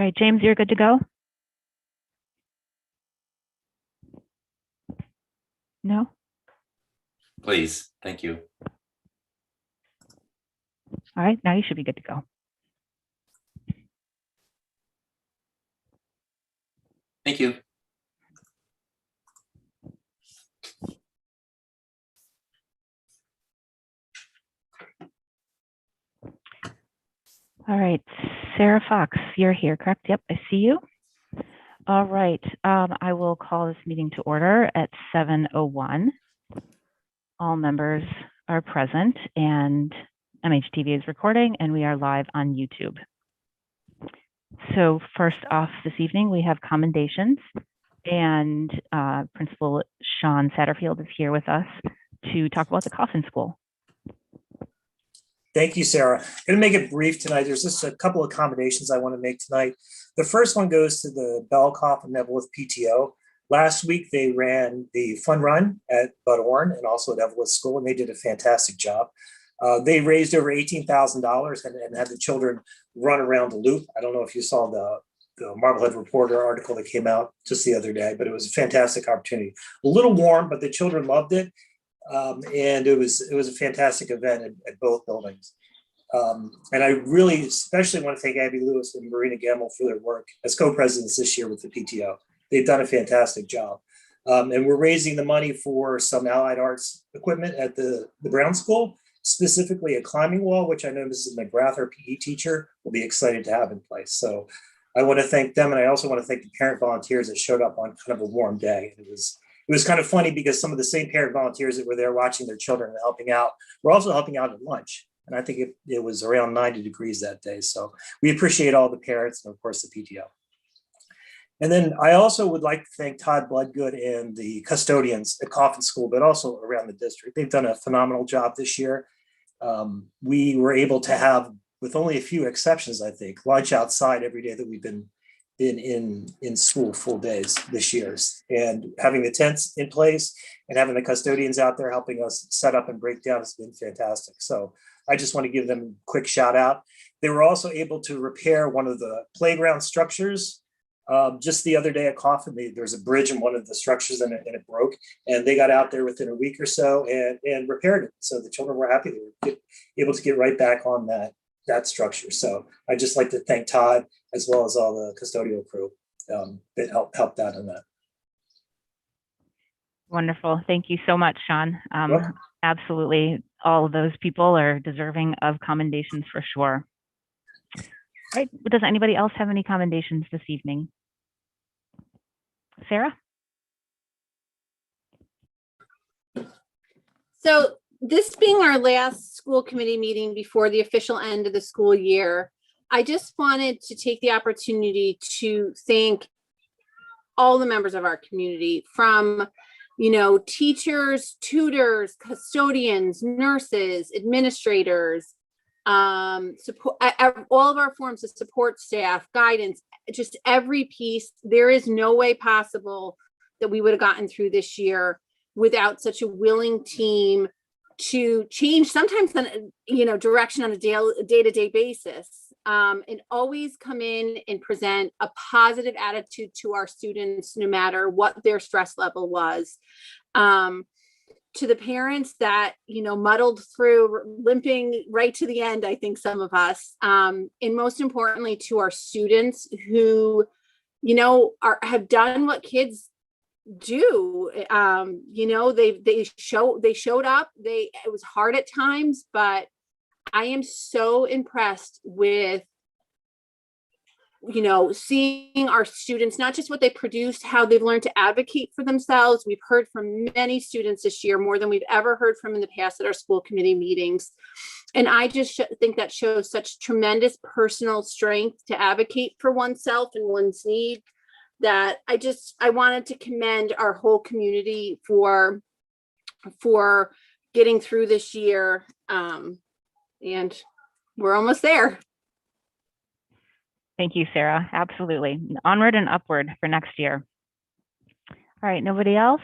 All right, James, you're good to go? No? Please, thank you. All right, now you should be good to go. Thank you. All right, Sarah Fox, you're here, correct? Yep, I see you. All right, I will call this meeting to order at 7:01. All members are present and MHTV is recording and we are live on YouTube. So first off this evening, we have commendations and Principal Sean Satterfield is here with us to talk about the Coffin School. Thank you, Sarah. I'm going to make it brief tonight. There's just a couple of accommodations I want to make tonight. The first one goes to the Belcoff and Evelyn PTO. Last week, they ran the fun run at Bud Orn and also at Evelyn School, and they did a fantastic job. They raised over $18,000 and had the children run around the loop. I don't know if you saw the Marblehead Reporter article that came out just the other day, but it was a fantastic opportunity. A little warm, but the children loved it. And it was a fantastic event at both buildings. And I really especially want to thank Abby Lewis and Marina Gamble for their work as co-presidents this year with the PTO. They've done a fantastic job. And we're raising the money for some allied arts equipment at the Brown School, specifically a climbing wall, which I know Mrs. McGrath, our PE teacher, will be excited to have in place. So I want to thank them. And I also want to thank the parent volunteers that showed up on kind of a warm day. It was kind of funny because some of the same parent volunteers that were there watching their children and helping out were also helping out at lunch. And I think it was around 90 degrees that day. So we appreciate all the parents and of course the PTO. And then I also would like to thank Todd Bloodgood and the custodians at Coffin School, but also around the district. They've done a phenomenal job this year. We were able to have, with only a few exceptions, I think, lunch outside every day that we've been in school full days this year, and having the tents in place and having the custodians out there helping us set up and break down has been fantastic. So I just want to give them a quick shout out. They were also able to repair one of the playground structures. Just the other day at Coffin, there's a bridge in one of the structures and it broke, and they got out there within a week or so and repaired it. So the children were happy. They were able to get right back on that structure. So I'd just like to thank Todd as well as all the custodial crew that helped out on that. Wonderful. Thank you so much, Sean. Absolutely. All of those people are deserving of commendations for sure. All right. Does anybody else have any commendations this evening? Sarah? So this being our last school committee meeting before the official end of the school year, I just wanted to take the opportunity to thank all the members of our community, from, teachers, tutors, custodians, nurses, administrators, support, all of our forms of support staff, guidance, just every piece. There is no way possible that we would have gotten through this year without such a willing team to change sometimes, direction on a day-to-day basis, and always come in and present a positive attitude to our students, no matter what their stress level was. To the parents that, muddled through, limping right to the end, I think some of us, and most importantly to our students who, have done what kids do. They showed up. It was hard at times, but I am so impressed with, seeing our students, not just what they produced, how they've learned to advocate for themselves. We've heard from many students this year, more than we've ever heard from in the past at our school committee meetings. And I just think that shows such tremendous personal strength to advocate for oneself and one's needs, that I wanted to commend our whole community for getting through this year. And we're almost there. Thank you, Sarah. Absolutely. Onward and upward for next year. All right, nobody else?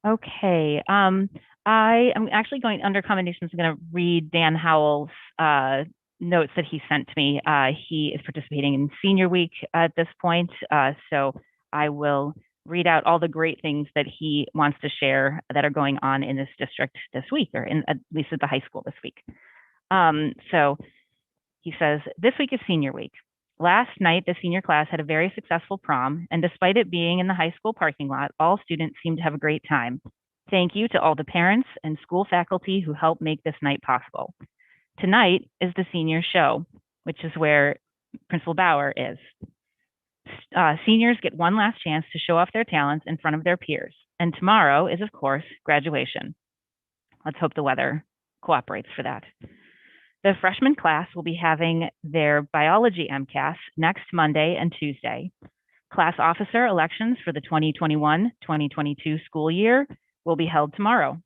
Okay. I am actually going under commendations. I'm going to read Dan Howell's notes that he sent to me. He is participating in senior week at this point. So I will read out all the great things that he wants to share that are going on in this district this week, or at least at the high school this week. So he says, this week is senior week. Last night, the senior class had a very successful prom, and despite it being in the high school parking lot, all students seemed to have a great time. Thank you to all the parents and school faculty who helped make this night possible. Tonight is the senior show, which is where Principal Bauer is. Seniors get one last chance to show off their talents in front of their peers. And tomorrow is, of course, graduation. Let's hope the weather cooperates for that. The freshman class will be having their biology MCAS next Monday and Tuesday. Class officer elections for the 2021-2022 school year will be held tomorrow.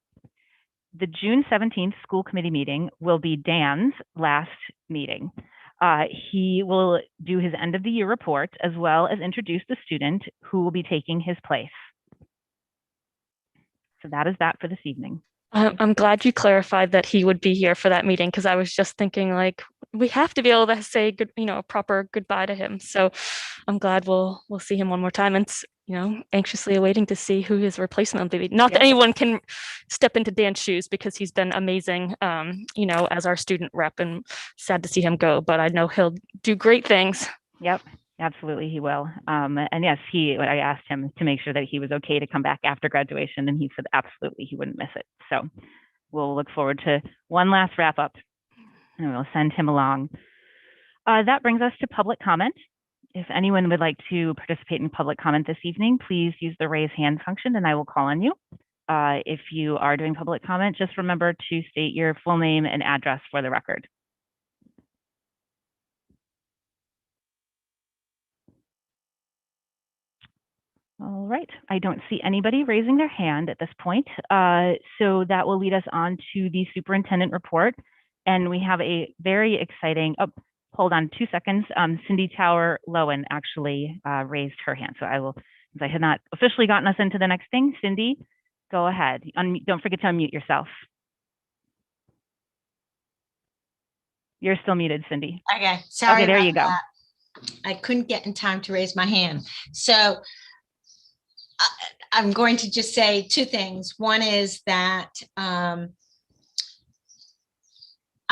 The June 17th school committee meeting will be Dan's last meeting. He will do his end of the year report as well as introduce the student who will be taking his place. So that is that for this evening. I'm glad you clarified that he would be here for that meeting, because I was just thinking, like, we have to be able to say good, a proper goodbye to him. So I'm glad we'll see him one more time, and anxiously awaiting to see who his replacement will be. Not that anyone can step into Dan's shoes, because he's been amazing, as our student rep, and sad to see him go, but I know he'll do great things. Yep. Absolutely, he will. And yes, I asked him to make sure that he was okay to come back after graduation, and he said absolutely he wouldn't miss it. So we'll look forward to one last wrap up, and we'll send him along. That brings us to public comment. If anyone would like to participate in public comment this evening, please use the raise hand function and I will call on you. If you are doing public comment, just remember to state your full name and address for the record. All right, I don't see anybody raising their hand at this point. So that will lead us on to the superintendent report. And we have a very exciting, hold on 2 seconds. Cindy Tower Lowen actually raised her hand. So since I had not officially gotten us into the next thing, Cindy, go ahead. Don't forget to unmute yourself. You're still muted, Cindy. Okay, sorry. Okay, there you go. I couldn't get in time to raise my hand. So I'm going to just say two things. One is that I'm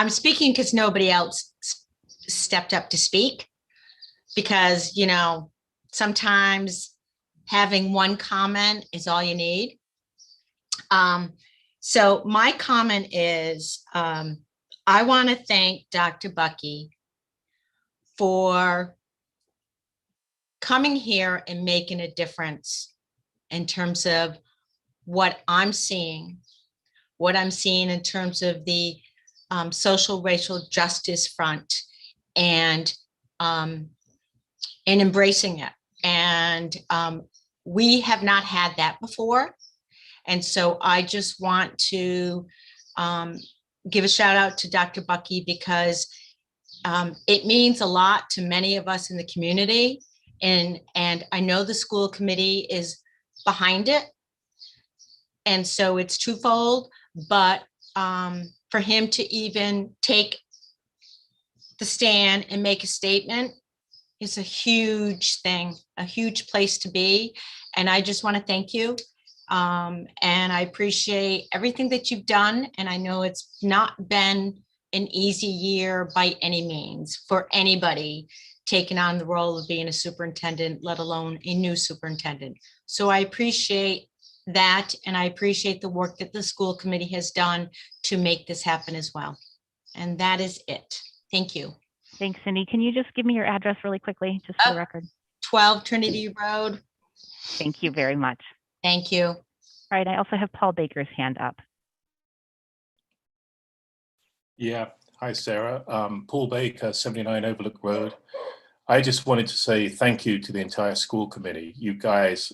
speaking because nobody else stepped up to speak, because, sometimes having one comment is all you need. So my comment is, I want to thank Dr. Bucky for coming here and making a difference in terms of what I'm seeing in terms of the social racial justice front, and embracing it. And we have not had that before. And so I just want to give a shout out to Dr. Bucky, because it means a lot to many of us in the community. And I know the school committee is behind it. And so it's twofold, but for him to even take the stand and make a statement is a huge thing, a huge place to be. And I just want to thank you. And I appreciate everything that you've done. And I know it's not been an easy year by any means for anybody taking on the role of being a superintendent, let alone a new superintendent. So I appreciate that. And I appreciate the work that the school committee has done to make this happen as well. And that is it. Thank you. Thanks, Cindy. Can you just give me your address really quickly, just for the record? 12 Trinity Road. Thank you very much. Thank you. All right, I also have Paul Baker's hand up. Yeah, hi Sarah. Paul Baker, 79 Overlook Road. I just wanted to say thank you to the entire school committee. You guys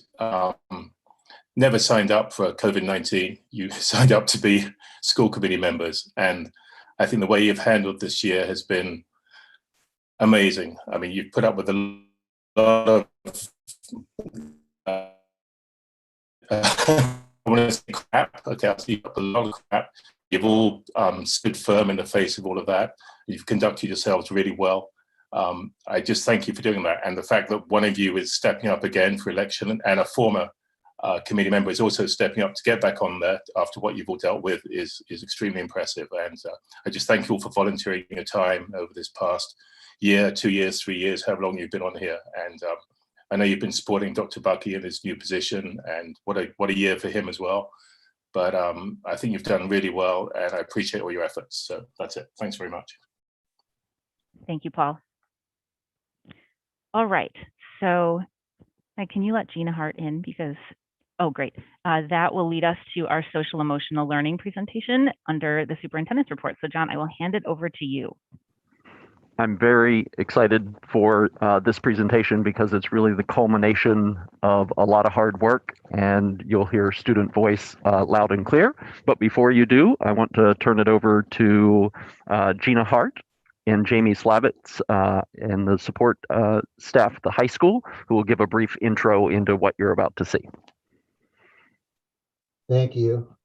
never signed up for COVID-19. You signed up to be school committee members. And I think the way you've handled this year has been amazing. I mean, you've put up with a lot of I want to say crap. Okay, I'll speak up a lot of crap. you've all stood firm in the face of all of that. You've conducted yourselves really well. I just thank you for doing that. And the fact that one of you is stepping up again for election and a former committee member is also stepping up to get back on there after what you've all dealt with is extremely impressive. And I just thank you all for volunteering your time over this past year, 2 years, 3 years, however long you've been on here. And I know you've been supporting Dr. Bucky in his new position, and what a year for him as well. But I think you've done really well, and I appreciate all your efforts. So that's it. Thanks very much. Thank you, Paul. All right, so can you let Gina Hart in because, oh, great. That will lead us to our social emotional learning presentation under the superintendent's report. So John, I will hand it over to you. I'm very excited for this presentation because it's really the culmination of a lot of hard work, and you'll hear student voice loud and clear. But before you do, I want to turn it over to Gina Hart and Jamie Slavitz and the support staff at the high school, who will give a brief intro into what you're about to see. Thank you.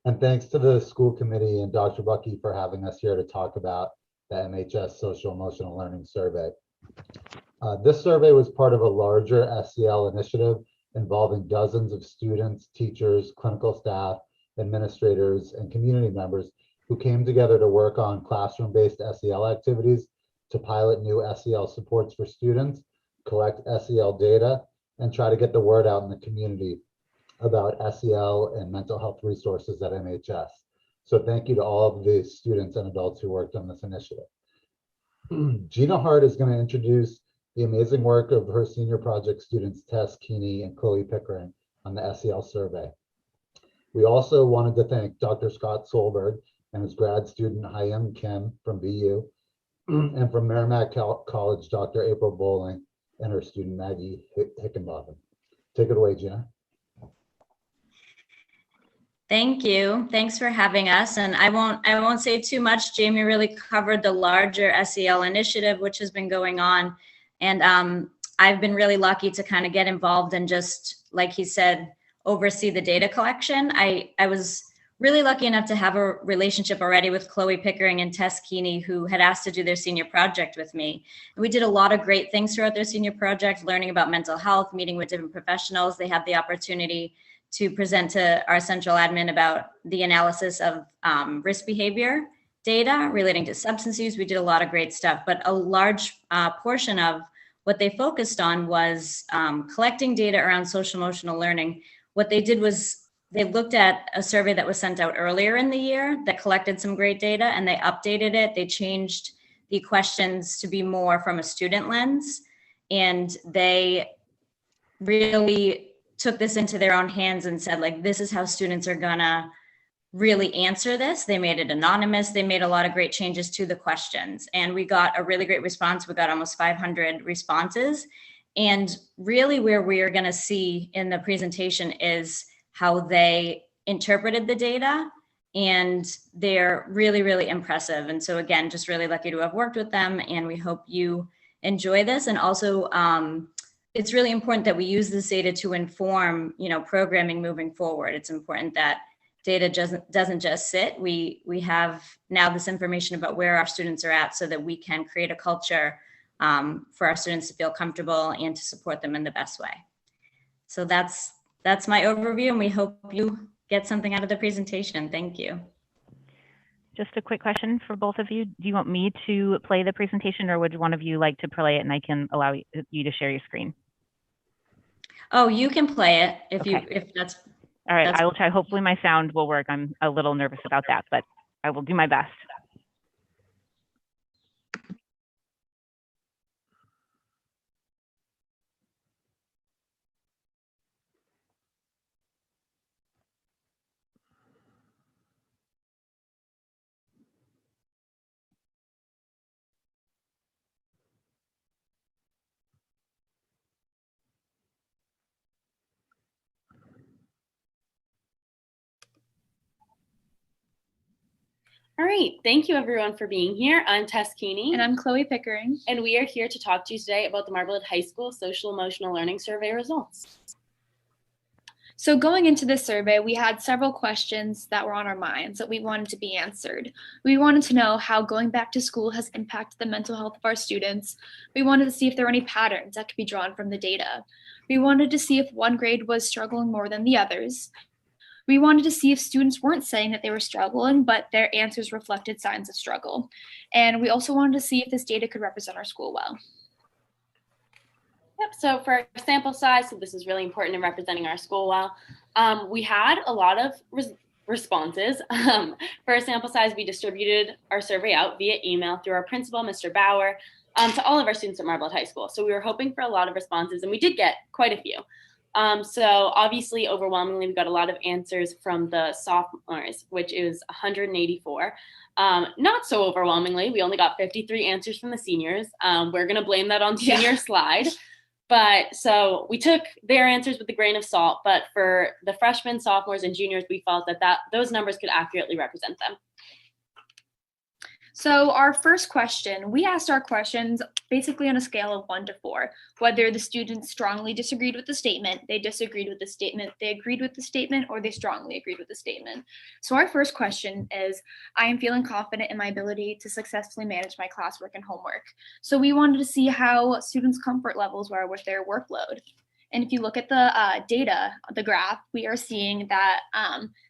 And thanks to the school committee and Dr. Bucky for having us here to talk about the MHS Social Emotional Learning Survey. This survey was part of a larger SEL initiative involving dozens of students, teachers, clinical staff, administrators, and community members who came together to work on classroom-based SEL activities, to pilot new SEL supports for students, collect SEL data, and try to get the word out in the community about SEL and mental health resources at MHS. So thank you to all of the students and adults who worked on this initiative. Gina Hart is going to introduce the amazing work of her senior project students, Tess, Keeney, and Chloe Pickering on the SEL survey. We also wanted to thank Dr. Scott Solberg and his grad student, Hayam Kim from BU, and from Merrimack College, Dr. April Bowling and her student, Maggie Hickenbotham. Take it away, Gina. Thank you. Thanks for having us. And I won't say too much. Jamie really covered the larger SEL initiative, which has been going on. And I've been really lucky to kind of get involved and just, like he said, oversee the data collection. I was really lucky enough to have a relationship already with Chloe Pickering and Tess Keeney, who had asked to do their senior project with me. And we did a lot of great things throughout their senior project, learning about mental health, meeting with different professionals. They had the opportunity to present to our central admin about the analysis of risk behavior data relating to substance use. We did a lot of great stuff, but a large portion of what they focused on was collecting data around social emotional learning. What they did was they looked at a survey that was sent out earlier in the year that collected some great data, and they updated it. They changed the questions to be more from a student lens, and they really took this into their own hands and said, like, this is how students are gonna really answer this. They made it anonymous. They made a lot of great changes to the questions, and we got a really great response. We got almost 500 responses. And really where we are gonna see in the presentation is how they interpreted the data, and they're really, really impressive. And so again, just really lucky to have worked with them, and we hope you enjoy this. And also, it's really important that we use this data to inform, programming moving forward. It's important that data doesn't just sit. We have now this information about where our students are at, so that we can create a culture for our students to feel comfortable and to support them in the best way. So that's my overview, and we hope you get something out of the presentation. Thank you. Just a quick question for both of you. Do you want me to play the presentation, or would one of you like to play it and I can allow you to share your screen? Oh, you can play it Okay. if that's. All right, that's... I will try. Hopefully my sound will work. I'm a little nervous about that, but I will do my best. All right, thank you everyone for being here. I'm Tess Keeney. And I'm Chloe Pickering. And we are here to talk to you today about the Marblehead High School Social Emotional Learning Survey results. So going into this survey, we had several questions that were on our minds that we wanted to be answered. We wanted to know how going back to school has impacted the mental health of our students. We wanted to see if there were any patterns that could be drawn from the data. We wanted to see if one grade was struggling more than the others. We wanted to see if students weren't saying that they were struggling, but their answers reflected signs of struggle. And we also wanted to see if this data could represent our school well. Yep, so for our sample size, so this is really important in representing our school well, we had a lot of responses. For our sample size, we distributed our survey out via email through our principal, Mr. Bauer, to all of our students at Marblehead High School. So we were hoping for a lot of responses, and we did get quite a few. So obviously, overwhelmingly, we got a lot of answers from the sophomores, which is 184. Not so overwhelmingly, we only got 53 answers from the seniors. We're going to blame that on senior slide. But so we took their answers with a grain of salt, but for the freshmen, sophomores, and juniors, we felt that those numbers could accurately represent them. So our first question, we asked our questions basically on a scale of 1 to 4, whether the students strongly disagreed with the statement, they disagreed with the statement, they agreed with the statement, or they strongly agreed with the statement. So our first question is, I am feeling confident in my ability to successfully manage my classwork and homework. So we wanted to see how students' comfort levels were with their workload. And if you look at the data, the graph, we are seeing that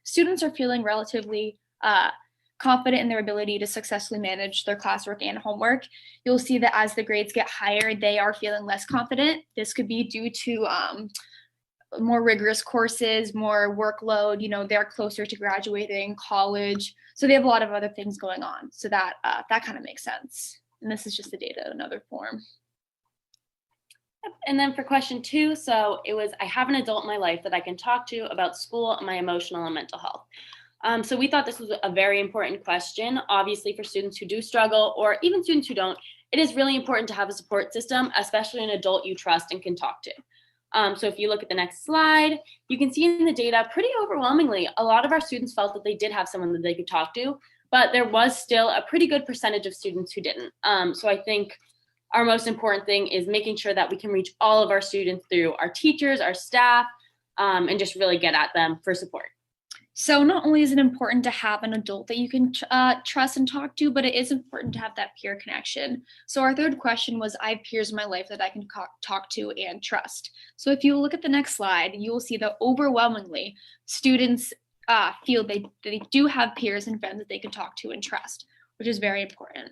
students are feeling relatively confident in their ability to successfully manage their classwork and homework. You'll see that as the grades get higher, they are feeling less confident. This could be due to more rigorous courses, more workload, they're closer to graduating, college. So they have a lot of other things going on. So that kind of makes sense. And this is just the data in another form. And then for question 2, so it was, I have an adult in my life that I can talk to about school, my emotional and mental health. So we thought this was a very important question. Obviously, for students who do struggle, or even students who don't, it is really important to have a support system, especially an adult you trust and can talk to. So if you look at the next slide, you can see in the data pretty overwhelmingly, a lot of our students felt that they did have someone that they could talk to, but there was still a pretty good percentage of students who didn't. So I think our most important thing is making sure that we can reach all of our students through our teachers, our staff, and just really get at them for support. So not only is it important to have an adult that you can trust and talk to, but it is important to have that peer connection. So our third question was, I have peers in my life that I can talk to and trust. So if you look at the next slide, you will see that overwhelmingly students feel they do have peers and friends that they can talk to and trust, which is very important.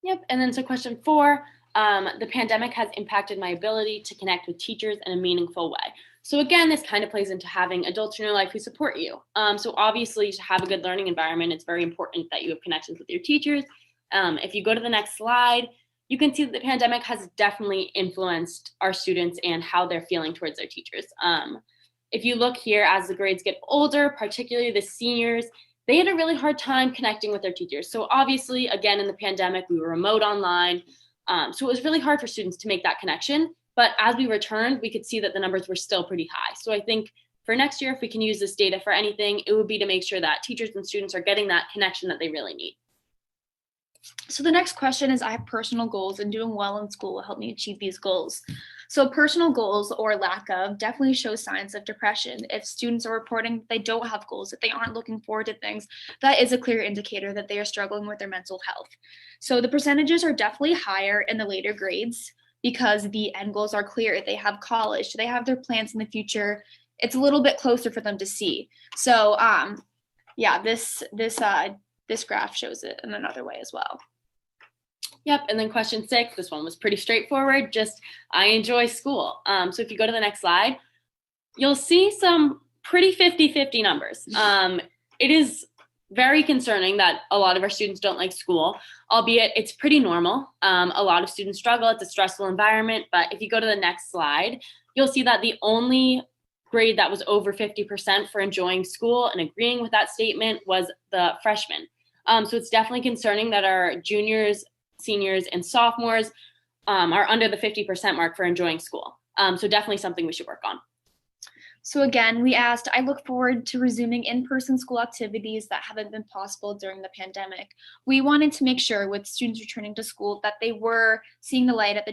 Yep, and then so question 4, the pandemic has impacted my ability to connect with teachers in a meaningful way. So again, this kind of plays into having adults in your life who support you. So obviously, to have a good learning environment, it's very important that you have connections with your teachers. If you go to the next slide, you can see that the pandemic has definitely influenced our students and how they're feeling towards their teachers. If you look here, as the grades get older, particularly the seniors, they had a really hard time connecting with their teachers. So obviously, again, in the pandemic, we were remote online. So it was really hard for students to make that connection. But as we returned, we could see that the numbers were still pretty high. So I think for next year, if we can use this data for anything, it would be to make sure that teachers and students are getting that connection that they really need. So the next question is, I have personal goals and doing well in school will help me achieve these goals. So personal goals or lack of definitely show signs of depression. If students are reporting they don't have goals, that they aren't looking forward to things, that is a clear indicator that they are struggling with their mental health. So the percentages are definitely higher in the later grades because the end goals are clear. They have college, they have their plans in the future. It's a little bit closer for them to see. So yeah, this graph shows it in another way as well. Yep, and then question 6, this one was pretty straightforward, just I enjoy school. So if you go to the next slide, you'll see some pretty 50-50 numbers. It is very concerning that a lot of our students don't like school, albeit it's pretty normal. A lot of students struggle, it's a stressful environment, but if you go to the next slide, you'll see that the only grade that was over 50% for enjoying school and agreeing with that statement was the freshmen. So it's definitely concerning that our juniors, seniors, and sophomores are under the 50% mark for enjoying school. So definitely something we should work on. So again, we asked, I look forward to resuming in-person school activities that haven't been possible during the pandemic. We wanted to make sure with students returning to school that they were seeing the light at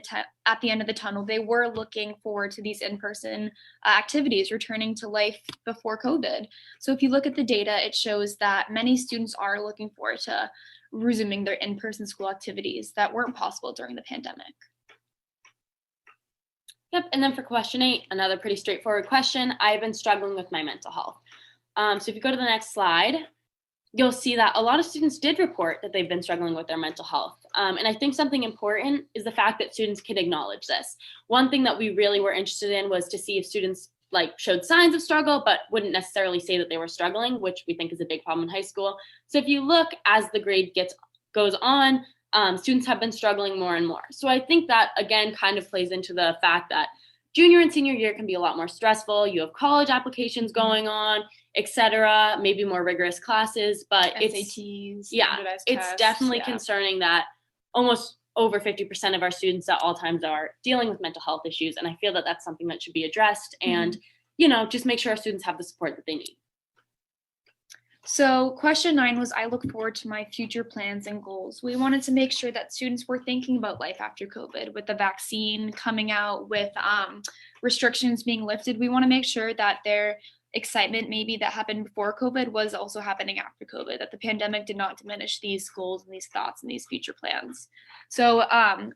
the end of the tunnel. They were looking forward to these in-person activities returning to life before COVID. So if you look at the data, it shows that many students are looking forward to resuming their in-person school activities that weren't possible during the pandemic. Yep, and then for question 8, another pretty straightforward question. I've been struggling with my mental health. So if you go to the next slide, you'll see that a lot of students did report that they've been struggling with their mental health. And I think something important is the fact that students can acknowledge this. One thing that we really were interested in was to see if students showed signs of struggle, but wouldn't necessarily say that they were struggling, which we think is a big problem in high school. So if you look as the grade goes on, students have been struggling more and more. So I think that, again, kind of plays into the fact that junior and senior year can be a lot more stressful. You have college applications going on, etc., maybe more rigorous classes, but SATs, it's tests, definitely concerning that almost over 50% of our students at all times are dealing with mental health issues. And I feel that that's something that should be addressed and, just make sure our students have the support that they need. So question 9 was, I look forward to my future plans and goals. We wanted to make sure that students were thinking about life after COVID. With the vaccine coming out, with restrictions being lifted, we want to make sure that their excitement maybe that happened before COVID was also happening after COVID, that the pandemic did not diminish these goals and these thoughts and these future plans. So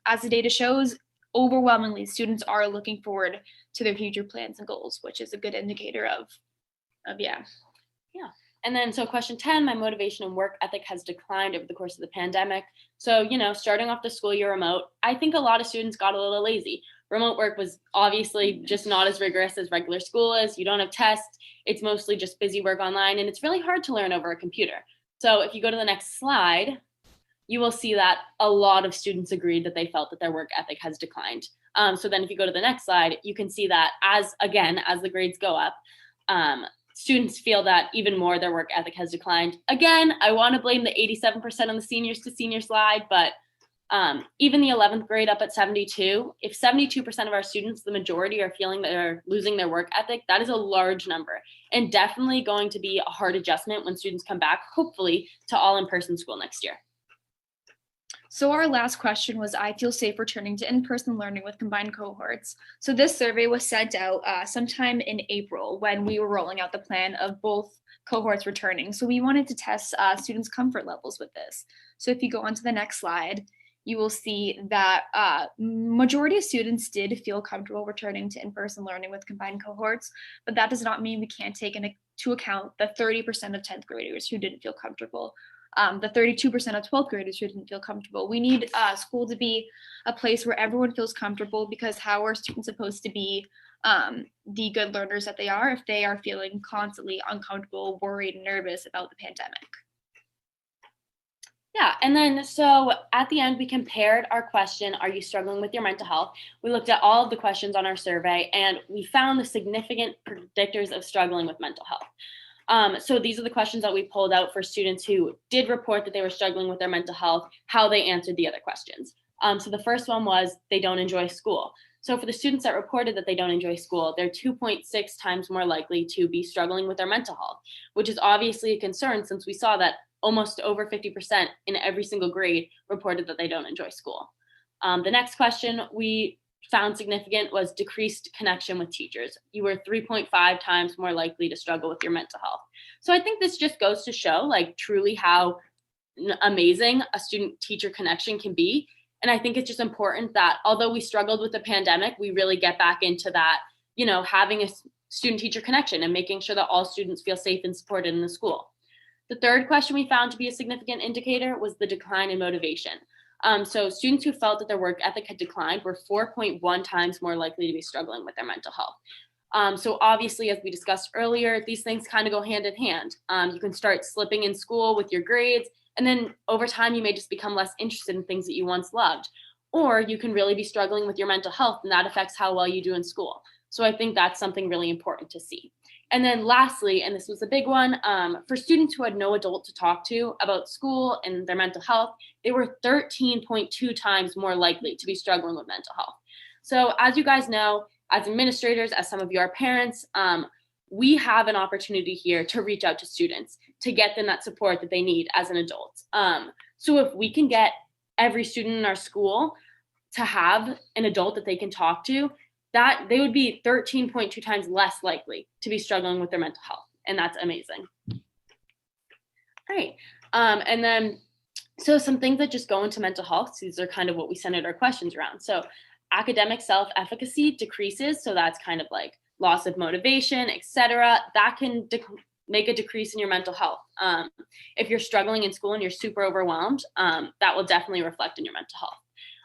as the data shows, overwhelmingly students are looking forward to their future plans and goals, which is a good indicator of. And then, so question 10, my motivation and work ethic has declined over the course of the pandemic. So, starting off the school year remote, I think a lot of students got a little lazy. Remote work was obviously just not as rigorous as regular school is. You don't have tests. It's mostly just busy work online, and it's really hard to learn over a computer. So if you go to the next slide, you will see that a lot of students agreed that they felt that their work ethic has declined. So then if you go to the next slide, you can see that as the grades go up, students feel that even more their work ethic has declined. Again, I want to blame the 87% on the seniors to senior slide, but even the 11th grade up at 72, if 72% of our students, the majority, are feeling that they're losing their work ethic, that is a large number and definitely going to be a hard adjustment when students come back, hopefully, to all in-person school next year. So our last question was, I feel safe returning to in-person learning with combined cohorts. So this survey was sent out sometime in April when we were rolling out the plan of both cohorts returning. So we wanted to test students' comfort levels with this. So if you go on to the next slide, you will see that majority of students did feel comfortable returning to in-person learning with combined cohorts, but that does not mean we can't take into account the 30% of 10th graders who didn't feel comfortable. The 32% of 12th graders who didn't feel comfortable. We need school to be a place where everyone feels comfortable, because how are students supposed to be the good learners that they are if they are feeling constantly uncomfortable, worried, nervous about the pandemic? Yeah, and then so at the end, we compared our question, are you struggling with your mental health? We looked at all of the questions on our survey, and we found the significant predictors of struggling with mental health. So these are the questions that we pulled out for students who did report that they were struggling with their mental health, how they answered the other questions. So the first one was, they don't enjoy school. So for the students that reported that they don't enjoy school, they're 2.6 times more likely to be struggling with their mental health, which is obviously a concern since we saw that almost over 50% in every single grade reported that they don't enjoy school. The next question we found significant was decreased connection with teachers. You were 3.5 times more likely to struggle with your mental health. So I think this just goes to show truly how amazing a student-teacher connection can be. And I think it's just important that although we struggled with the pandemic, we really get back into that, having a student-teacher connection and making sure that all students feel safe and supported in the school. The third question we found to be a significant indicator was the decline in motivation. So students who felt that their work ethic had declined were 4.1 times more likely to be struggling with their mental health. So obviously, as we discussed earlier, these things kind of go hand in hand. You can start slipping in school with your grades, and then over time, you may just become less interested in things that you once loved. Or you can really be struggling with your mental health, and that affects how well you do in school. So I think that's something really important to see. And then lastly, and this was a big one, for students who had no adult to talk to about school and their mental health, they were 13.2 times more likely to be struggling with mental health. So as you guys know, as administrators, as some of you are parents, we have an opportunity here to reach out to students to get them that support that they need as an adult. So if we can get every student in our school to have an adult that they can talk to, that they would be 13.2 times less likely to be struggling with their mental health. And that's amazing. All right. And then, so some things that just go into mental health, these are kind of what we centered our questions around. So academic self-efficacy decreases. So that's kind of like loss of motivation, etc. That can make a decrease in your mental health. If you're struggling in school and you're super overwhelmed, that will definitely reflect in your mental health.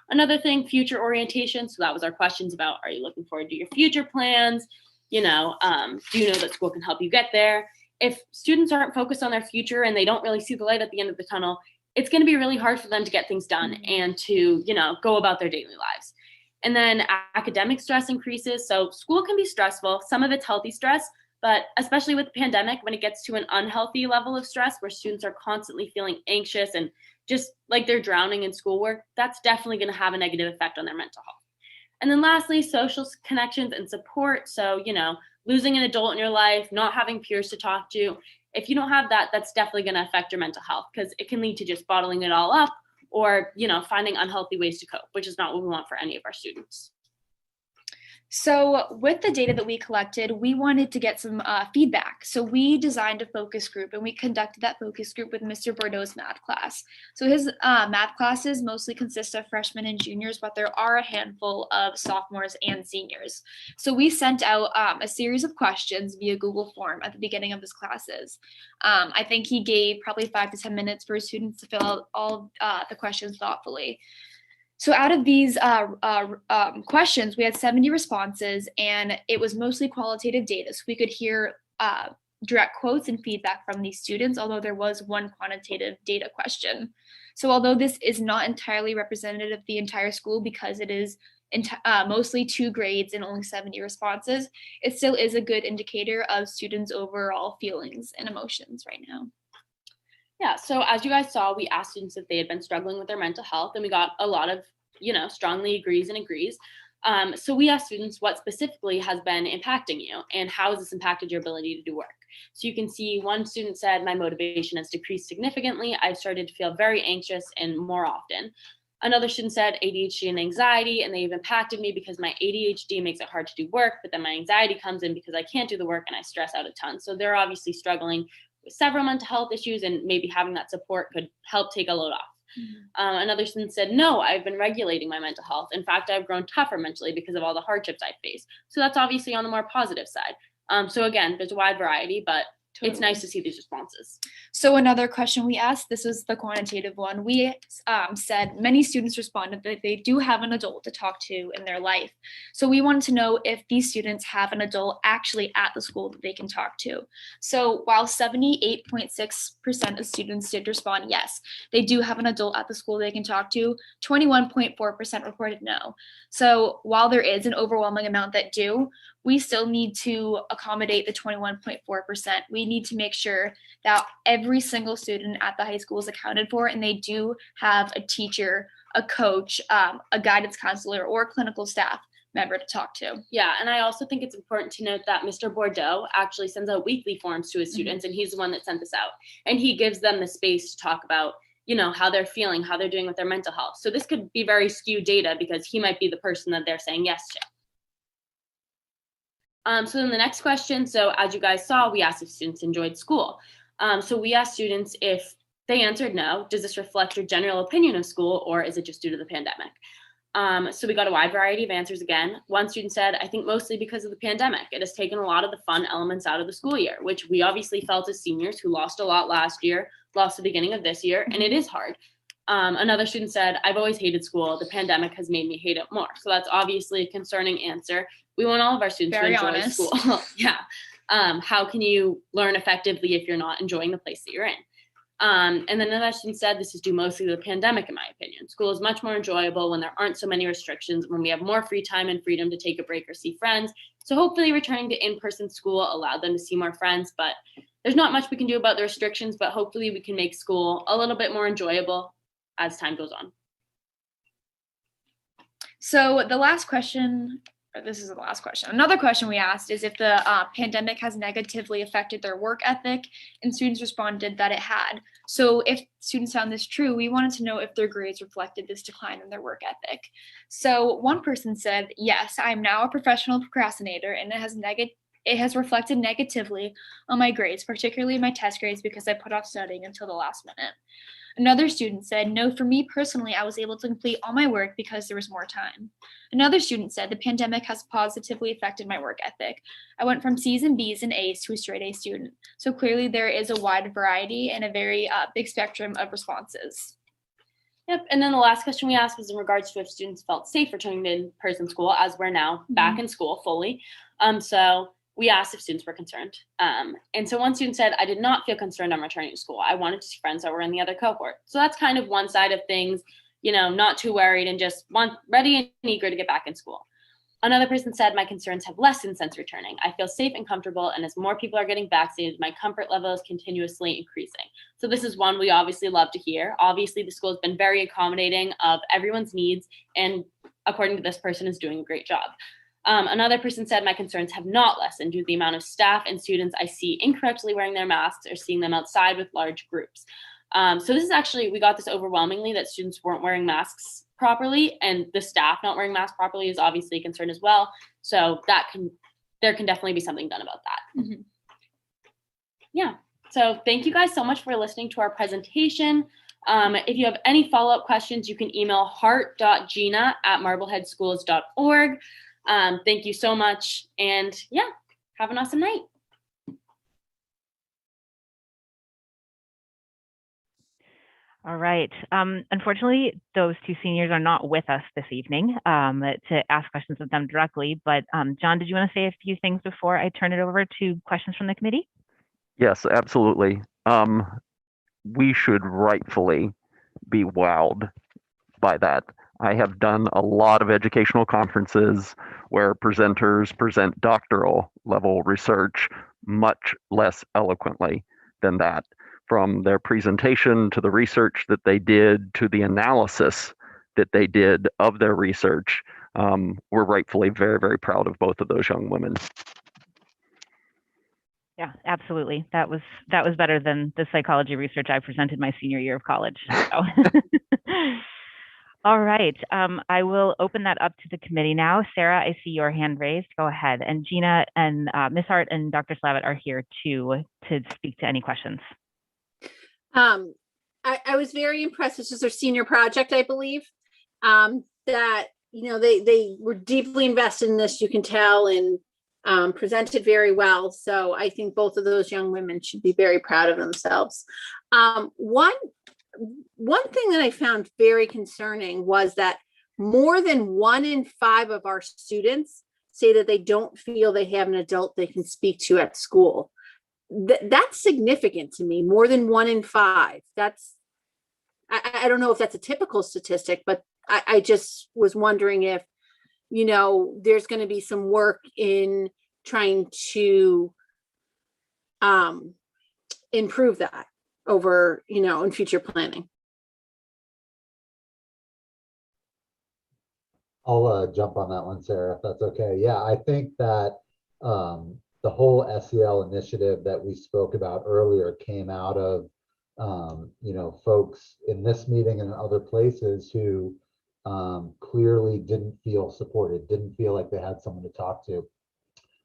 Another thing, future orientation. So that was our questions about, are you looking forward to your future plans? Do you know that school can help you get there? If students aren't focused on their future and they don't really see the light at the end of the tunnel, it's going to be really hard for them to get things done and to, go about their daily lives. And then academic stress increases. So school can be stressful. Some of it's healthy stress, but especially with the pandemic, when it gets to an unhealthy level of stress where students are constantly feeling anxious and just like they're drowning in schoolwork, that's definitely going to have a negative effect on their mental health. And then lastly, social connections and support. So, losing an adult in your life, not having peers to talk to. If you don't have that, that's definitely going to affect your mental health because it can lead to just bottling it all up or, finding unhealthy ways to cope, which is not what we want for any of our students. So with the data that we collected, we wanted to get some feedback. So we designed a focus group and we conducted that focus group with Mr. Bordeaux's math class. So his math classes mostly consist of freshmen and juniors, but there are a handful of sophomores and seniors. So we sent out a series of questions via Google form at the beginning of his classes. I think he gave probably 5 to 10 minutes for his students to fill out all the questions thoughtfully. So out of these questions, we had 70 responses, and it was mostly qualitative data. So we could hear direct quotes and feedback from these students, although there was one quantitative data question. So although this is not entirely representative of the entire school because it is mostly 2 grades and only 70 responses, it still is a good indicator of students' overall feelings and emotions right now. Yeah, so as you guys saw, we asked students if they had been struggling with their mental health, and we got a lot of, strongly agrees and agrees. So we asked students what specifically has been impacting you and how has this impacted your ability to do work. So you can see one student said, my motivation has decreased significantly. I've started to feel very anxious and more often. Another student said ADHD and anxiety, and they've impacted me because my ADHD makes it hard to do work, but then my anxiety comes in because I can't do the work and I stress out a ton. So they're obviously struggling with several mental health issues, and maybe having that support could help take a load off. Another student said, no, I've been regulating my mental health. In fact, I've grown tougher mentally because of all the hardships I've faced. So that's obviously on the more positive side. So again, there's a wide variety, but it's nice to see these responses. So another question we asked, this was the quantitative one. We said many students responded that they do have an adult to talk to in their life. So we wanted to know if these students have an adult actually at the school that they can talk to. So while 78.6% of students did respond yes, they do have an adult at the school they can talk to, 21.4% reported no. So while there is an overwhelming amount that do, we still need to accommodate the 21.4%. We need to make sure that every single student at the high school is accounted for, and they do have a teacher, a coach, a guidance counselor, or clinical staff member to talk to. Yeah, and I also think it's important to note that Mr. Bordeaux actually sends out weekly forms to his students, and he's the one that sent this out. And he gives them the space to talk about, how they're feeling, how they're doing with their mental health. So this could be very skewed data because he might be the person that they're saying yes to. So then the next question, so as you guys saw, we asked if students enjoyed school. So we asked students if they answered no, does this reflect your general opinion of school, or is it just due to the pandemic? So we got a wide variety of answers again. One student said, I think mostly because of the pandemic. It has taken a lot of the fun elements out of the school year, which we obviously felt as seniors who lost a lot last year, lost the beginning of this year, and it is hard. Another student said, I've always hated school. The pandemic has made me hate it more. So that's obviously a concerning answer. We want all of our students to enjoy school. Yeah. How can you learn effectively if you're not enjoying the place that you're in? And then another student said, this is due mostly to the pandemic, in my opinion. School is much more enjoyable when there aren't so many restrictions, when we have more free time and freedom to take a break or see friends. So hopefully returning to in-person school allowed them to see more friends, but there's not much we can do about the restrictions, but hopefully we can make school a little bit more enjoyable as time goes on. So the last question this is the last question. Another question we asked is if the pandemic has negatively affected their work ethic, and students responded that it had. So if students found this true, we wanted to know if their grades reflected this decline in their work ethic. So one person said, yes, I am now a professional procrastinator, and it has reflected negatively on my grades, particularly my test grades, because I put off studying until the last minute. Another student said, no, for me personally, I was able to complete all my work because there was more time. Another student said, the pandemic has positively affected my work ethic. I went from C's and B's and A's to a straight A student. So clearly there is a wide variety and a very big spectrum of responses. Yep. And then the last question we asked was in regards to if students felt safe returning to in-person school, as we're now back in school fully. So we asked if students were concerned. And so one student said, I did not feel concerned on returning to school. I wanted to see friends that were in the other cohort. So that's kind of one side of things, you know, not too worried and just ready and eager to get back in school. Another person said, my concerns have lessened since returning. I feel safe and comfortable, and as more people are getting vaccinated, my comfort level is continuously increasing. So this is one we obviously love to hear. Obviously, the school has been very accommodating of everyone's needs, and according to this person, is doing a great job. Another person said, my concerns have not lessened due to the amount of staff and students I see incorrectly wearing their masks or seeing them outside with large groups. So this is actually, we got this overwhelmingly that students weren't wearing masks properly, and the staff not wearing masks properly is obviously a concern as well. So there can definitely be something done about that. Mm-hmm. Yeah, so thank you guys so much for listening to our presentation. If you have any follow-up questions, you can email heart.gina@marbleheadschools.org. Thank you so much. And yeah, have an awesome night. All right. Unfortunately, those two seniors are not with us this evening to ask questions of them directly. But John, did you want to say a few things before I turn it over to questions from the committee? Yes, absolutely. We should rightfully be wowed by that. I have done a lot of educational conferences where presenters present doctoral level research much less eloquently than that. From their presentation to the research that they did to the analysis that they did of their research, we're rightfully very, very proud of both of those young women. Yeah, absolutely. That was better than the psychology research I presented my senior year of college. So. All right, I will open that up to the committee now. Sarah, I see your hand raised. Go ahead. And Gina and Ms. Hart and Dr. Slavitt are here to speak to any questions. I was very impressed. This is their senior project, I believe, that, you know, they were deeply invested in this, you can tell, and presented very well. So I think both of those young women should be very proud of themselves. One thing that I found very concerning was that more than 1 in 5 of our students say that they don't feel they have an adult they can speak to at school. That's significant to me. More than 1 in 5. I don't know if that's a typical statistic, but I just was wondering if, you know, there's going to be some work in trying to improve that over, you know, in future planning. I'll jump on that one, Sarah, if that's okay. Yeah, I think that the whole SEL initiative that we spoke about earlier came out of, you know, folks in this meeting and in other places who clearly didn't feel supported, didn't feel like they had someone to talk to.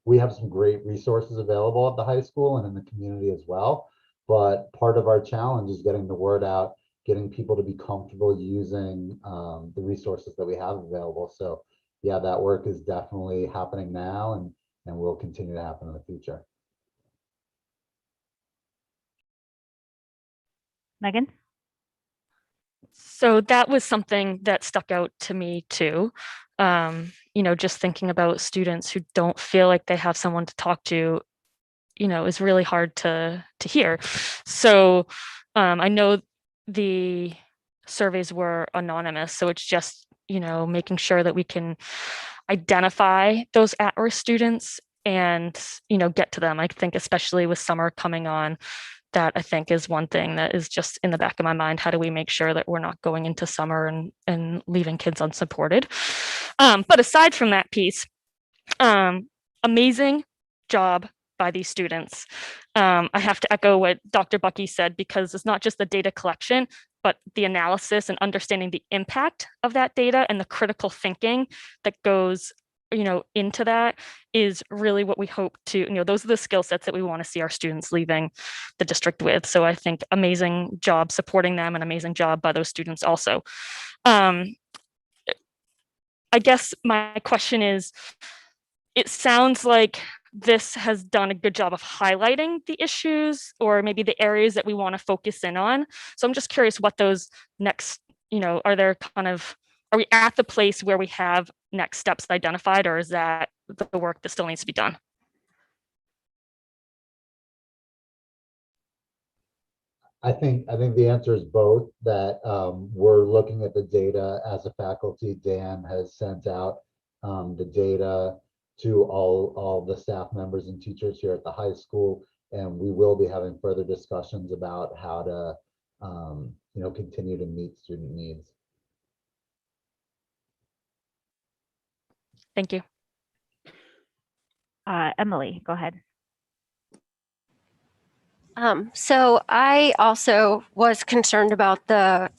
We have some great resources available at the high school and in the community as well. But part of our challenge is getting the word out, getting people to be comfortable using the resources that we have available. So yeah, that work is definitely happening now and will continue to happen in the future. Megan? So that was something that stuck out to me too. You know, just thinking about students who don't feel like they have someone to talk to, you know, is really hard to hear. So I know the surveys were anonymous, so it's just, you know, making sure that we can identify those at-risk students and, you know, get to them. I think especially with summer coming on, that I think is one thing that is just in the back of my mind. How do we make sure that we're not going into summer and leaving kids unsupported? But aside from that piece, Amazing job by these students. I have to echo what Dr. Bucky said, because it's not just the data collection, but the analysis and understanding the impact of that data and the critical thinking that goes into that is really what we hope to, those are the skill sets that we want to see our students leaving the district with. So I think amazing job supporting them, and amazing job by those students also. I guess my question is, it sounds like this has done a good job of highlighting the issues or maybe the areas that we want to focus in on. So I'm just curious what those next, are we at the place where we have next steps identified, or is that the work that still needs to be done? I think the answer is both, that we're looking at the data as a faculty. Dan has sent out the data to all the staff members and teachers here at the high school, and we will be having further discussions about how to continue to meet student needs. Thank you. Emily, go ahead. So I also was concerned about the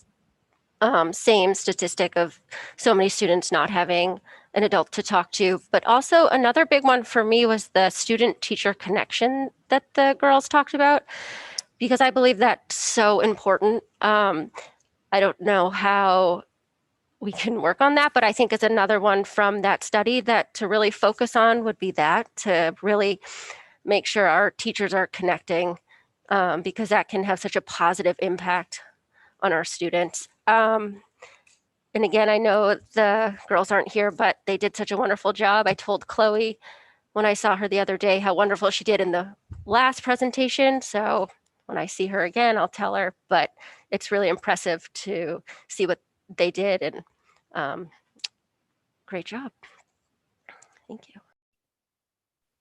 same statistic of so many students not having an adult to talk to, but also another big one for me was the student-teacher connection that the girls talked about, because I believe that's so important. I don't know how we can work on that, but I think it's another one from that study that to really focus on would be that, to really make sure our teachers are connecting, because that can have such a positive impact on our students. And again, I know the girls aren't here, but they did such a wonderful job. I told Chloe when I saw her the other day how wonderful she did in the last presentation. So when I see her again, I'll tell her, but it's really impressive to see what they did, and great job. Thank you.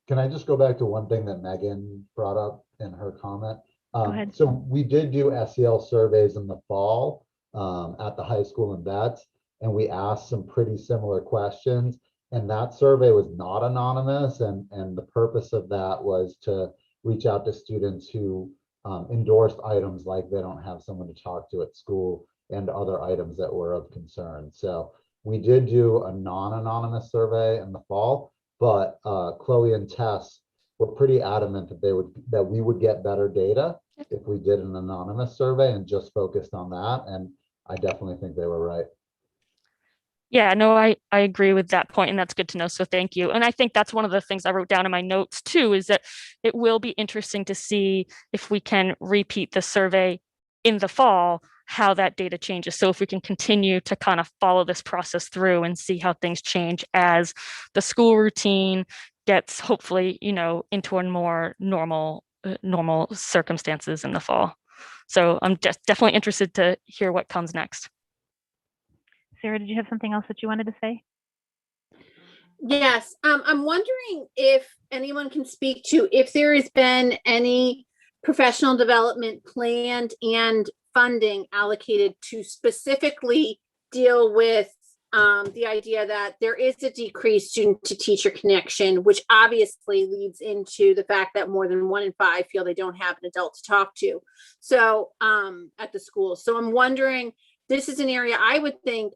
Can I just go back to one thing that Megan brought up in her comment? Go ahead. So we did do SEL surveys in the fall at the high school in Betts, and we asked some pretty similar questions. And that survey was not anonymous, and the purpose of that was to reach out to students who endorsed items like they don't have someone to talk to at school and other items that were of concern. So we did do a non-anonymous survey in the fall, but Chloe and Tess were pretty adamant that we would get better data if we did an anonymous survey and just focused on that. And I definitely think they were right. Yeah, no, I agree with that point, and that's good to know. So thank you. And I think that's one of the things I wrote down in my notes too, is that it will be interesting to see if we can repeat the survey in the fall, how that data changes. So if we can continue to kind of follow this process through and see how things change as the school routine gets hopefully, into a more normal circumstances in the fall. So I'm just definitely interested to hear what comes next. Sarah, did you have something else that you wanted to say? Yes, I'm wondering if anyone can speak to if there has been any professional development planned and funding allocated to specifically deal with the idea that there is a decreased student to teacher connection, which obviously leads into the fact that more than 1 in 5 feel they don't have an adult to talk to. So at the school. So I'm wondering, this is an area I would think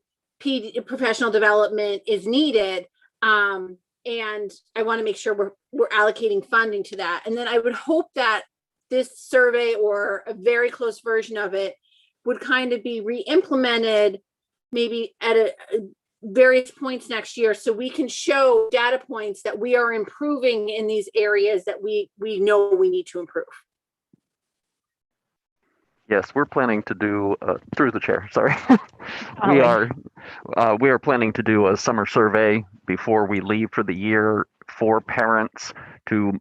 professional development is needed. And I want to make sure we're allocating funding to that. And then I would hope that this survey or a very close version of it would kind of be re-implemented maybe at various points next year, so we can show data points that we are improving in these areas that we know we need to improve. Yes, we're planning to do, through the chair, sorry. We are planning to do a summer survey before we leave for the year for parents to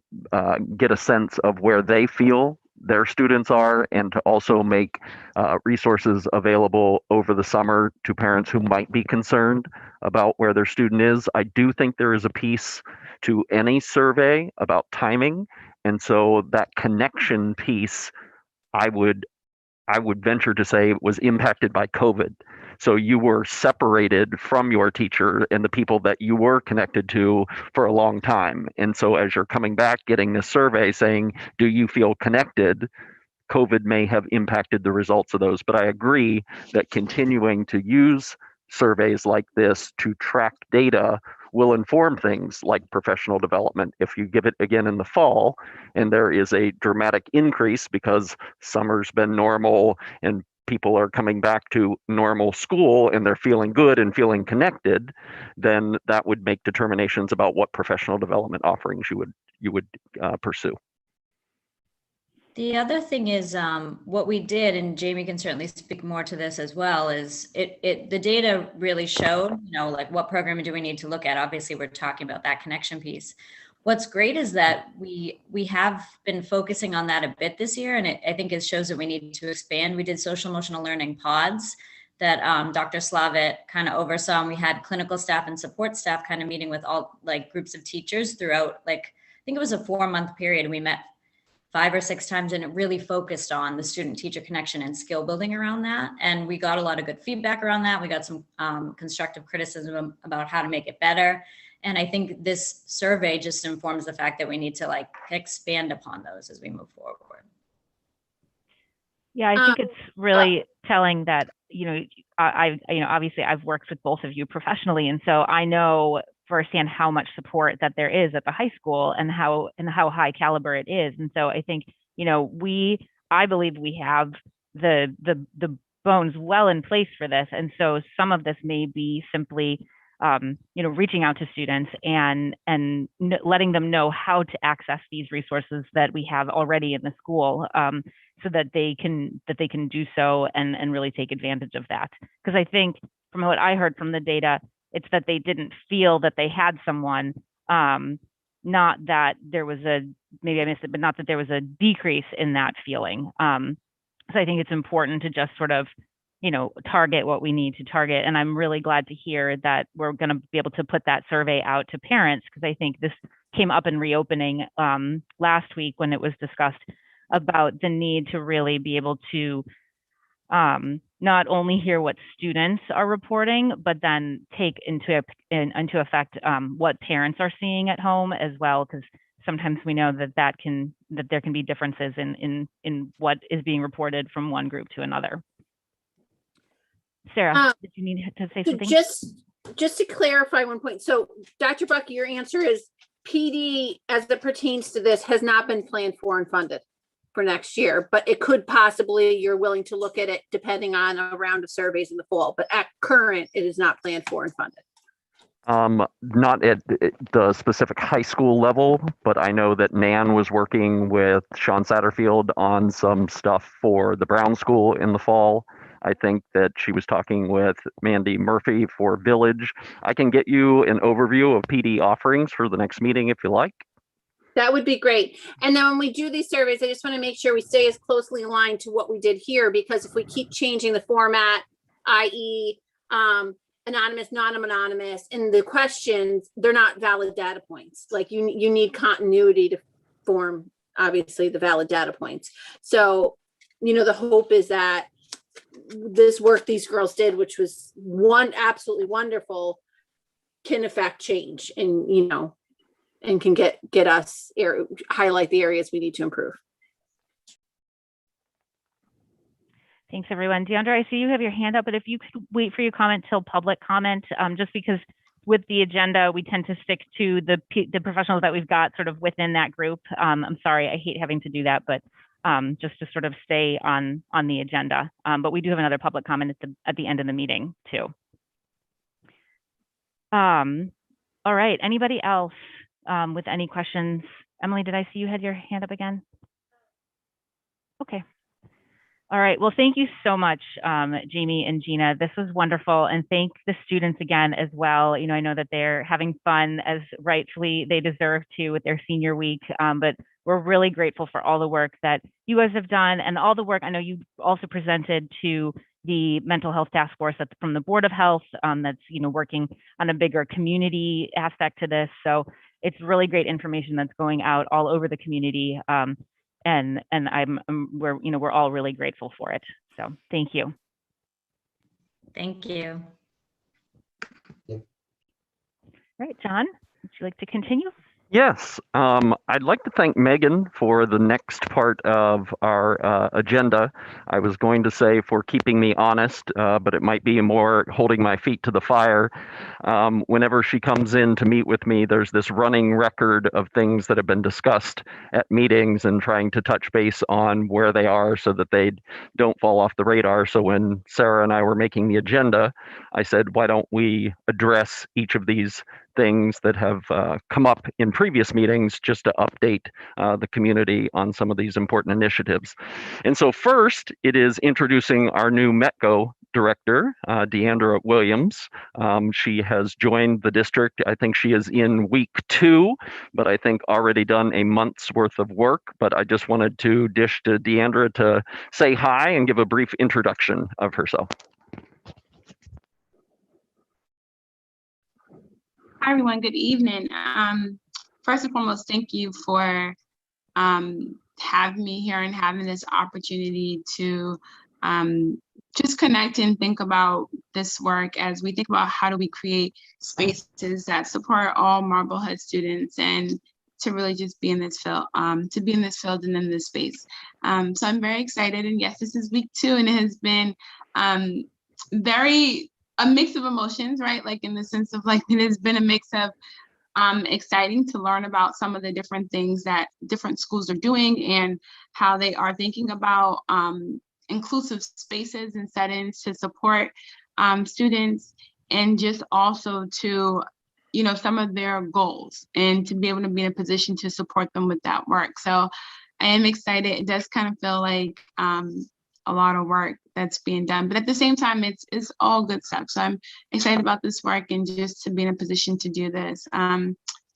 get a sense of where they feel their students are, and to also make resources available over the summer to parents who might be concerned about where their student is. I do think there is a piece to any survey about timing, and so that connection piece, I would I would venture to say, was impacted by COVID. So you were separated from your teacher and the people that you were connected to for a long time. And so as you're coming back, getting this survey saying, do you feel connected? COVID may have impacted the results of those. But I agree that continuing to use surveys like this to track data will inform things like professional development. If you give it again in the fall and there is a dramatic increase because summer's been normal and people are coming back to normal school and they're feeling good and feeling connected, then that would make determinations about what professional development offerings you would pursue. The other thing is what we did, and Jamie can certainly speak more to this as well, is the data really showed, like what programming do we need to look at? Obviously, we're talking about that connection piece. What's great is that we have been focusing on that a bit this year, and I think it shows that we need to expand. We did social emotional learning pods that Dr. Slavitt kind of oversaw, and we had clinical staff and support staff kind of meeting with all like groups of teachers throughout, like, I think it was a 4-month period. And we met 5 or 6 times, and it really focused on the student teacher connection and skill building around that. And we got a lot of good feedback around that. We got some constructive criticism about how to make it better. And I think this survey just informs the fact that we need to like expand upon those as we move forward. Yeah, I think it's really telling that, obviously I've worked with both of you professionally. And so I know firsthand how much support that there is at the high school and how high caliber it is. And so I think, I believe we have the bones well in place for this. And so some of this may be simply, reaching out to students and letting them know how to access these resources that we have already in the school, so that they can do so and really take advantage of that. Because I think from what I heard from the data, it's that they didn't feel that they had someone, not that there was maybe I missed it, but not that there was a decrease in that feeling. So I think it's important to just sort of, target what we need to target. And I'm really glad to hear that we're going to be able to put that survey out to parents, because I think this came up in reopening last week when it was discussed about the need to really be able to not only hear what students are reporting, but then take into effect what parents are seeing at home as well, because sometimes we know that there can be differences in what is being reported from one group to another. Sarah, did you need to say something? Just to clarify one point. So Dr. Bucky, your answer is PD as it pertains to this has not been planned for and funded for next year, but it could possibly, you're willing to look at it depending on a round of surveys in the fall, but at current, it is not planned for and funded. Not at the specific high school level, but I know that Nan was working with Sean Satterfield on some stuff for the Brown School in the fall. I think that she was talking with Mandy Murphy for Village. I can get you an overview of PD offerings for the next meeting if you like. That would be great. And then when we do these surveys, I just want to make sure we stay as closely aligned to what we did here, because if we keep changing the format, i.e. anonymous, non-anonymous, and the questions, they're not valid data points. Like you need continuity to form, obviously, the valid data points. So, the hope is that this work these girls did, which was absolutely wonderful, can affect change and, and can get us highlight the areas we need to improve. Thanks, everyone. Deandra, I see you have your hand up, but if you could wait for your comment till public comment, just because with the agenda, we tend to stick to the professionals that we've got sort of within that group. I'm sorry, I hate having to do that, but just to sort of stay on the agenda. But we do have another public comment at the end of the meeting too. All right, anybody else with any questions? Emily, did I see you had your hand up again? Okay. All right, well, thank you so much, Jamie and Gina. This was wonderful, and thank the students again as well. I know that they're having fun as rightfully they deserve to with their senior week, but we're really grateful for all the work that you guys have done and all the work. I know you also presented to the mental health task force from the Board of Health that's working on a bigger community aspect to this. So it's really great information that's going out all over the community. and we're all really grateful for it. So thank you. Thank you. All right, John, would you like to continue? Yes, I'd like to thank Megan for the next part of our agenda. I was going to say for keeping me honest, but it might be more holding my feet to the fire. Whenever she comes in to meet with me, there's this running record of things that have been discussed at meetings and trying to touch base on where they are so that they don't fall off the radar. So when Sarah and I were making the agenda, I said, why don't we address each of these things that have come up in previous meetings just to update the community on some of these important initiatives. And so first, it is introducing our new METCO director, Deandra Williams. She has joined the district. I think she is in week 2, but I think already done a month's worth of work. But I just wanted to dish to Deandra to say hi and give a brief introduction of herself. Hi, everyone. Good evening. First and foremost, thank you for having me here and having this opportunity to just connect and think about this work as we think about how do we create spaces that support all Marblehead students and to really just be in this field, and in this space. So I'm very excited. And yes, this is week 2 and it has been a mix of emotions, right? Like in the sense of like, it has been a mix of exciting to learn about some of the different things that different schools are doing and how they are thinking about inclusive spaces and settings to support students, and just also to, some of their goals and to be able to be in a position to support them with that work. So I am excited. It does kind of feel like a lot of work that's being done, but at the same time, it's all good stuff. So I'm excited about this work and just to be in a position to do this.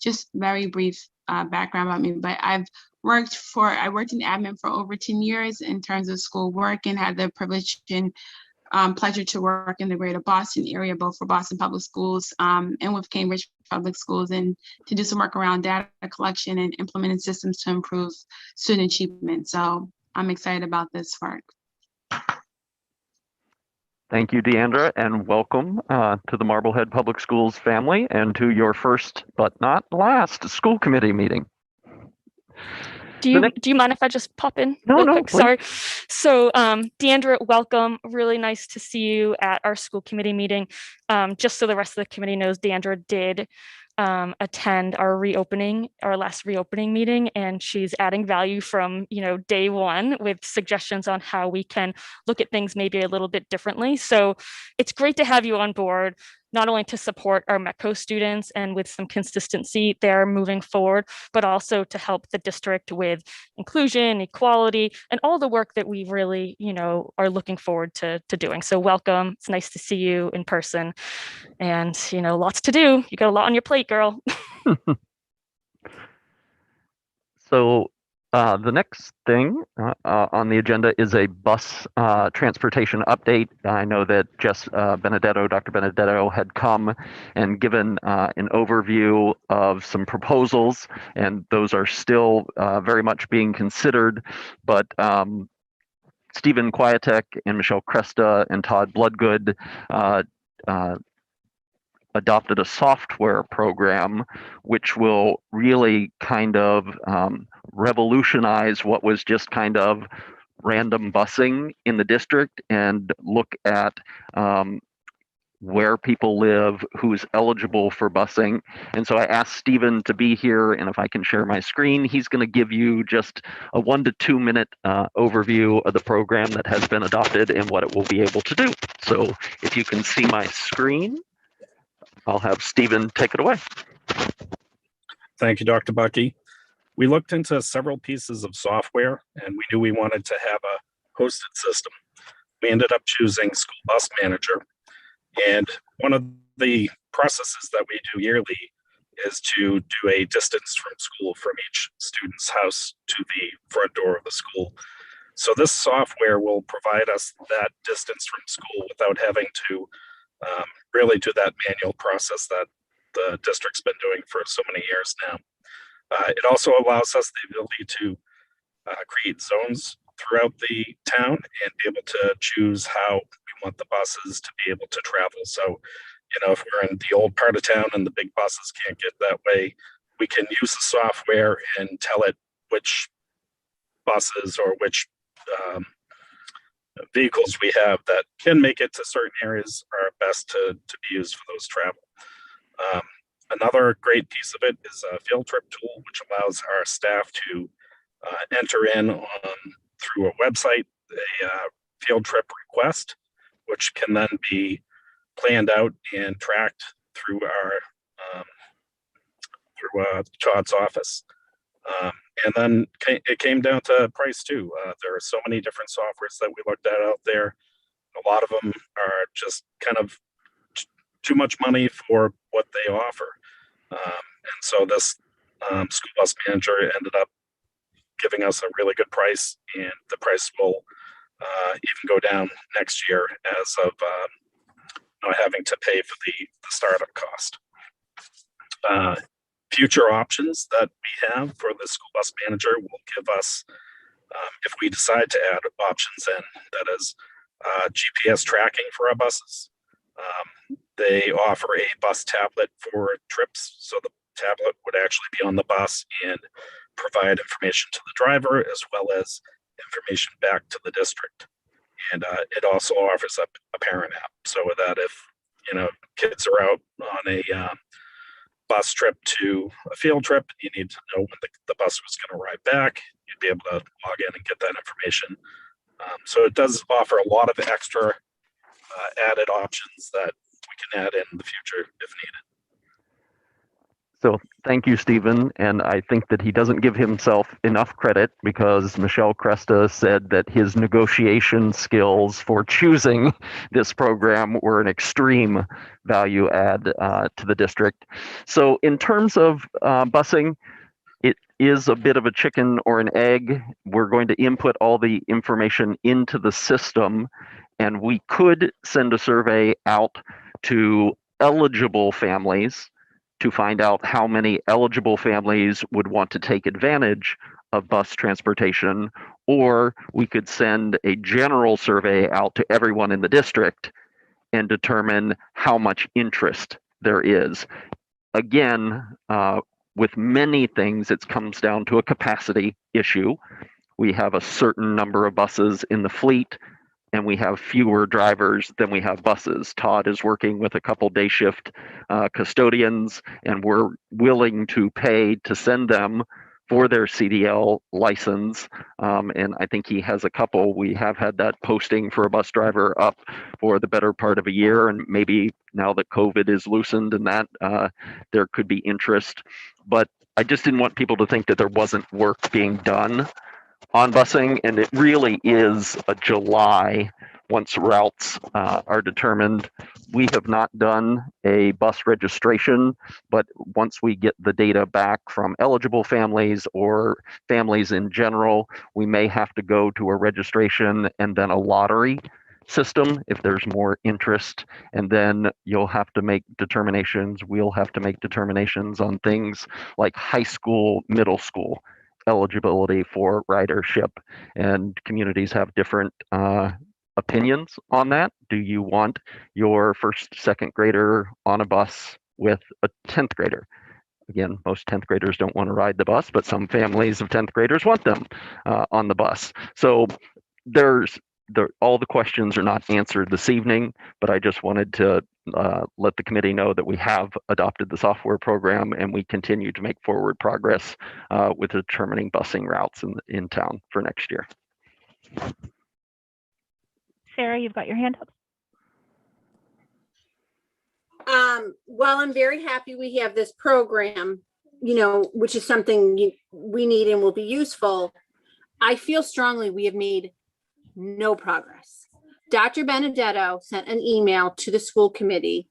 Just very brief background about me, but I worked in admin for over 10 years in terms of school work and had the privilege and pleasure to work in the greater Boston area, both for Boston Public Schools and with Cambridge Public Schools, and to do some work around data collection and implementing systems to improve student achievement. So I'm excited about this work. Thank you, Deandra, and welcome to the Marblehead Public Schools family and to your first but not last school committee meeting. Do you mind if I just pop in real quick? Please. Sorry. So Deandra, welcome. Really nice to see you at our school committee meeting. Just so the rest of the committee knows, Deandra did attend our last reopening meeting, and she's adding value from day one with suggestions on how we can look at things maybe a little bit differently. So it's great to have you on board, not only to support our METCO students and with some consistency there moving forward, but also to help the district with inclusion, equality, and all the work that we really, are looking forward to doing. So welcome. It's nice to see you in person, and, lots to do. You got a lot on your plate, girl. So the next thing on the agenda is a bus transportation update. I know that Dr. Benedetto had come and given an overview of some proposals, and those are still very much being considered, but Stephen Quietek and Michelle Cresta and Todd Bloodgood adopted a software program which will really kind of revolutionize what was just kind of random busing in the district and look at where people live, who's eligible for busing. And so I asked Stephen to be here, and if I can share my screen, he's going to give you just a 1 to 2 minute overview of the program that has been adopted and what it will be able to do. So if you can see my screen, I'll have Stephen take it away. Thank you, Dr. Bucky. We looked into several pieces of software, and we knew we wanted to have a hosted system. We ended up choosing School Bus Manager. And one of the processes that we do yearly is to do a distance from school from each student's house to the front door of the school. So this software will provide us that distance from school without having to really do that manual process that the district's been doing for so many years now. It also allows us the ability to create zones throughout the town and be able to choose how we want the buses to be able to travel. So, you know, if we're in the old part of town and the big buses can't get that way, we can use the software and tell it which buses or which vehicles we have that can make it to certain areas are best to be used for those travel. Another great piece of it is a field trip tool, which allows our staff to enter in through a website a field trip request, which can then be planned out and tracked through our Todd's office. And then it came down to price too. There are so many different softwares that we looked at out there. A lot of them are just kind of too much money for what they offer. And so this school bus manager ended up giving us a really good price, and the price will even go down next year as of not having to pay for the startup cost. Future options that we have for the school bus manager will give us, if we decide to add options in, that is GPS tracking for our buses. They offer a bus tablet for trips, so the tablet would actually be on the bus and provide information to the driver as well as information back to the district. And it also offers a parent app, so that if, you know, kids are out on a bus trip to a field trip, you need to know when the bus was going to arrive back, you'd be able to log in and get that information. So it does offer a lot of extra added options that we can add in the future if needed. So thank you, Stephen. And I think that he doesn't give himself enough credit, because Michelle Cresta said that his negotiation skills for choosing this program were an extreme value add to the district. So in terms of busing, it is a bit of a chicken or an egg. We're going to input all the information into the system, and we could send a survey out to eligible families to find out how many eligible families would want to take advantage of bus transportation, or we could send a general survey out to everyone in the district and determine how much interest there is. Again, with many things, it comes down to a capacity issue. We have a certain number of buses in the fleet, and we have fewer drivers than we have buses. Todd is working with a couple day shift custodians, and we're willing to pay to send them for their CDL license. And I think he has a couple. We have had that posting for a bus driver up for the better part of a year, and maybe now that COVID is loosened and that there could be interest. But I just didn't want people to think that there wasn't work being done on busing, and it really is a July once routes are determined. We have not done a bus registration, but once we get the data back from eligible families or families in general, we may have to go to a registration and then a lottery system if there's more interest, and then you'll have to make determinations. We'll have to make determinations on things like high school, middle school eligibility for ridership, and communities have different opinions on that. Do you want your first, second grader on a bus with a 10th grader? Again, most 10th graders don't want to ride the bus, but some families of 10th graders want them on the bus. So all the questions are not answered this evening, but I just wanted to let the committee know that we have adopted the software program, and we continue to make forward progress with determining busing routes in town for next year. Sarah, you've got your hand up. While I'm very happy we have this program, you know, which is something we need and will be useful, I feel strongly we have made no progress. Dr. Benedetto sent an email to the school committee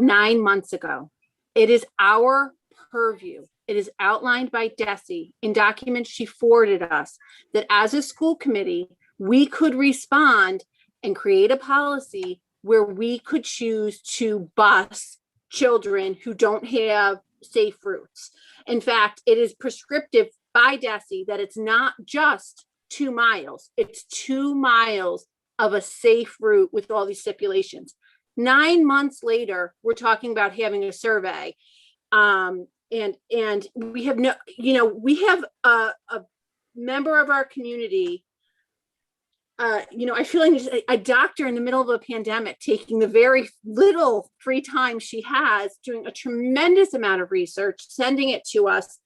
9 months ago. It is our purview. It is outlined by Desi in documents she forwarded us that as a school committee, we could respond and create a policy where we could choose to bus children who don't have safe routes. In fact, it is prescriptive by DESE that it's not just 2 miles, it's 2 miles of a safe route with all these stipulations. 9 months later, we're talking about having a survey. And we have no, we have a member of our community, I feel like a doctor in the middle of a pandemic, taking the very little free time she has, doing a tremendous amount of research, sending it to us.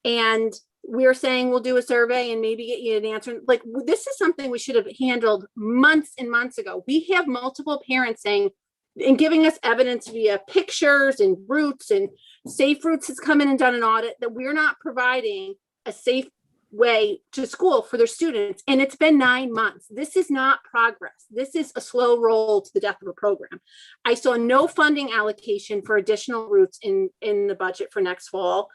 And we're saying we'll do a survey and maybe get you an answer. Like, this is something we should have handled months and months ago. We have multiple parents saying and giving us evidence via pictures and routes, and Safe Routes has come in and done an audit that we're not providing a safe way to school for their students. And it's been 9 months. This is not progress. This is a slow roll to the death of a program. I saw no funding allocation for additional routes in the budget for next fall.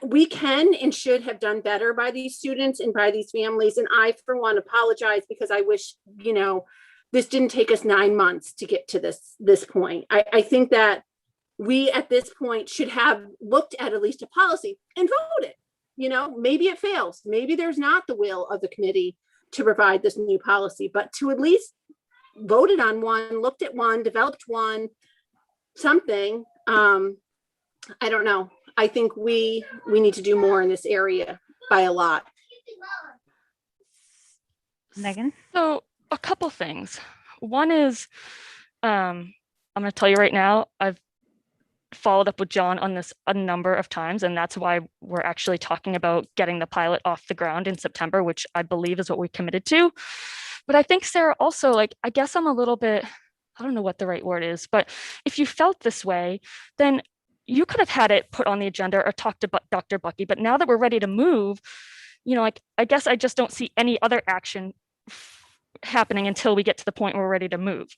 We can and should have done better by these students and by these families. And I, for one, apologize, because I wish, this didn't take us 9 months to get to this point. I think that we at this point should have looked at least a policy and voted. Maybe it fails. Maybe there's not the will of the committee to provide this new policy, but to at least voted on one, looked at one, developed one, something. I don't know. I think we need to do more in this area by a lot. Megan? So a couple things. One is, I'm going to tell you right now, I've followed up with John on this a number of times, and that's why we're actually talking about getting the pilot off the ground in September, which I believe is what we committed to. But I think, Sarah, also, I guess I'm a little bit, I don't know what the right word is, but if you felt this way, then you could have had it put on the agenda or talked to Dr. Bucky. But now that we're ready to move, I guess I just don't see any other action happening until we get to the point where we're ready to move.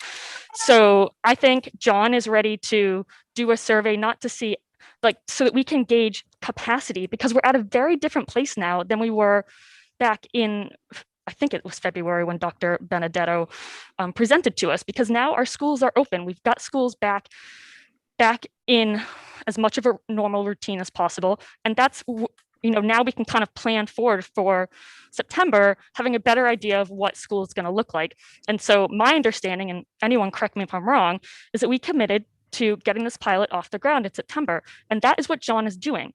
So I think John is ready to do a survey, not to see, so that we can gauge capacity, because we're at a very different place now than we were back in, I think it was February, when Dr. Benedetto presented to us, because now our schools are open. We've got schools back in as much of a normal routine as possible. And that's, now we can kind of plan forward for September, having a better idea of what school is going to look like. And so my understanding, and anyone correct me if I'm wrong, is that we committed to getting this pilot off the ground in September. And that is what John is doing.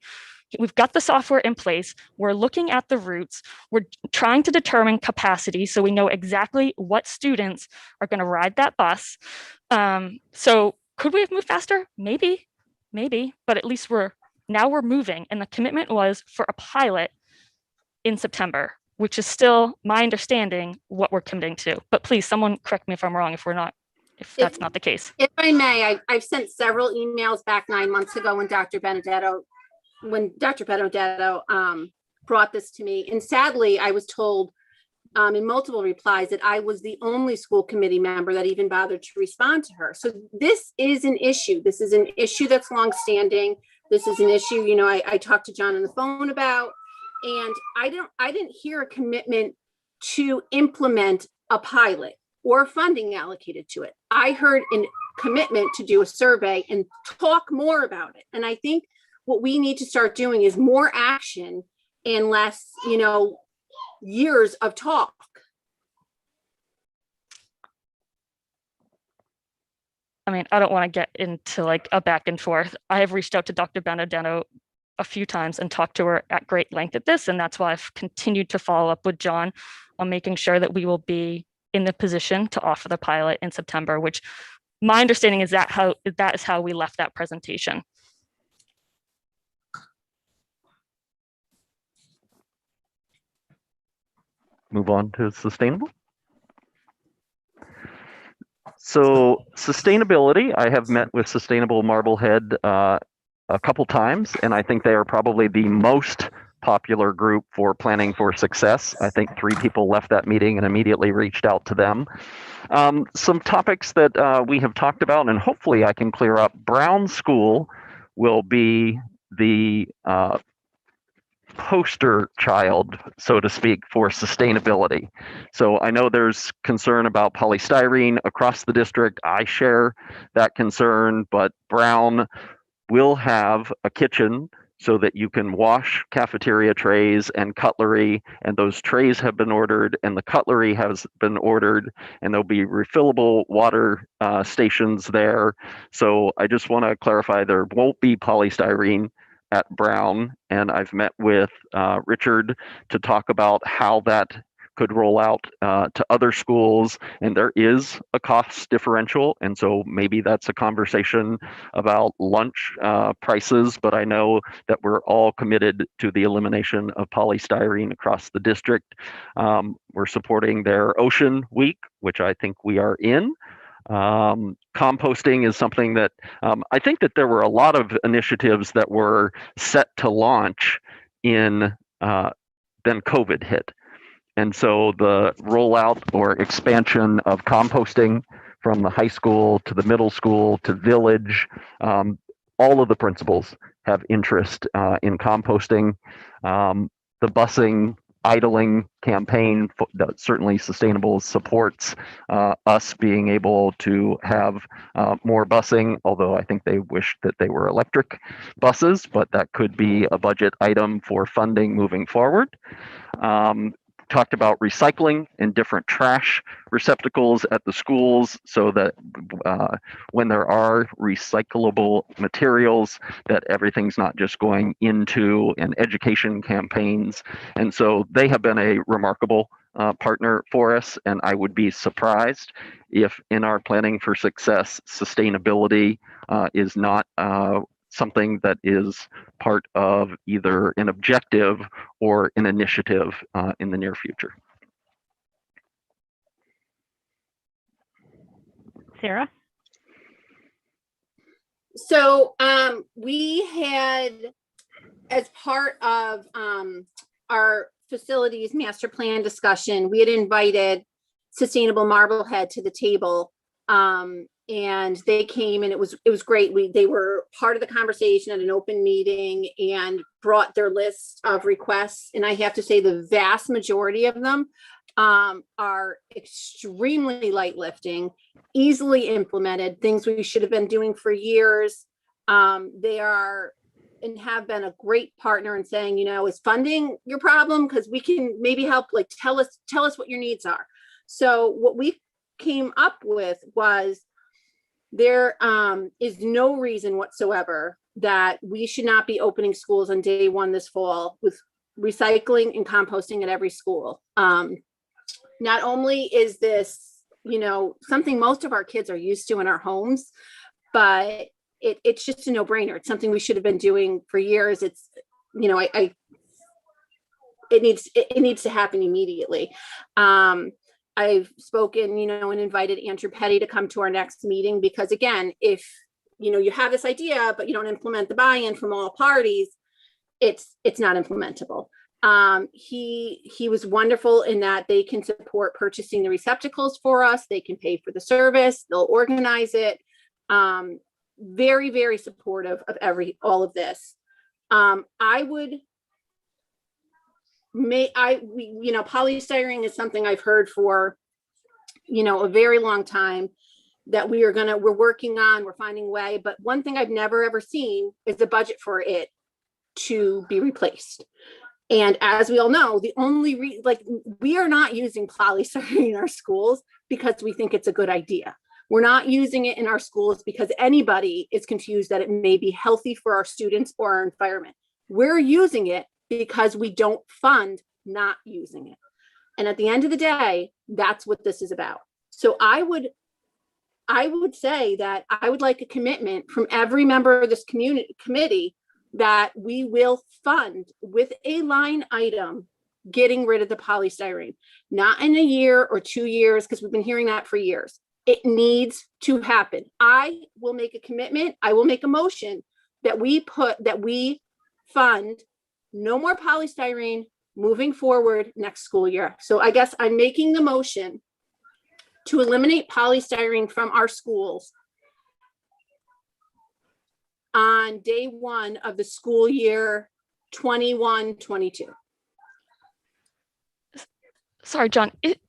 We've got the software in place. We're looking at the routes. We're trying to determine capacity, so we know exactly what students are going to ride that bus. So could we have moved faster? Maybe, but at least we're moving. And the commitment was for a pilot in September, which is still, my understanding, what we're committing to. But please, someone correct me if I'm wrong, if that's not the case. If I may, I've sent several emails back 9 months ago when Dr. Benedetto brought this to me. And sadly, I was told in multiple replies that I was the only school committee member that even bothered to respond to her. So this is an issue. This is an issue that's longstanding. This is an issue, I talked to John on the phone about, and I didn't hear a commitment to implement a pilot or funding allocated to it. I heard a commitment to do a survey and talk more about it. And I think what we need to start doing is more action and less, years of talk. I mean, I don't want to get into a back and forth. I have reached out to Dr. Benedetto a few times and talked to her at great length at this. And that's why I've continued to follow up with John on making sure that we will be in the position to offer the pilot in September, which my understanding is that is how we left that presentation. Move on to sustainable. So sustainability, I have met with Sustainable Marblehead a couple times, and I think they are probably the most popular group for planning for success. I think 3 people left that meeting and immediately reached out to them. Some topics that we have talked about, and hopefully I can clear up. Brown School will be the poster child, so to speak, for sustainability. So I know there's concern about polystyrene across the district. I share that concern, but Brown will have a kitchen so that you can wash cafeteria trays and cutlery, and those trays have been ordered and the cutlery has been ordered, and there'll be refillable water stations there. So I just want to clarify, there won't be polystyrene at Brown, and I've met with Richard to talk about how that could roll out to other schools, and there is a cost differential, and so maybe that's a conversation about lunch prices, but I know that we're all committed to the elimination of polystyrene across the district. We're supporting their Ocean Week, which I think we are in. Composting is something that I think that there were a lot of initiatives that were set to launch in then COVID hit. And so the rollout or expansion of composting from the high school to the middle school to village, all of the principals have interest in composting. The busing idling campaign that certainly Sustainable supports us being able to have more busing, although I think they wish that they were electric buses, but that could be a budget item for funding moving forward. Talked about recycling and different trash receptacles at the schools so that when there are recyclable materials, that everything's not just going into an education campaigns. And so they have been a remarkable partner for us, and I would be surprised if in our planning for success, sustainability is not something that is part of either an objective or an initiative in the near future. Sarah? So we had, as part of our facilities master plan discussion, we had invited Sustainable Marblehead to the table. And they came, and it was great. They were part of the conversation at an open meeting and brought their list of requests. And I have to say the vast majority of them are extremely light lifting, easily implemented, things we should have been doing for years. They are and have been a great partner in saying, is funding your problem? Because we can maybe help, like tell us what your needs are. So what we came up with was, there is no reason whatsoever that we should not be opening schools on day one this fall with recycling and composting at every school. Not only is this, something most of our kids are used to in our homes, but it's just a no-brainer. It's something we should have been doing for years. It's, it needs to happen immediately. I've spoken, and invited Andrew Petty to come to our next meeting, because again, if, you have this idea, but you don't implement the buy-in from all parties, it's not implementable. He was wonderful in that they can support purchasing the receptacles for us. They can pay for the service. They'll organize it. Very, very supportive of all of this. Polystyrene is something I've heard for, a very long time, that we're working on, we're finding a way. But one thing I've never, ever seen is a budget for it to be replaced. And as we all know, the only we are not using polystyrene in our schools because we think it's a good idea. We're not using it in our schools because anybody is confused that it may be healthy for our students or our environment. We're using it because we don't fund not using it. And at the end of the day, that's what this is about. So I would say that I would like a commitment from every member of this committee that we will fund with a line item getting rid of the polystyrene, not in a year or 2 years, because we've been hearing that for years. It needs to happen. I will make a commitment. I will make a motion that we fund no more polystyrene moving forward next school year. So I guess I'm making the motion to eliminate polystyrene from our schools on day one of the school year 21-22. Sorry, John, did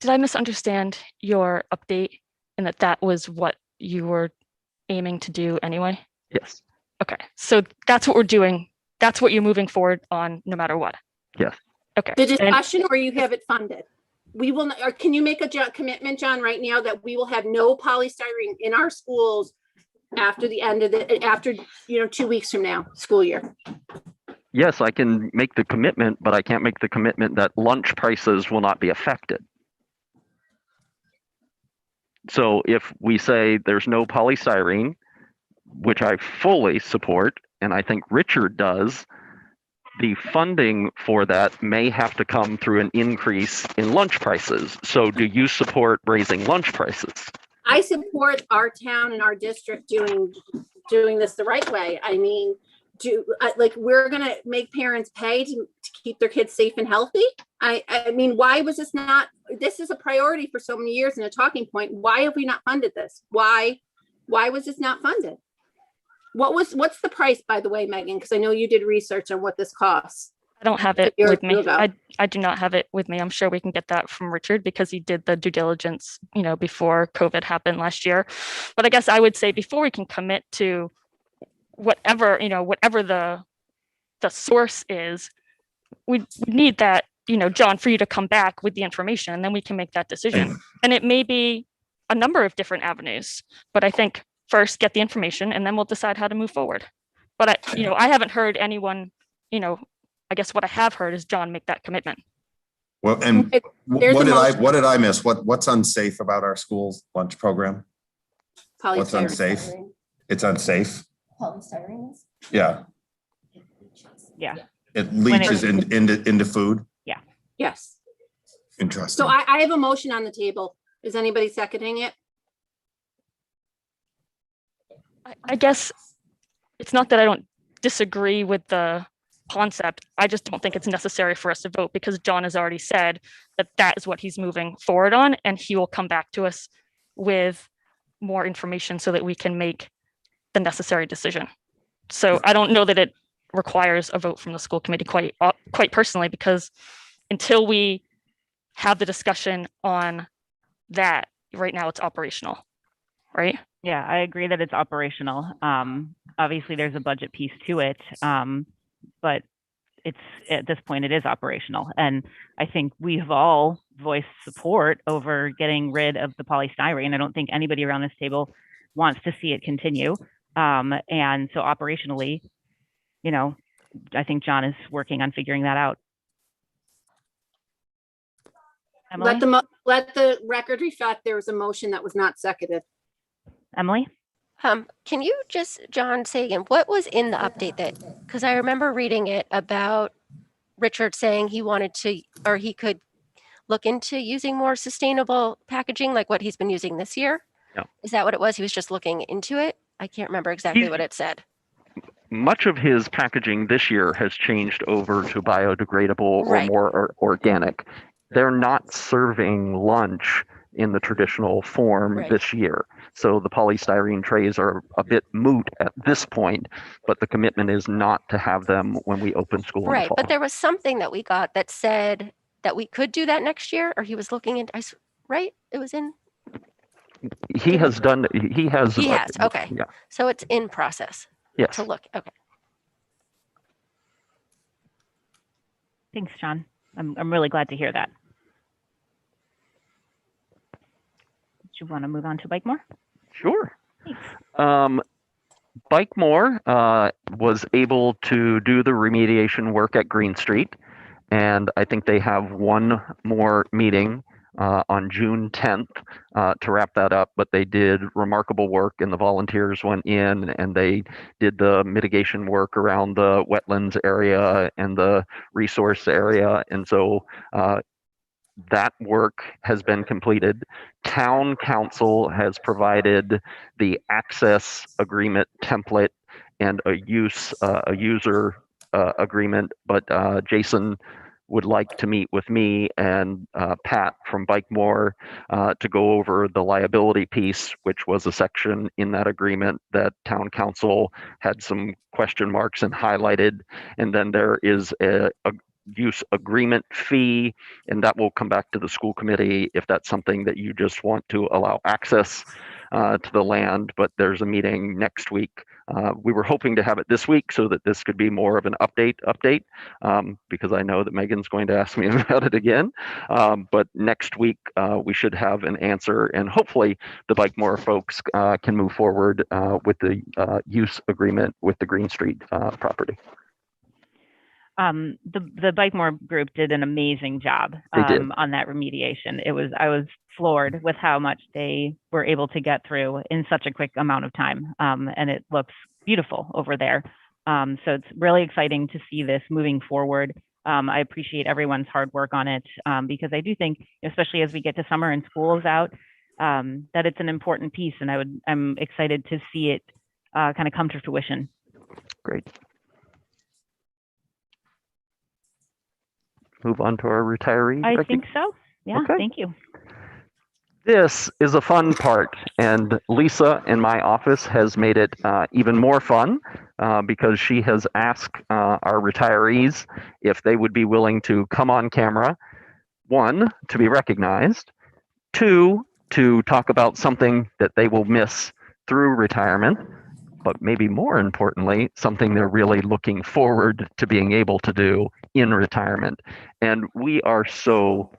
I misunderstand your update and that was what you were aiming to do anyway? Yes. Okay, so that's what we're doing. That's what you're moving forward on no matter what. Yes. Okay. The And discussion, or you have it funded? We will, or can you make a commitment, John, right now that we will have no polystyrene in our schools after the end of after 2 weeks from now, school year? Yes, I can make the commitment, but I can't make the commitment that lunch prices will not be affected. So if we say there's no polystyrene, which I fully support, and I think Richard does, the funding for that may have to come through an increase in lunch prices. So do you support raising lunch prices? I support our town and our district doing this the right way. I mean, we're gonna make parents pay to keep their kids safe and healthy. I mean, why was this not? This is a priority for so many years and a talking point. Why have we not funded this? Why was this not funded? What's the price, by the way, Megan? Because I know you did research on what this costs. I don't have it with me. I do not have it with me. I'm sure we can get that from Richard because he did the due diligence, before COVID happened last year. But I guess I would say before we can commit to whatever the source is, we need that, John, for you to come back with the information, and then we can make that decision. And it may be a number of different avenues, but I think first get the information and then we'll decide how to move forward. But I haven't heard anyone, I guess what I have heard is John make that commitment. Well, and what did I miss? What's unsafe about our school's lunch program? What's unsafe? It's unsafe. Polystyrene. Yeah. Yeah. It leaches into food. Yeah. Yes. Interesting. So I have a motion on the table. Is anybody seconding it? I guess it's not that I don't disagree with the concept. I just don't think it's necessary for us to vote because John has already said that is what he's moving forward on, and he will come back to us with more information so that we can make the necessary decision. So I don't know that it requires a vote from the school committee quite personally, because until we have the discussion on that, right now it's operational, right? Yeah, I agree that it's operational. Obviously, there's a budget piece to it, but it's at this point it is operational, and I think we have all voiced support over getting rid of the polystyrene. I don't think anybody around this table wants to see it continue, and so operationally, I think John is working on figuring that out. Emily? Let the record reflect there was a motion that was not seconded. Emily? Can you just, John, say again, what was in the update because I remember reading it about Richard saying he wanted to, or he could look into using more sustainable packaging, like what he's been using this year? No. Is that what it was? He was just looking into it? I can't remember exactly what it said. Much of his packaging this year has changed over to biodegradable or more organic. They're not serving lunch in the traditional form this year. So the polystyrene trays are a bit moot at this point, but the commitment is not to have them when we open school in the fall. But there was something that we got that said that we could do that next year, or he was looking into, right? It was in. He has, okay. Yeah. So it's in process. Yes. To look, okay. Thanks, John. I'm really glad to hear that. Do you want to move on to Bikemore? Sure. Bikemore was able to do the remediation work at Green Street, and I think they have one more meeting on June 10th to wrap that up, but they did remarkable work and the volunteers went in and they did the mitigation work around the wetlands area and the resource area. And so that work has been completed. Town council has provided the access agreement template and a user agreement, but Jason would like to meet with me and Pat from Bikemore to go over the liability piece, which was a section in that agreement that town council had some question marks and highlighted. And then there is a use agreement fee, and that will come back to the school committee if that's something that you just want to allow access to the land. But there's a meeting next week We were hoping to have it this week so that this could be more of an update, because I know that Megan's going to ask me about it again. But next week, we should have an answer, and hopefully the Bike More folks can move forward with the use agreement with the Green Street property. The Bike More group did an amazing job on that remediation. I was floored with how much they were able to get through in such a quick amount of time, and it looks beautiful over there. So it's really exciting to see this moving forward. I appreciate everyone's hard work on it, because I do think, especially as we get to summer and school is out, that it's an important piece, and I'm excited to see it kind of come to fruition. Great. Move on to our retiree. I think so. Yeah, Okay. Thank you. This is a fun part, and Lisa in my office has made it even more fun because she has asked our retirees if they would be willing to come on camera, 1, to be recognized, 2, to talk about something that they will miss through retirement, but maybe more importantly, something they're really looking forward to being able to do in retirement. And we are so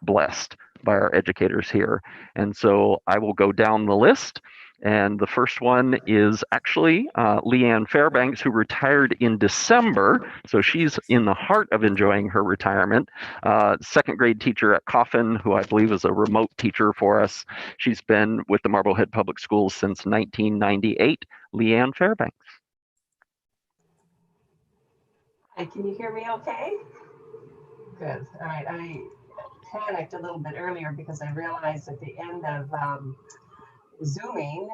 blessed by our educators here. And so I will go down the list. And the first one is actually Leanne Fairbanks, who retired in December. So she's in the heart of enjoying her retirement. Second grade teacher at Coffin, who I believe is a remote teacher for us. She's been with the Marblehead Public Schools since 1998. Leanne Fairbanks. Hi, can you hear me okay? Good. All right. I panicked a little bit earlier because I realized at the end of Zooming,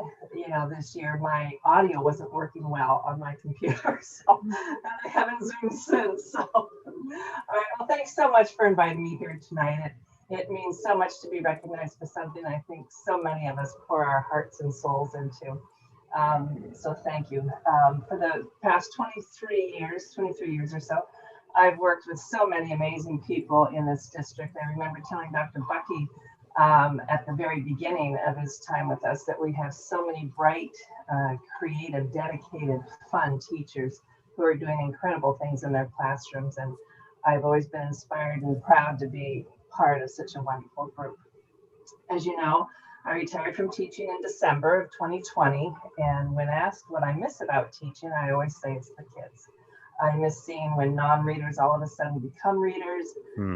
this year, my audio wasn't working well on my computer. So, and I haven't Zoomed since. So, all right. Well, thanks so much for inviting me here tonight. It means so much to be recognized for something I think so many of us pour our hearts and souls into. So thank you. For the past 23 years or so, I've worked with so many amazing people in this district. I remember telling Dr. Bucky at the very beginning of his time with us that we have so many bright, creative, dedicated, fun teachers who are doing incredible things in their classrooms. And I've always been inspired and proud to be part of such a wonderful group. As you know, I retired from teaching in December of 2020. And when asked what I miss about teaching, I always say it's the kids. I miss seeing when non-readers all of a sudden become readers,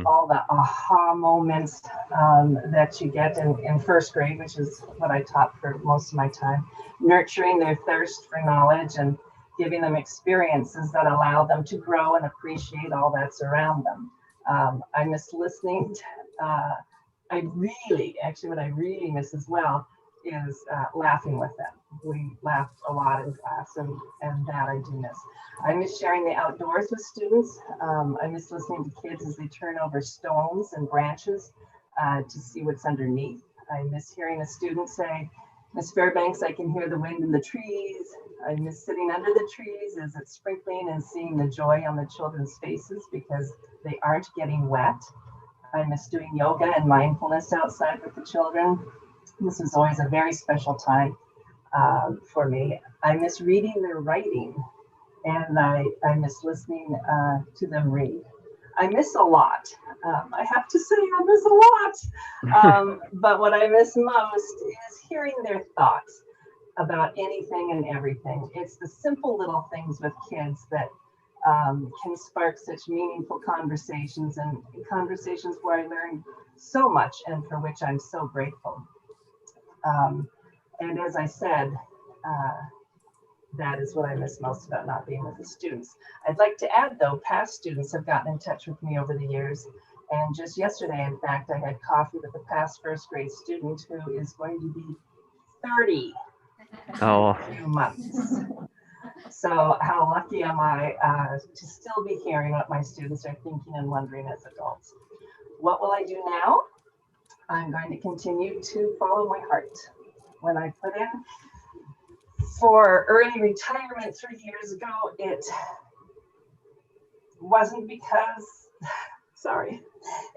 all the aha moments that you get in first grade, which is what I taught for most of my time, nurturing their thirst for knowledge and giving them experiences that allow them to grow and appreciate all that's around them. I miss listening. What I really miss as well is laughing with them. We laughed a lot in class, and that I do miss. I miss sharing the outdoors with students. I miss listening to kids as they turn over stones and branches to see what's underneath. I miss hearing a student say, "Miss Fairbanks, I can hear the wind in the trees." I miss sitting under the trees as it's sprinkling and seeing the joy on the children's faces because they aren't getting wet. I miss doing yoga and mindfulness outside with the children. This is always a very special time for me. I miss reading their writing, and I miss listening to them read. I miss a lot. I have to say I miss a lot. But what I miss most is hearing their thoughts about anything and everything. It's the simple little things with kids that can spark such meaningful conversations, and conversations where I learn so much and for which I'm so grateful. And as I said, that is what I miss most about not being with the students. I'd like to add, though, past students have gotten in touch with me over the years. And just yesterday, in fact, I had coffee with a past first grade student who is going to be 30 in a few months. So how lucky am I to still be hearing what my students are thinking and wondering as adults. What will I do now? I'm going to continue to follow my heart. When I put in for early retirement 3 years ago, it wasn't because,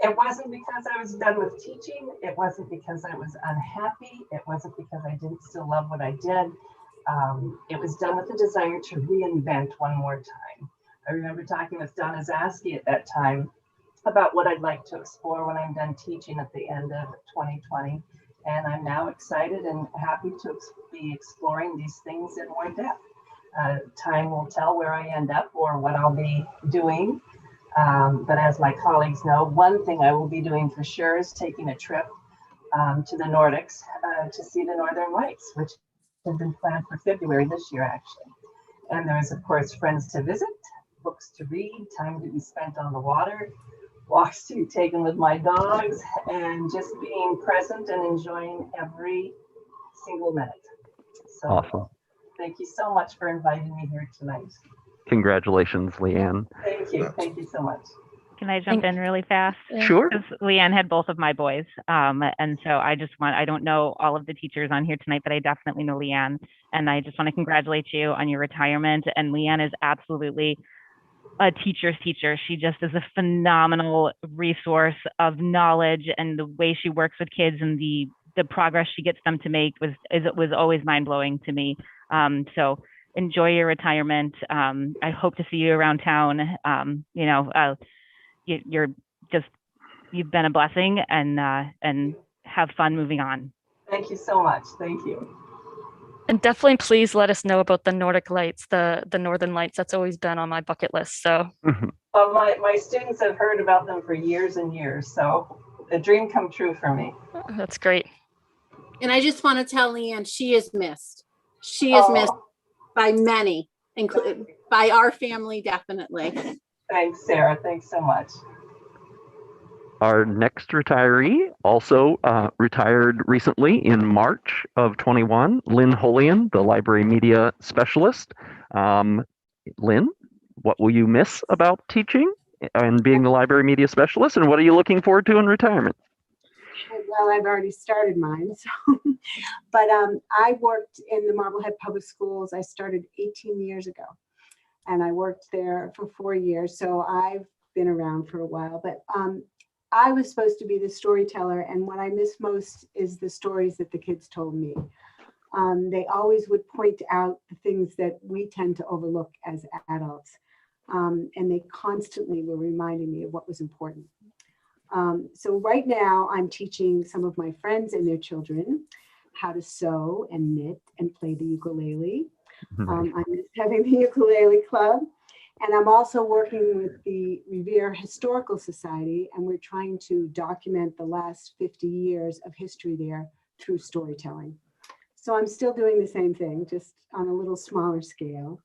it wasn't because I was done with teaching. It wasn't because I was unhappy. It wasn't because I didn't still love what I did. It was done with a desire to reinvent one more time. I remember talking with Donna Zaski at that time about what I'd like to explore when I'm done teaching at the end of 2020. And I'm now excited and happy to be exploring these things in more depth. Time will tell where I end up or what I'll be doing. But as my colleagues know, one thing I will be doing for sure is taking a trip to the Nordics to see the Northern Lights, which have been planned for February this year, actually. And there's, of course, friends to visit, books to read, time to be spent on the water, walks to be taken with my dogs, and just being present and enjoying every single minute. So Awesome. thank you so much for inviting me here tonight. Congratulations, Leanne. Thank you. Thank you so much. Can I jump in really fast? Sure. Because Leanne had both of my boys. And so I don't know all of the teachers on here tonight, but I definitely know Leanne. And I just want to congratulate you on your retirement. And Leanne is absolutely a teacher's teacher. She just is a phenomenal resource of knowledge, and the way she works with kids and the progress she gets them to make was always mind-blowing to me. So enjoy your retirement. I hope to see you around town. You've been a blessing, and have fun moving on. Thank you so much. Thank you. And definitely please let us know about the Nordic Lights, the Northern Lights. That's always been on my bucket list. So Well, my students have heard about them for years and years. So a dream come true for me. That's great. And I just want to tell Leanne, she is missed. She is missed by many, including by our family, definitely. Thanks, Sarah. Thanks so much. Our next retiree also retired recently in March of 21, Lynn Holian, the library media specialist. Lynn, what will you miss about teaching and being the library media specialist, and what are you looking forward to in retirement? Well, I've already started mine, so. But I worked in the Marblehead Public Schools. I started 18 years ago, and I worked there for 4 years. So I've been around for a while, but I was supposed to be the storyteller, and what I miss most is the stories that the kids told me. They always would point out the things that we tend to overlook as adults, and they constantly were reminding me of what was important. So right now I'm teaching some of my friends and their children how to sew and knit and play the ukulele. I'm having the ukulele club. And I'm also working with the Revere Historical Society, and we're trying to document the last 50 years of history there through storytelling. So I'm still doing the same thing, just on a little smaller scale.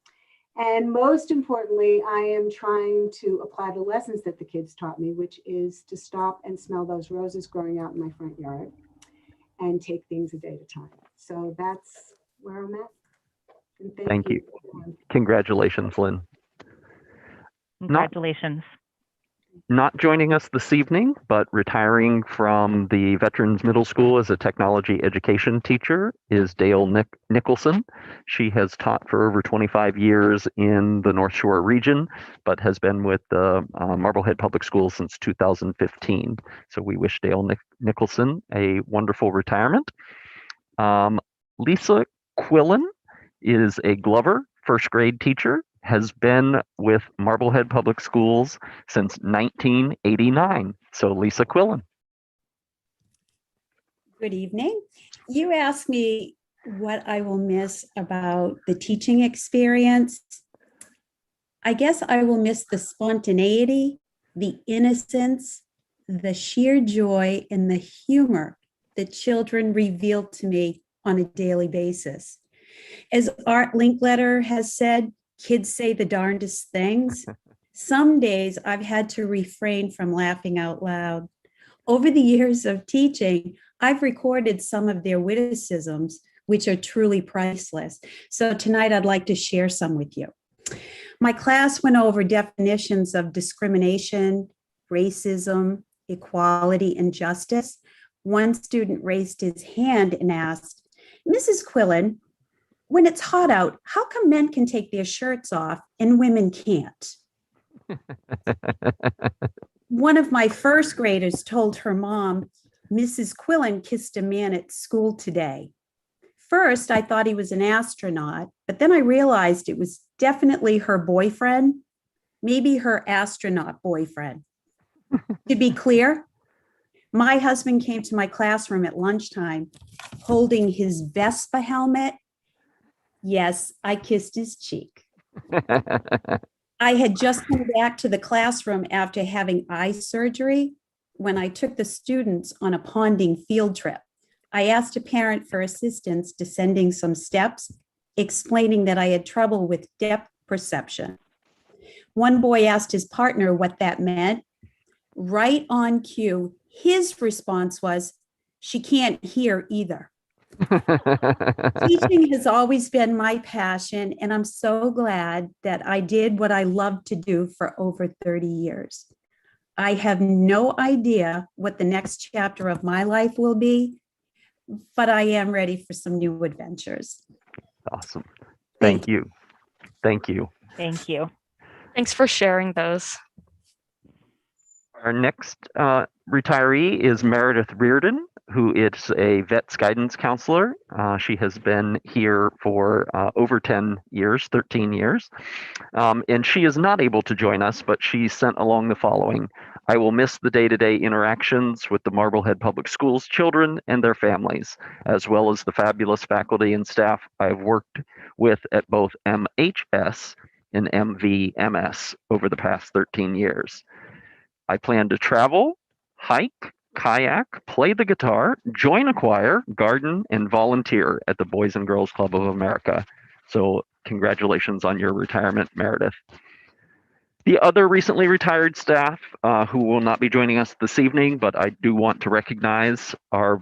And most importantly, I am trying to apply the lessons that the kids taught me, which is to stop and smell those roses growing out in my front yard and take things a day at a time. So that's where I'm at. And Thank you. Congratulations, Lynn. Congratulations. Not joining us this evening, but retiring from the Veterans Middle School as a technology education teacher is Dale Nicholson. She has taught for over 25 years in the North Shore region, but has been with the Marblehead Public Schools since 2015. So we wish Dale Nicholson a wonderful retirement. Lisa Quillen is a Glover first grade teacher, has been with Marblehead Public Schools since 1989. So Lisa Quillen. Good evening. You asked me what I will miss about the teaching experience. I guess I will miss the spontaneity, the innocence, the sheer joy, and the humor that children reveal to me on a daily basis. As Art Linkletter has said, kids say the darndest things. Some days I've had to refrain from laughing out loud. Over the years of teaching, I've recorded some of their witticisms, which are truly priceless. So tonight I'd like to share some with you. My class went over definitions of discrimination, racism, equality, and justice. One student raised his hand and asked, "Mrs. Quillen, when it's hot out, how come men can take their shirts off and women can't?" One of my first graders told her mom, "Mrs. Quillen kissed a man at school today." first, I thought he was an astronaut, but then I realized it was definitely her boyfriend, maybe her astronaut boyfriend. To be clear, my husband came to my classroom at lunchtime holding his Vespa helmet. Yes, I kissed his cheek. I had just come back to the classroom after having eye surgery when I took the students on a ponding field trip. I asked a parent for assistance descending some steps, explaining that I had trouble with depth perception. One boy asked his partner what that meant. Right on cue, his response was, "She can't hear either." Teaching has always been my passion, and I'm so glad that I did what I love to do for over 30 years. I have no idea what the next chapter of my life will be, but I am ready for some new adventures. Awesome. Thank you. Thank you. Thank you. Thanks for sharing those. Our next retiree is Meredith Reardon, who is a VETS guidance counselor. She has been here for over 10 years, 13 years. And she is not able to join us, but she sent along the following. I will miss the day-to-day interactions with the Marblehead Public Schools children and their families, as well as the fabulous faculty and staff I've worked with at both MHS and MVMS over the past 13 years. I plan to travel, hike, kayak, play the guitar, join a choir, garden, and volunteer at the Boys and Girls Club of America. So congratulations on your retirement, Meredith. The other recently retired staff who will not be joining us this evening, but I do want to recognize are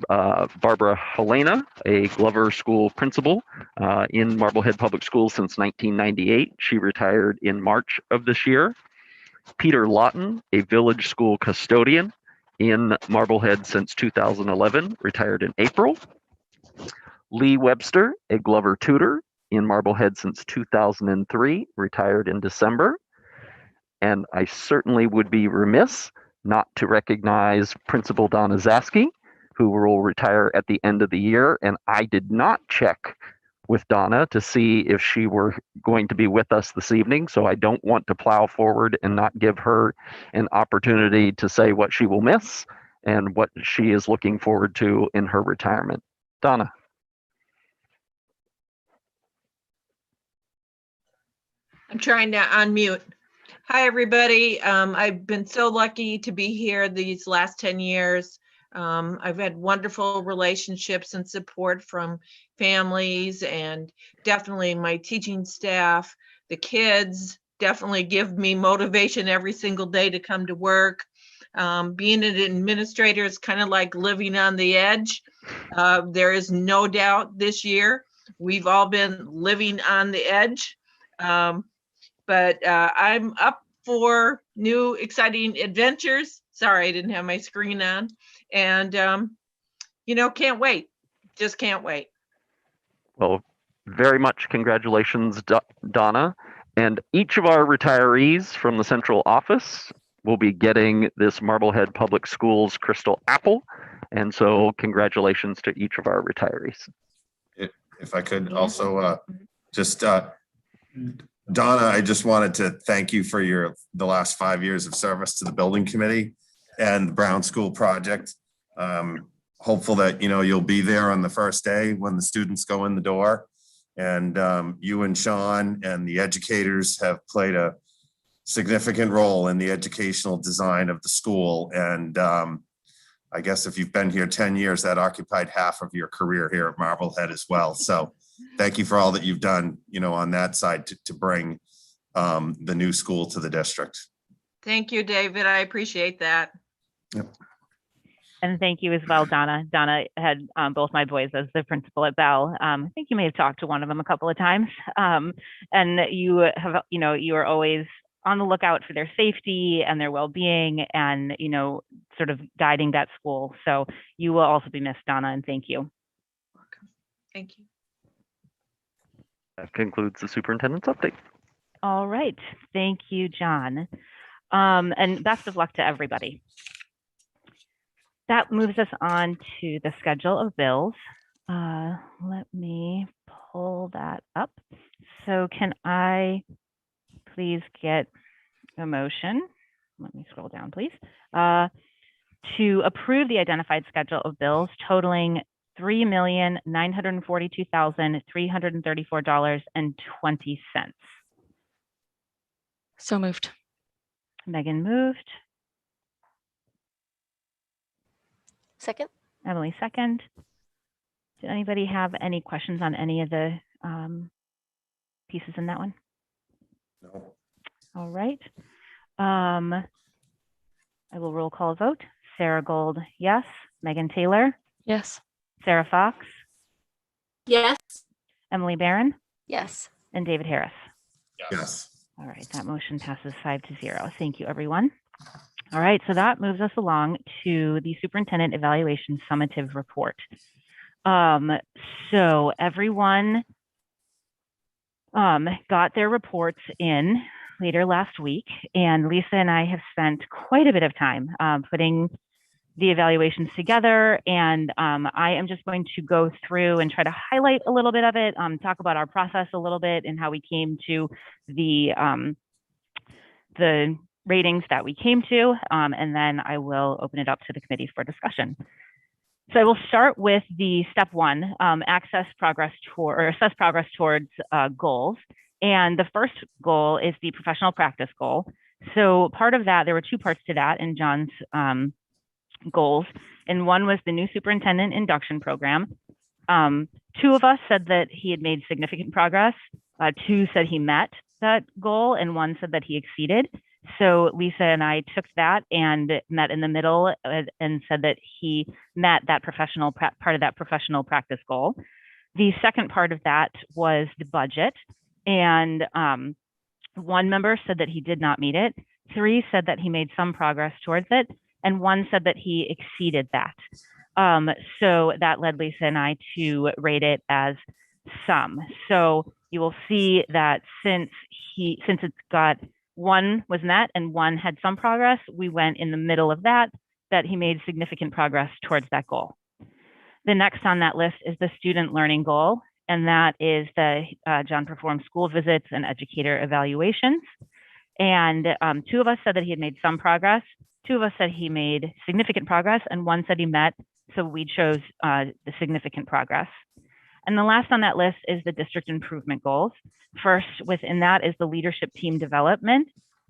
Barbara Helena, a Glover School principal in Marblehead Public Schools since 1998. She retired in March of this year. Peter Lawton, a village school custodian in Marblehead since 2011, retired in April. Lee Webster, a Glover tutor in Marblehead since 2003, retired in December. And I certainly would be remiss not to recognize Principal Donna Zaski, who will retire at the end of the year. And I did not check with Donna to see if she were going to be with us this evening. So I don't want to plow forward and not give her an opportunity to say what she will miss and what she is looking forward to in her retirement. Donna. I'm trying to unmute. Hi, everybody. I've been so lucky to be here these last 10 years. I've had wonderful relationships and support from families and definitely my teaching staff. The kids definitely give me motivation every single day to come to work. Being an administrator is kind of like living on the edge. There is no doubt this year we've all been living on the edge. But I'm up for new exciting adventures. Sorry, I didn't have my screen on. And, can't wait. Just can't wait. Well, very much congratulations, Donna. And each of our retirees from the central office will be getting this Marblehead Public Schools Crystal Apple. And so congratulations to each of our retirees. If I could also Donna, I just wanted to thank you for the last 5 years of service to the building committee and the Brown School project. Hopeful that you'll be there on the first day when the students go in the door. And you and Sean and the educators have played a significant role in the educational design of the school. And I guess if you've been here 10 years, that occupied half of your career here at Marblehead as well. So thank you for all that you've done, on that side to bring the new school to the district. Thank you, David. I appreciate that. Yep. And thank you as well, Donna. Donna had both my boys as the principal at Bell. I think you may have talked to one of them a couple of times. And you have, you are always on the lookout for their safety and their well-being and, sort of guiding that school. So you will also be missed, Donna, and thank you. Thank you. That concludes the superintendent's update. All right. Thank you, John. And best of luck to everybody. That moves us on to the schedule of bills. Let me pull that up. So can I please get a motion? Let me scroll down, please. To approve the identified schedule of bills totaling $3,942,334.20. So moved. Megan moved. Second. Emily second. Did anybody have any questions on any of the pieces in that one? No. All right. I will roll call vote. Sarah Gold, yes. Megan Taylor, Yes. Sarah Fox, Yes. Emily Barron, Yes. and David Harris. Yes. All right, that motion passes 5-0. Thank you, everyone. All right, so that moves us along to the Superintendent Evaluation Summative Report. So everyone got their reports in later last week, and Lisa and I have spent quite a bit of time putting the evaluations together, and I am just going to go through and try to highlight a little bit of it, talk about our process a little bit and how we came to the ratings that we came to, and then I will open it up to the committee for discussion. So I will start with the step one, assess progress towards goals. And the first goal is the professional practice goal. So part of that, there were two parts to that in John's goals. And one was the new superintendent induction program. Two of us said that he had made significant progress. Two said he met that goal, and one said that he exceeded. So Lisa and I took that and met in the middle and said that he met that part of that professional practice goal. The second part of that was the budget. And one member said that he did not meet it. Three said that he made some progress towards it. And one said that he exceeded that. So that led Lisa and I to rate it as some. So you will see that since it's got one was met and one had some progress, we went in the middle of that he made significant progress towards that goal. The next on that list is the student learning goal, and that is the John performed school visits and educator evaluations. And two of us said that he had made some progress. Two of us said he made significant progress, and one said he met, so we chose the significant progress. And the last on that list is the district improvement goals. First within that is the leadership team development.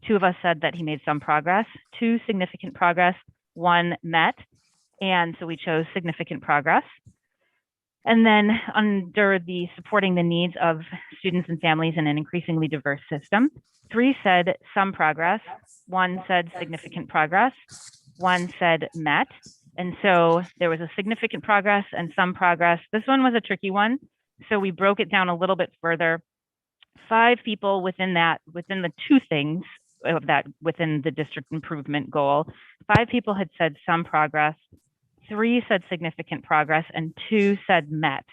Two of us said that he made some progress, two significant progress, one met, and so we chose significant progress. And then under the supporting the needs of students and families in an increasingly diverse system, three said some progress, one said significant progress, one said met. And so there was a significant progress and some progress. This one was a tricky one. So we broke it down a little bit further. 5 people within the two things of that, within the district improvement goal, 5 people had said some progress, 3 said significant progress, and 2 said met.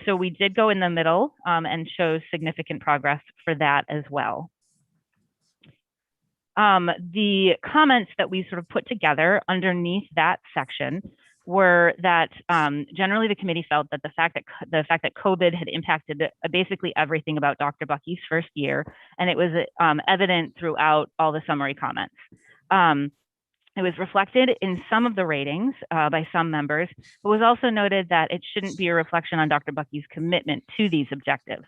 So we did go in the middle and chose significant progress for that as well. The comments that we sort of put together underneath that section were that generally the committee felt that the fact that COVID had impacted basically everything about Dr. Bucky's first year, and it was evident throughout all the summary comments. It was reflected in some of the ratings by some members, but was also noted that it shouldn't be a reflection on Dr. Bucky's commitment to these objectives,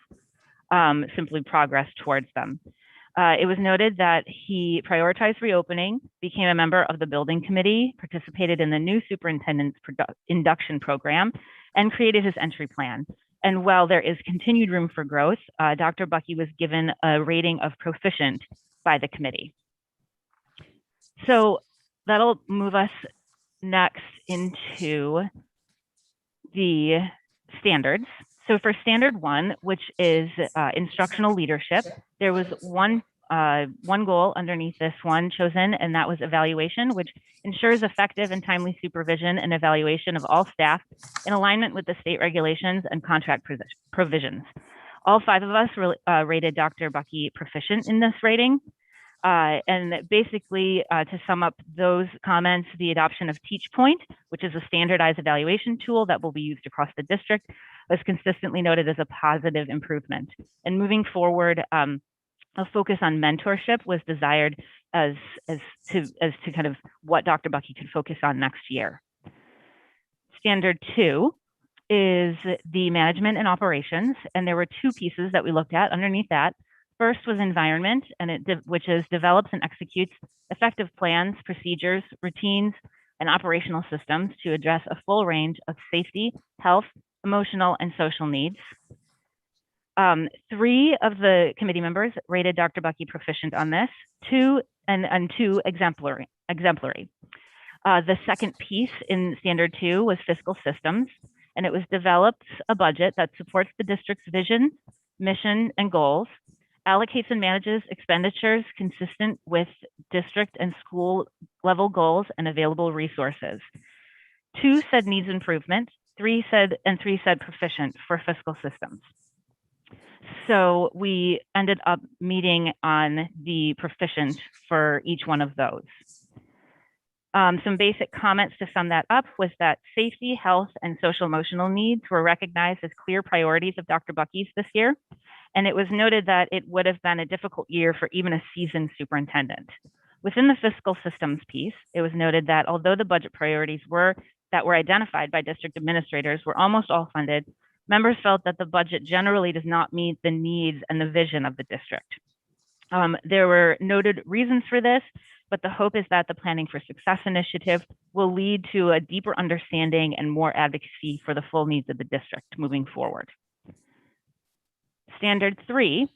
simply progress towards them. It was noted that he prioritized reopening, became a member of the building committee, participated in the new superintendent's induction program, and created his entry plan. And while there is continued room for growth, Dr. Bucky was given a rating of proficient by the committee. So that'll move us next into the standards. So for standard 1, which is instructional leadership, there was one goal underneath this one chosen, and that was evaluation, which ensures effective and timely supervision and evaluation of all staff in alignment with the state regulations and contract provisions. All 5 of us rated Dr. Bucky proficient in this rating. And basically, to sum up those comments, the adoption of Teach Point, which is a standardized evaluation tool that will be used across the district, was consistently noted as a positive improvement. And moving forward, a focus on mentorship was desired as to kind of what Dr. Bucky could focus on next year. Standard 2 is the management and operations, and there were two pieces that we looked at underneath that. First was environment, and which is develops and executes effective plans, procedures, routines, and operational systems to address a full range of safety, health, emotional, and social needs. 3 of the committee members rated Dr. Bucky proficient on this, 2 exemplary. The second piece in Standard 2 was fiscal systems, and it was develops a budget that supports the district's vision, mission, and goals, allocates and manages expenditures consistent with district and school level goals and available resources. 2 said needs improvement, 3 said proficient for fiscal systems. So we ended up meeting on the proficient for each one of those. Some basic comments to sum that up was that safety, health, and social emotional needs were recognized as clear priorities of Dr. Bucky's this year. And it was noted that it would have been a difficult year for even a seasoned superintendent. Within the fiscal systems piece, it was noted that although the budget priorities that were identified by district administrators were almost all funded, members felt that the budget generally does not meet the needs and the vision of the district. There were noted reasons for this, but the hope is that the Planning for Success initiative will lead to a deeper understanding and more advocacy for the full needs of the district moving forward. Standard 3,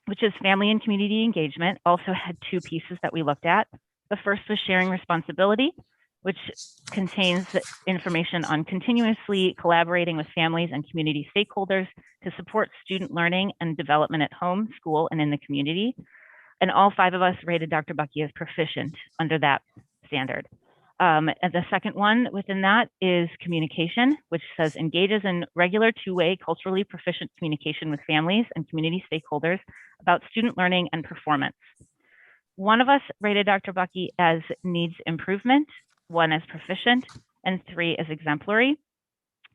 which is family and community engagement, also had 2 pieces that we looked at. The first was sharing responsibility, which contains information on continuously collaborating with families and community stakeholders to support student learning and development at home, school, and in the community. And all 5 of us rated Dr. Bucky as proficient under that standard. And the second one within that is communication, which says engages in regular 2-way culturally proficient communication with families and community stakeholders about student learning and performance. 1 of us rated Dr. Bucky as needs improvement, 1 as proficient, and 3 as exemplary.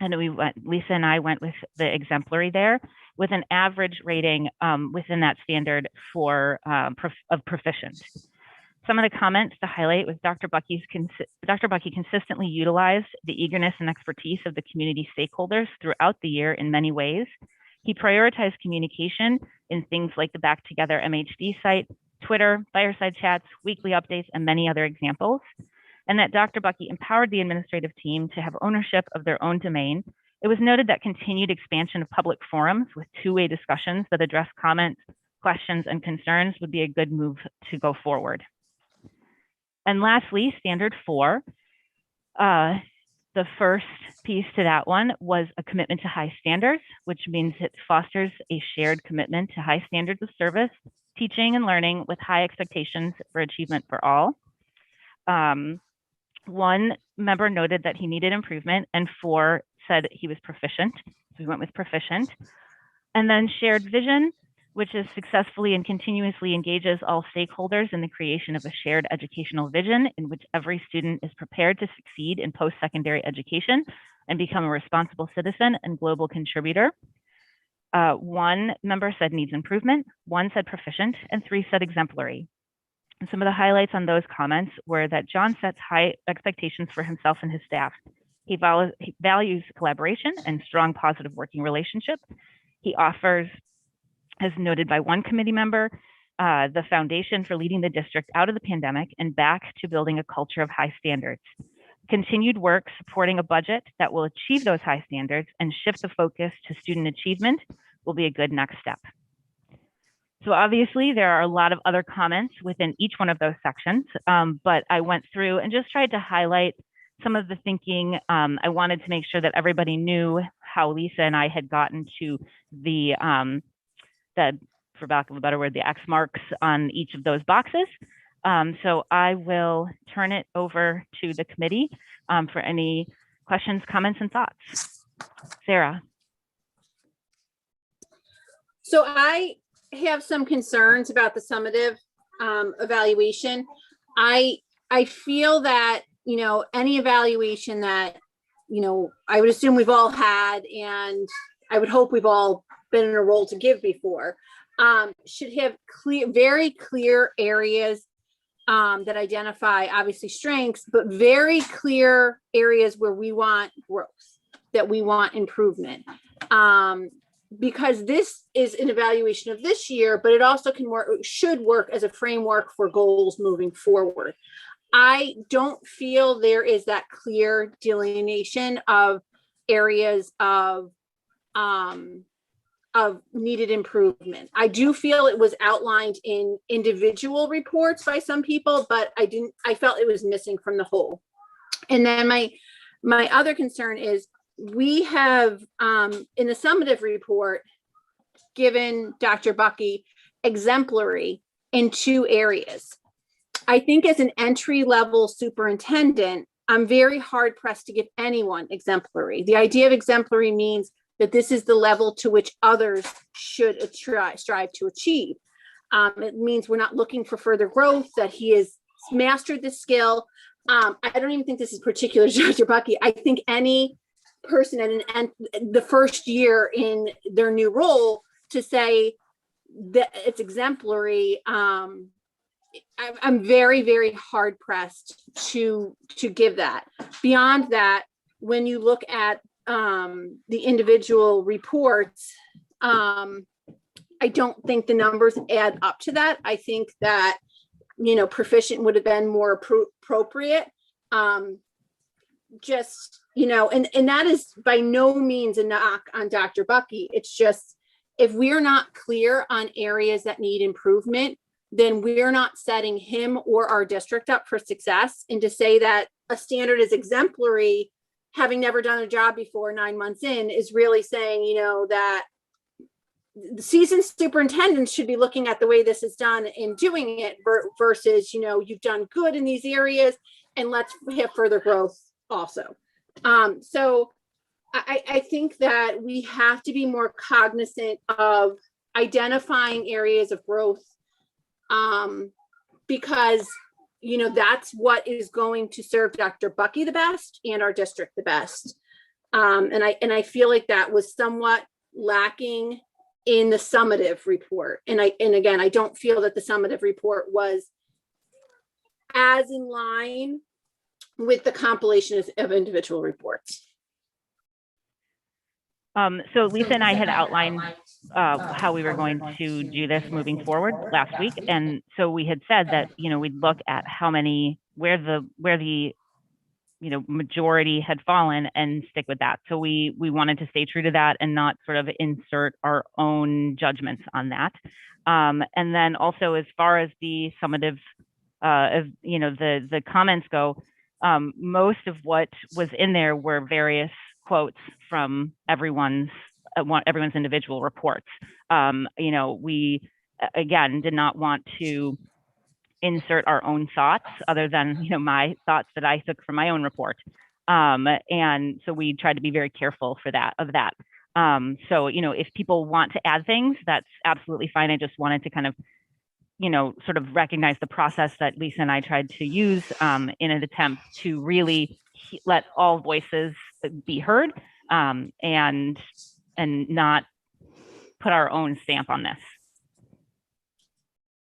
And Lisa and I went with the exemplary there, with an average rating within that standard for of proficient. Some of the comments to highlight was Dr. Bucky consistently utilized the eagerness and expertise of the community stakeholders throughout the year in many ways. He prioritized communication in things like the Back Together MHD site, Twitter, fireside chats, weekly updates, and many other examples. And that Dr. Bucky empowered the administrative team to have ownership of their own domain. It was noted that continued expansion of public forums with 2-way discussions that address comments, questions, and concerns would be a good move to go forward. And lastly, Standard 4, the first piece to that one was a commitment to high standards, which means it fosters a shared commitment to high standards of service, teaching and learning with high expectations for achievement for all. 1 member noted that he needed improvement, and 4 said he was proficient. So we went with proficient. And then shared vision, which is successfully and continuously engages all stakeholders in the creation of a shared educational vision in which every student is prepared to succeed in post-secondary education and become a responsible citizen and global contributor. 1 member said needs improvement, 1 said proficient, and 3 said exemplary. And some of the highlights on those comments were that John sets high expectations for himself and his staff. He values collaboration and strong positive working relationship. He offers, as noted by 1 committee member, the foundation for leading the district out of the pandemic and back to building a culture of high standards. Continued work supporting a budget that will achieve those high standards and shift the focus to student achievement will be a good next step. So obviously there are a lot of other comments within each one of those sections, but I went through and just tried to highlight some of the thinking. I wanted to make sure that everybody knew how Lisa and I had gotten to the for lack of a better word, the X marks on each of those boxes. So I will turn it over to the committee for any questions, comments, and thoughts. Sarah. So I have some concerns about the summative evaluation. I feel that, you know, any evaluation that, you know, I would assume we've all had, and I would hope we've all been in a role to give before, should have very clear areas that identify obviously strengths, but very clear areas where we want growth, that we want improvement. Because this is an evaluation of this year, but it also should work as a framework for goals moving forward. I don't feel there is that clear delineation of areas of needed improvement. I do feel it was outlined in individual reports by some people, but I felt it was missing from the whole. And then my other concern is we have, in the summative report, given Dr. Bucky exemplary in 2 areas. I think as an entry-level superintendent, I'm very hard pressed to give anyone exemplary. The idea of exemplary means that this is the level to which others should strive to achieve. It means we're not looking for further growth, that he has mastered the skill. I don't even think this is particular to Dr. Bucky. I think any person at the first year in their new role to say that it's exemplary, I'm very, very hard pressed to give that. Beyond that, when you look at the individual reports, I don't think the numbers add up to that. I think that, you know, proficient would have been more appropriate. Just, you know, and that is by no means a knock on Dr. Bucky. It's just, if we're not clear on areas that need improvement, then we're not setting him or our district up for success. And to say that a standard is exemplary, having never done a job before 9 months in, is really saying, you know, that the seasoned superintendents should be looking at the way this is done and doing it versus, you know, you've done good in these areas and let's have further growth also. So I think that we have to be more cognizant of identifying areas of growth, because, you know, that's what is going to serve Dr. Bucky the best and our district the best. And I feel like that was somewhat lacking in the summative report. And again, I don't feel that the summative report was as in line with the compilation of individual reports. So Lisa and I had outlined how we were going to do this moving forward last week. And so we had said that, you know, we'd look at how many, where the, you know, majority had fallen and stick with that. So we wanted to stay true to that and not sort of insert our own judgments on that. And then also, as far as the summative, you know, the comments go, most of what was in there were various quotes from everyone's individual reports. You know, we again did not want to insert our own thoughts other than, you know, my thoughts that I took from my own report. And so we tried to be very careful of that. So, you know, if people want to add things, that's absolutely fine. I just wanted to kind of, you know, sort of recognize the process that Lisa and I tried to use in an attempt to really let all voices be heard, and not put our own stamp on this.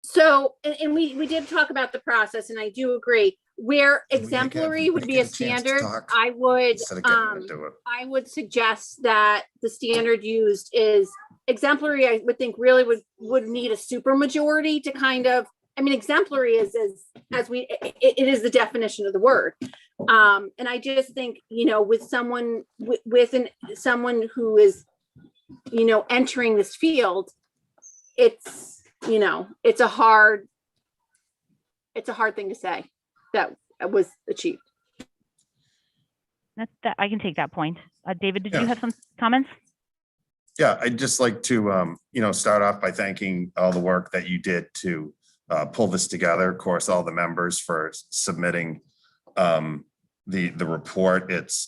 So, and we did talk about the process, and I do agree. Where exemplary would be a standard, I would suggest that the standard used is exemplary. I would think really would need a super majority to kind of, I mean, exemplary is it is the definition of the word. And I just think, you know, with someone someone who is, you know, entering this field, it's, you know, it's a hard thing to say that was achieved. That I can take that point. David, did you have some comments? Yeah, I'd just like to, you know, start off by thanking all the work that you did to pull this together. Of course, all the members for submitting the report. It's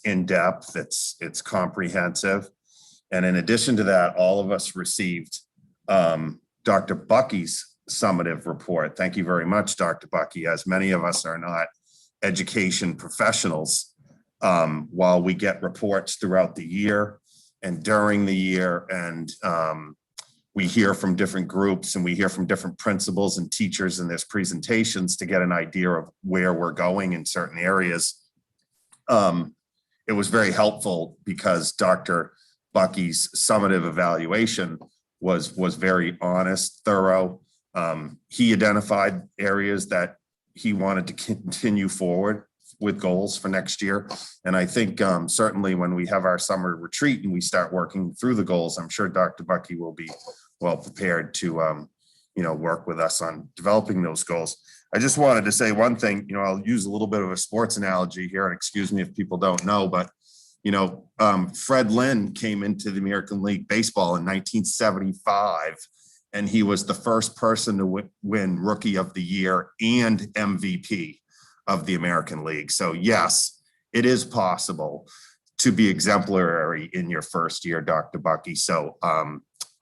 in depth. It's comprehensive, and in addition to that, all of us received Dr. Bucky's summative report. Thank you very much, Dr. Bucky. As many of us are not education professionals, while we get reports throughout the year and during the year, and we hear from different groups and we hear from different principals and teachers in this presentations to get an idea of where we're going in certain areas. It was very helpful because Dr. Bucky's summative evaluation was very honest, thorough. He identified areas that he wanted to continue forward with goals for next year. And I think certainly when we have our summer retreat and we start working through the goals, I'm sure Dr. Bucky will be well prepared to work with us on developing those goals. I just wanted to say one thing, I'll use a little bit of a sports analogy here, and excuse me if people don't know, but Fred Lynn came into the American League Baseball in 1975, and he was the first person to win Rookie of the Year and MVP of the American League. So yes, it is possible to be exemplary in your first year, Dr. Bucky. So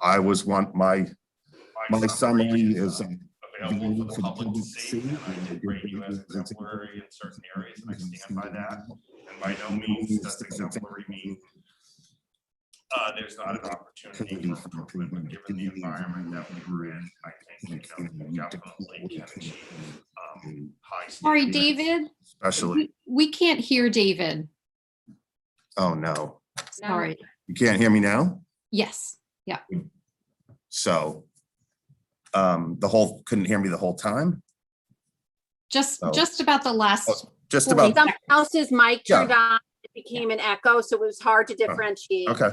I was my summary is available for the public to see. I did rate you as exemplary in certain areas, and I stand by that. And by no means does exemplary mean there's not an opportunity for improvement, given the environment that we were in. I think definitely can achieve high standards. Sorry, David. Especially. We can't hear David. Oh no. Sorry. You can't hear me now? Yes. Yeah. So couldn't hear me the whole time? Just about the last. Just about. Someone else's mic turned on, it became an echo, so it was hard to differentiate. Okay.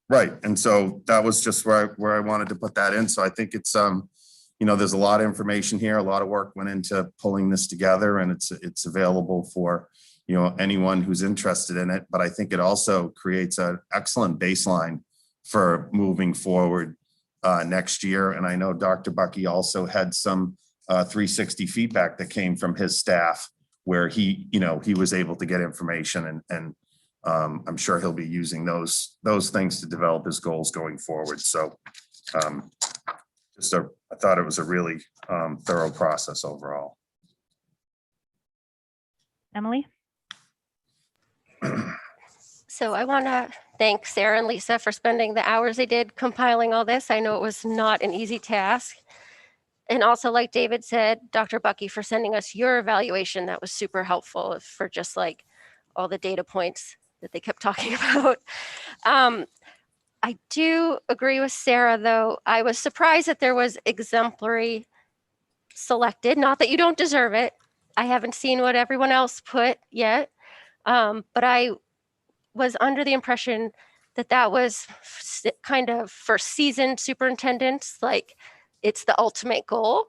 Right. And so that was just where I wanted to put that in. So I think it's, there's a lot of information here. A lot of work went into pulling this together, and it's available for, anyone who's interested in it. But I think it also creates an excellent baseline for moving forward next year. And I know Dr. Bucky also had some 360 feedback that came from his staff, where he was able to get information, and I'm sure he'll be using those things to develop his goals going forward. So I thought it was a really thorough process overall. Emily? So I want to thank Sarah and Lisa for spending the hours they did compiling all this. I know it was not an easy task. And also, like David said, Dr. Bucky, for sending us your evaluation. That was super helpful for just like all the data points that they kept talking about. I do agree with Sarah, though. I was surprised that there was exemplary selected. Not that you don't deserve it. I haven't seen what everyone else put yet. But I was under the impression that that was kind of for seasoned superintendents, like it's the ultimate goal.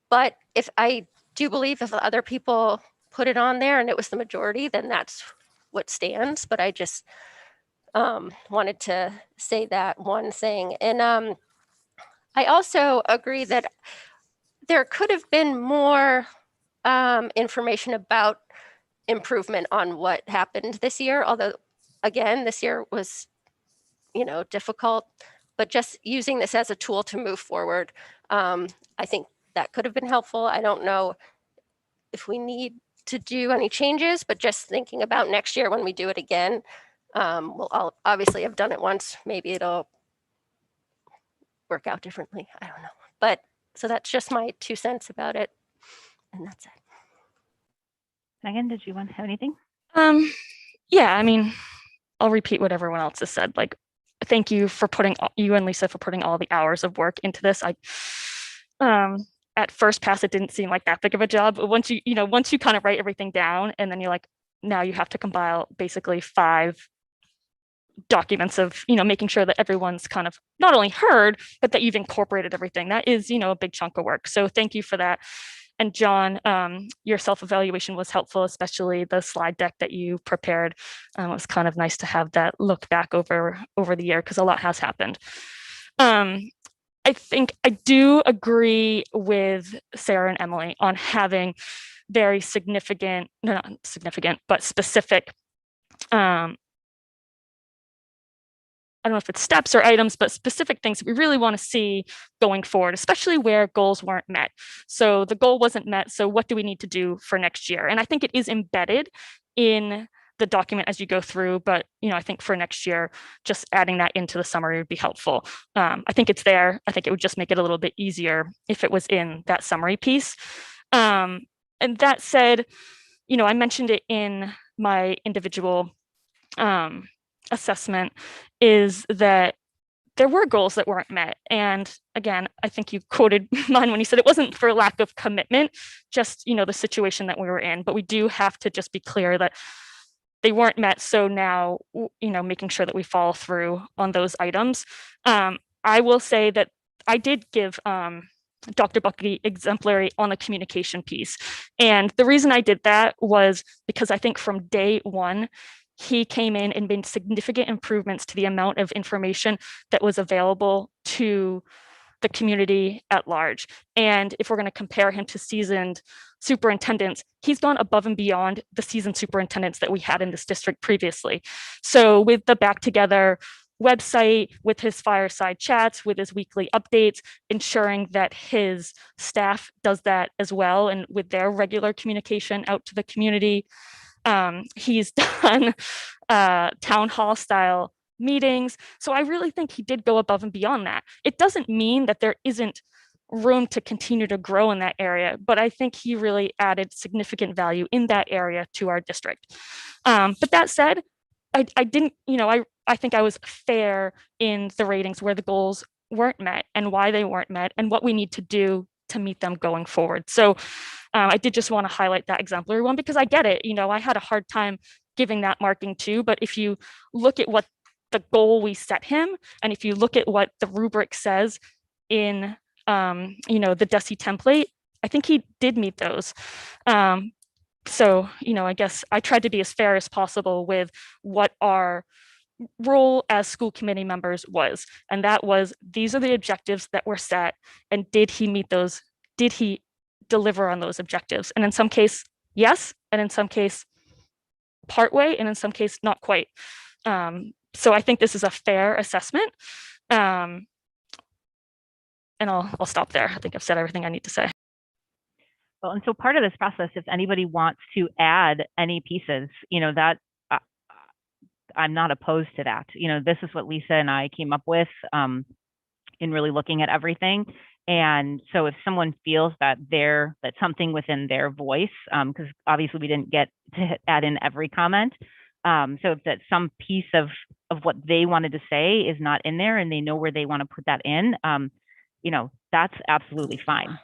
But if I do believe if other people put it on there and it was the majority, then that's what stands. But I just wanted to say that one thing. And I also agree that there could have been more information about improvement on what happened this year. Although, again, this year was, difficult, but just using this as a tool to move forward, I think that could have been helpful. I don't know if we need to do any changes, but just thinking about next year when we do it again, we'll obviously have done it once. Maybe it'll work out differently. I don't know. But so that's just my 2 cents about it. And that's it. Megan, did you want to have anything? Yeah, I mean, I'll repeat what everyone else has said. Like, thank you for you and Lisa for putting all the hours of work into this. At first pass, it didn't seem like that big of a job. But once you kind of write everything down, and then you're like, now you have to compile basically 5 documents of, making sure that everyone's kind of not only heard, but that you've incorporated everything. That is, a big chunk of work. So thank you for that. And John, your self-evaluation was helpful, especially the slide deck that you prepared. It was kind of nice to have that look back over the year, because a lot has happened. I think I do agree with Sarah and Emily on having very significant, not significant, but specific I don't know if it's steps or items, but specific things that we really want to see going forward, especially where goals weren't met. So the goal wasn't met. So what do we need to do for next year? And I think it is embedded in the document as you go through, but I think for next year, just adding that into the summary would be helpful. I think it's there. I think it would just make it a little bit easier if it was in that summary piece. And that said, I mentioned it in my individual assessment, is that there were goals that weren't met. And again, I think you quoted mine when you said it wasn't for lack of commitment, just, the situation that we were in, but we do have to just be clear that they weren't met. So now, making sure that we follow through on those items. I will say that I did give Dr. Bucky exemplary on the communication piece. And the reason I did that was because I think from day one, he came in and made significant improvements to the amount of information that was available to the community at large. And if we're going to compare him to seasoned superintendents, he's gone above and beyond the seasoned superintendents that we had in this district previously. So with the Back Together website, with his fireside chats, with his weekly updates, ensuring that his staff does that as well, and with their regular communication out to the community. He's done town hall style meetings. So I really think he did go above and beyond that. It doesn't mean that there isn't room to continue to grow in that area, but I think he really added significant value in that area to our district. But that said, I didn't, I think I was fair in the ratings where the goals weren't met and why they weren't met and what we need to do to meet them going forward. So I did just want to highlight that exemplary one because I get it. I had a hard time giving that marking too, but if you look at what the goal we set him, and if you look at what the rubric says in, the DESE template, I think he did meet those. So, I guess I tried to be as fair as possible with what our role as school committee members was. And that was, these are the objectives that were set. And did he meet those? Did he deliver on those objectives? And in some case, yes. And in some case, partway, and in some case, not quite. So I think this is a fair assessment. And I'll stop there. I think I've said everything I need to say. Well, and so part of this process, if anybody wants to add any pieces, that I'm not opposed to that. This is what Lisa and I came up with in really looking at everything. And so if someone feels that that's something within their voice, because obviously we didn't get to add in every comment. So if that some piece of what they wanted to say is not in there and they know where they want to put that in, that's absolutely fine.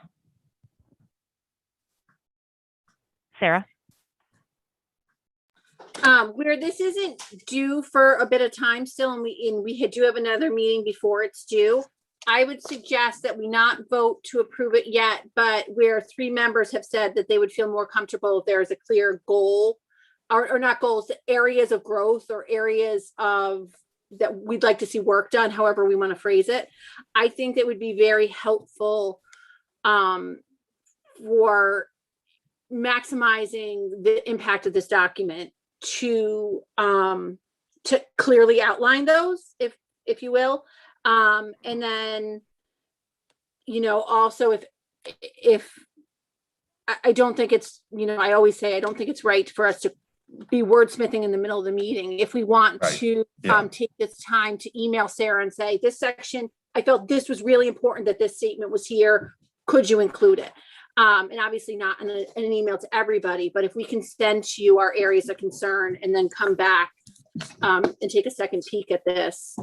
Sarah? Where this isn't due for a bit of time still, and we do have another meeting before it's due, I would suggest that we not vote to approve it yet, but where 3 members have said that they would feel more comfortable if there is a clear goal, or not goals, areas of growth or areas of that we'd like to see work done, however we want to phrase it. I think that would be very helpful for maximizing the impact of this document to clearly outline those, if you will. And then, also if I don't think it's, I always say, I don't think it's right for us to be wordsmithing in the middle of the meeting. If we want to take this time to email Sarah and say, this section, I felt this was really important that this statement was here. Could you include it? And obviously not in an email to everybody, but if we can send to you our areas of concern and then come back and take a second peek at this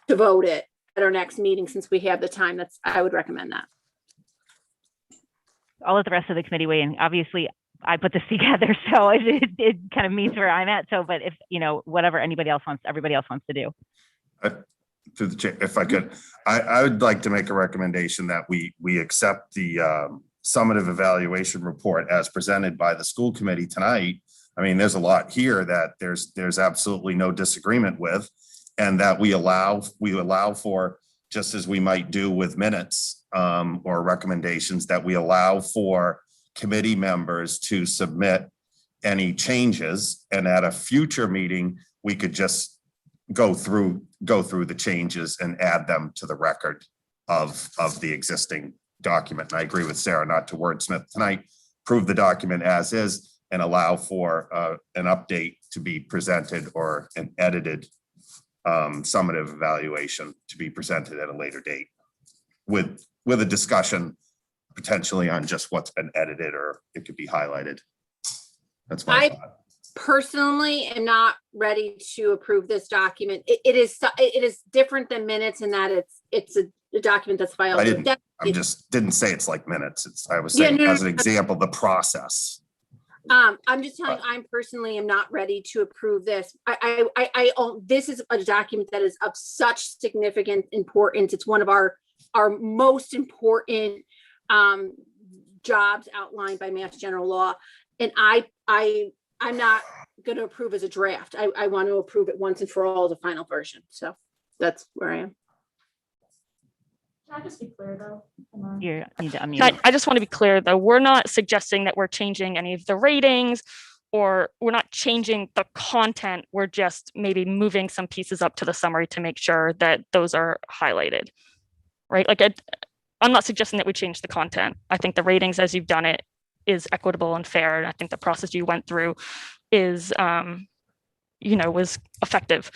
to vote it at our next meeting, since we have the time, I would recommend that. I'll let the rest of the committee weigh in. Obviously, I put this together, so it kind of meets where I'm at. So, but if, whatever everybody else wants to do. Through the chair, if I could, I would like to make a recommendation that we accept the summative evaluation report as presented by the school committee tonight. I mean, there's a lot here that there's absolutely no disagreement with, and that we allow for, just as we might do with minutes or recommendations, that we allow for committee members to submit any changes, and at a future meeting, we could just go through the changes and add them to the record of the existing document. And I agree with Sarah not to wordsmith tonight, approve the document as is and allow for an update to be presented or an edited summative evaluation to be presented at a later date with a discussion potentially on just what's been edited, or it could be highlighted. That's my thought. Personally am not ready to approve this document. It is different than minutes in that it's a document that's filed. I just didn't say it's like minutes. I was saying as an example, the process. I'm just telling you, I personally am not ready to approve this. I own, this is a document that is of such significant importance. It's one of our most important jobs outlined by Mass General Law. And I'm not going to approve as a draft. I want to approve it once and for all as a final version. So that's where I am. Can I just be clear though? You need to unmute. I just want to be clear though, we're not suggesting that we're changing any of the ratings, or we're not changing the content. We're just maybe moving some pieces up to the summary to make sure that those are highlighted, right? Like I'm not suggesting that we change the content. I think the ratings as you've done it is equitable and fair. And I think the process you went through is, was effective.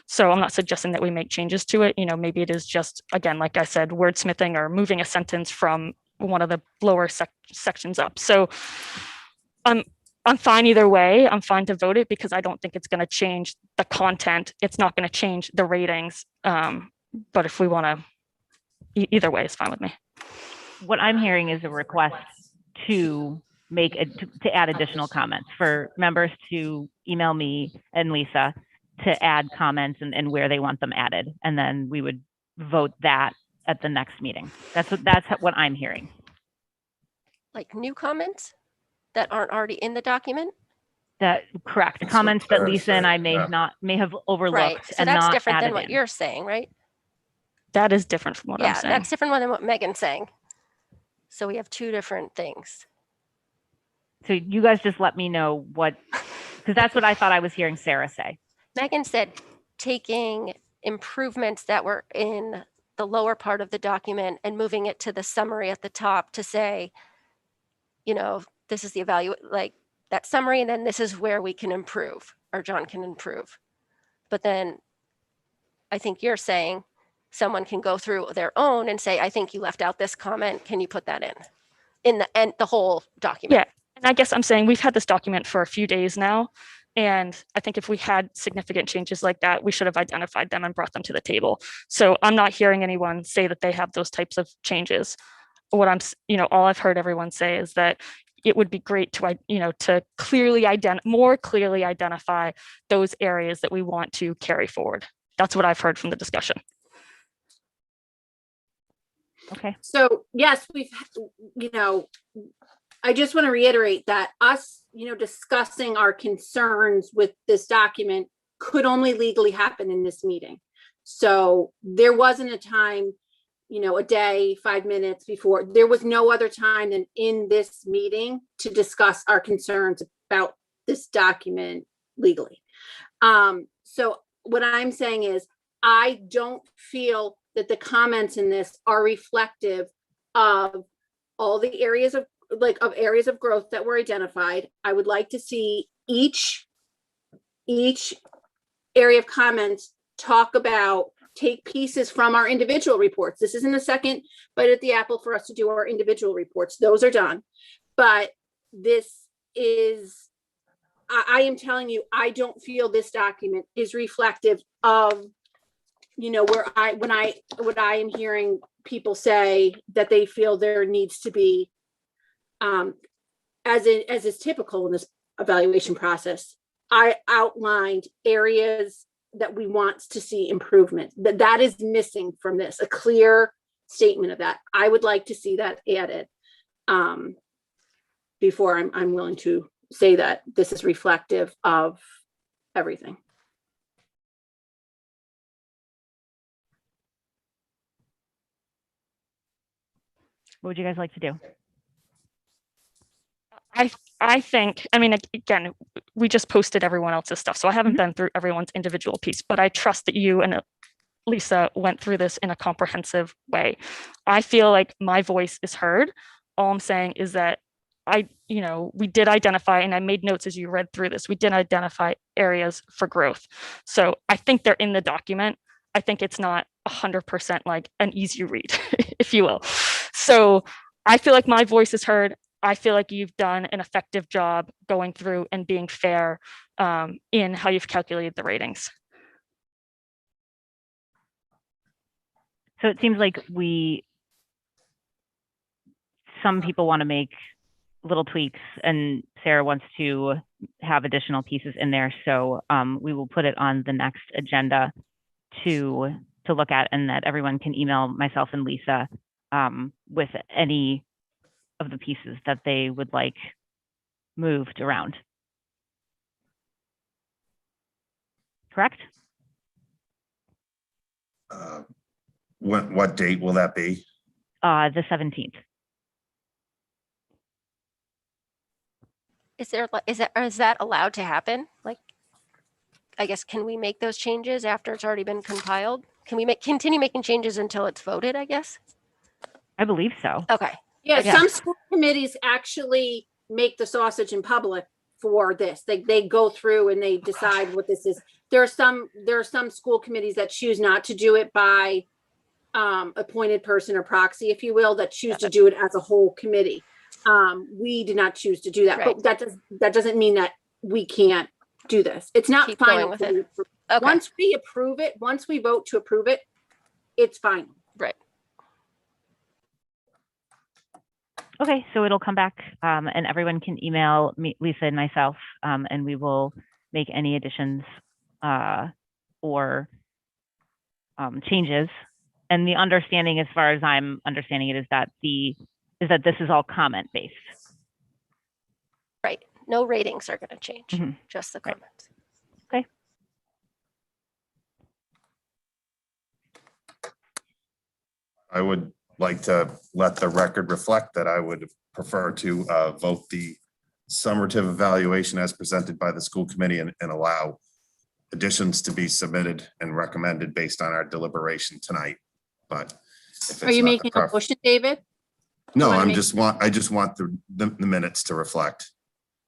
So I'm not suggesting that we make changes to it. Maybe it is just, again, like I said, wordsmithing or moving a sentence from one of the lower sections up. So I'm fine either way. I'm fine to vote it because I don't think it's going to change the content. It's not going to change the ratings. But if we want to, either way is fine with me. What I'm hearing is a request to to add additional comments for members to email me and Lisa to add comments and where they want them added. And then we would vote that at the next meeting. That's what I'm hearing. Like new comments that aren't already in the document? That correct. Comments that Lisa and I may have overlooked. Right. So and that's not different than added what in. you're saying, right? That is different from what I'm saying. Yeah, that's different than what Megan's saying. So we have two different things. So you guys just let me know because that's what I thought I was hearing Sarah say. Megan said taking improvements that were in the lower part of the document and moving it to the summary at the top to say, this is the like that summary, and then this is where we can improve, or John can improve. But then I think you're saying someone can go through their own and say, I think you left out this comment. Can you put that in the whole document? Yeah. And I guess I'm saying we've had this document for a few days now. And I think if we had significant changes like that, we should have identified them and brought them to the table. So I'm not hearing anyone say that they have those types of changes. What all I've heard everyone say is that it would be great to, to more clearly identify those areas that we want to carry forward. That's what I've heard from the discussion. Okay. So yes, I just want to reiterate that us, discussing our concerns with this document could only legally happen in this meeting. So there wasn't a time, a day, 5 minutes before. There was no other time than in this meeting to discuss our concerns about this document legally. So what I'm saying is, I don't feel that the comments in this are reflective of all the areas of areas of growth that were identified. I would like to see each area of comments take pieces from our individual reports. This isn't a second bite at the apple for us to do our individual reports. Those are done. But this is, I am telling you, I don't feel this document is reflective of, what I am hearing people say that they feel there needs to be, as is typical in this evaluation process. I outlined areas that we want to see improvement. That is missing from this, a clear statement of that. I would like to see that added before I'm willing to say that this is reflective of everything. What would you guys like to do? I think, I mean, again, we just posted everyone else's stuff, so I haven't been through everyone's individual piece, but I trust that you and Lisa went through this in a comprehensive way. I feel like my voice is heard. All I'm saying is that we did identify, and I made notes as you read through this, we did identify areas for growth. So I think they're in the document. I think it's not 100% like an easy read, if you will. So I feel like my voice is heard. I feel like you've done an effective job going through and being fair in how you've calculated the ratings. So it seems like some people want to make little tweaks, and Sarah wants to have additional pieces in there. So we will put it on the next agenda to look at, and that everyone can email myself and Lisa with any of the pieces that they would like moved around. Correct? What date will that be? The 17th. Is that allowed to happen? Like, I guess, can we make those changes after it's already been compiled? Can we continue making changes until it's voted, I guess? I believe so. Okay. Yeah, Yeah. some school committees actually make the sausage in public for this. They go through and they decide what this is. There are some school committees that choose not to do it by appointed person or proxy, if you will, that choose to do it as a whole committee. We did not choose to do that, Right. but that doesn't mean that we can't do this. It's not Keep final. going with it. Okay. Once we approve it, once we vote to approve it, it's final. Right. Okay, so it'll come back and everyone can email me, Lisa and myself, and we will make any additions or changes. And the understanding, as far as I'm understanding it, is that this is all comment based. Right. No ratings are going to change, just the Right. comments. Okay. I would like to let the record reflect that I would prefer to vote the summative evaluation as presented by the school committee and allow additions to be submitted and recommended based on our deliberation tonight. But if Are you it's not the making a motion, David? No, wanna I make- just want the minutes to reflect.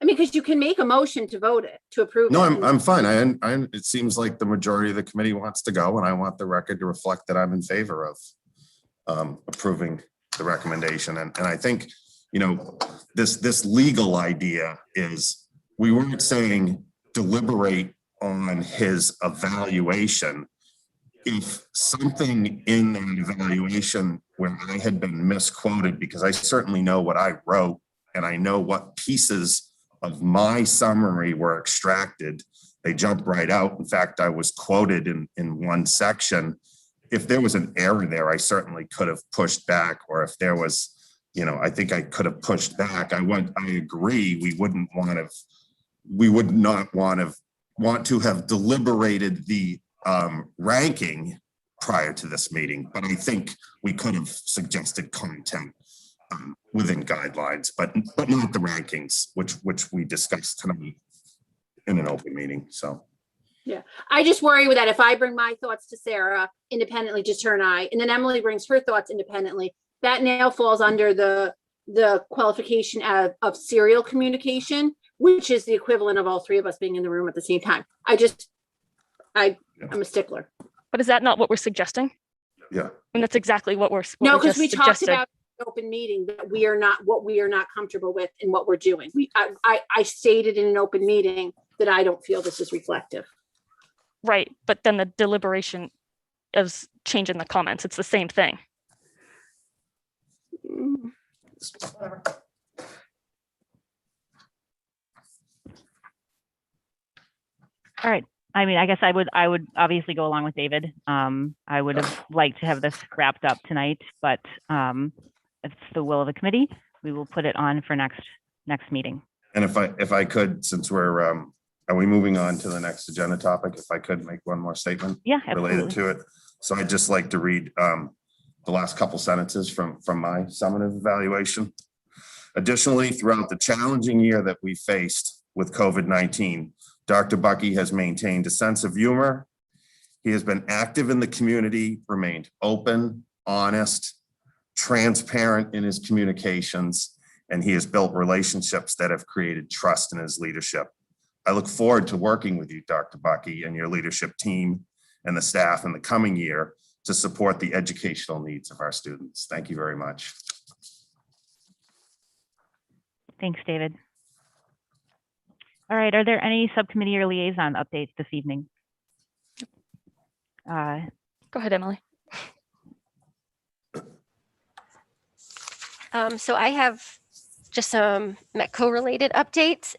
I mean, because you can make a motion to vote it, to approve No, it. I'm fine. It seems like the majority of the committee wants to go, and I want the record to reflect that I'm in favor of approving the recommendation. And I think, this legal idea is, we weren't saying deliberate on his evaluation. If something in that evaluation where I had been misquoted, because I certainly know what I wrote and I know what pieces of my summary were extracted, they jumped right out. In fact, I was quoted in one section. If there was an error there, I certainly could have pushed back, or if there was, I think I could have pushed back. I agree, we would not want to have deliberated the ranking prior to this meeting, but I think we could have suggested content within guidelines, but not the rankings, which we discussed tonight in an open meeting. So Yeah, I just worry with that. If I bring my thoughts to Sarah independently, just her and I, and then Emily brings her thoughts independently, that now falls under the qualification of serial communication, which is the equivalent of all three of us being in the room at the same time. I'm a stickler. But is that not what we're suggesting? Yeah. And that's exactly what No, because just we talked suggested. about in open meeting that we are not comfortable with in what we're doing. I stated in an open meeting that I don't feel this is reflective. Right, but then the deliberation is changing the comments. It's the same thing. All right. I mean, I guess I would obviously go along with David. I would have liked to have this wrapped up tonight, but if it's the will of the committee, we will put it on for next meeting. And if I could, since are we moving on to the next agenda topic? If I could make one more statement related to it. So I'd just like to read the last couple sentences from my summative evaluation. Additionally, throughout the challenging year that we faced with COVID-19, Dr. Bucky has maintained a sense of humor. He has been active in the community, remained open, honest, transparent in his communications, and he has built relationships that have created trust in his leadership. I look forward to working with you, Dr. Bucky, and your leadership team and the staff in the coming year to support the educational needs of our students. Thank you very much. Thanks, David. All right, are there any subcommittee or liaison updates this evening? Go ahead, Emily. So I have just some METCO related updates.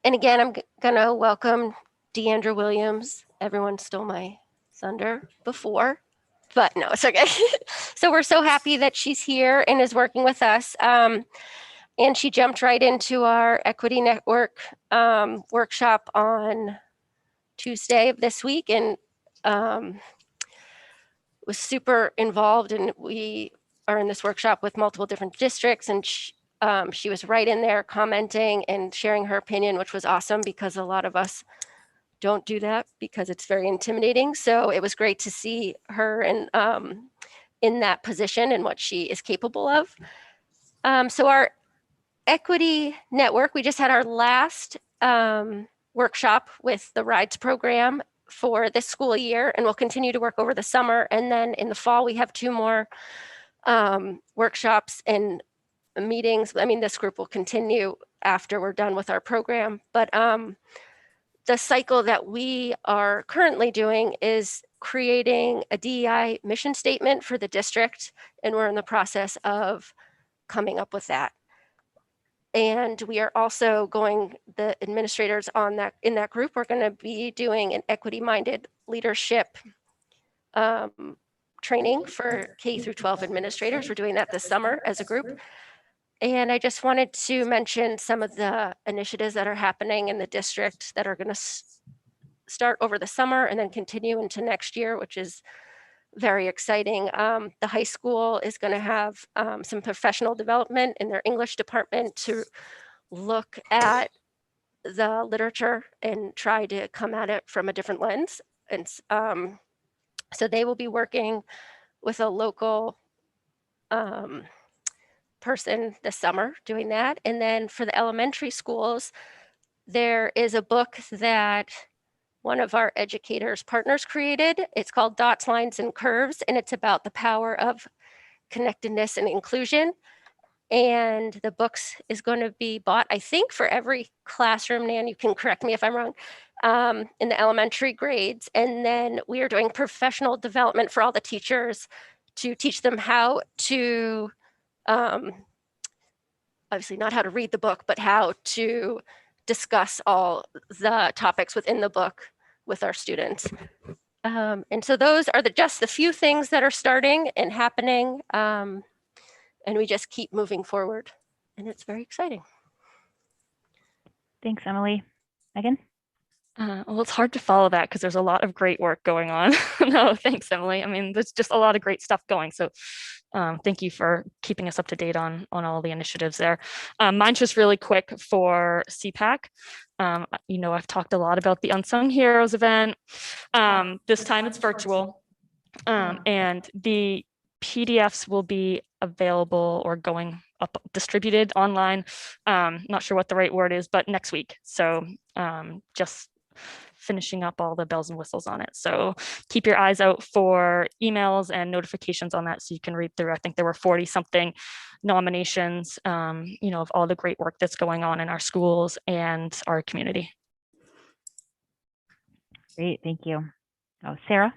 And again, I'm gonna welcome Deandra Williams. Everyone stole my thunder before, but no, it's okay. So we're so happy that she's here and is working with us. And she jumped right into our Equity Network workshop on Tuesday of this week and was super involved. And we are in this workshop with multiple different districts, and she was right in there commenting and sharing her opinion, which was awesome because a lot of us don't do that because it's very intimidating. So it was great to see her in that position and what she is capable of. So our Equity Network, we just had our last workshop with the RIDES program for this school year, and we'll continue to work over the summer. And then in the fall, we have 2 more workshops and meetings. I mean, this group will continue after we're done with our program, but the cycle that we are currently doing is creating a DEI mission statement for the district, and we're in the process of coming up with that. And we are also the administrators in that group, we're going to be doing an equity-minded leadership training for K through 12 administrators. We're doing that this summer as a group. And I just wanted to mention some of the initiatives that are happening in the district that are going to start over the summer and then continue into next year, which is very exciting. The high school is going to have some professional development in their English department to look at the literature and try to come at it from a different lens. And so they will be working with a local person this summer doing that. And then for the elementary schools, there is a book that one of our educators partners created. It's called Dots, Lines, and Curves, and it's about the power of connectedness and inclusion. And the books is going to be bought, I think, for every classroom. Nan, you can correct me if I'm wrong, in the elementary grades. And then we are doing professional development for all the teachers to teach them how to, obviously not how to read the book, but how to discuss all the topics within the book with our students. And so those are just the few things that are starting and happening. And we just keep moving forward, and it's very exciting. Thanks, Emily. Megan? Well, it's hard to follow that because there's a lot of great work going on. No, thanks, Emily. I mean, there's just a lot of great stuff going. So thank you for keeping us up to date on all the initiatives there. Mine's just really quick for CPAC. I've talked a lot about the Unsung Heroes event. This time it's virtual, and the PDFs will be available or going up distributed online. Not sure what the right word is, but next week. So just finishing up all the bells and whistles on it. So keep your eyes out for emails and notifications on that so you can read through. I think there were 40 something nominations, of all the great work that's going on in our schools and our community. Great, thank you. Oh, Sarah?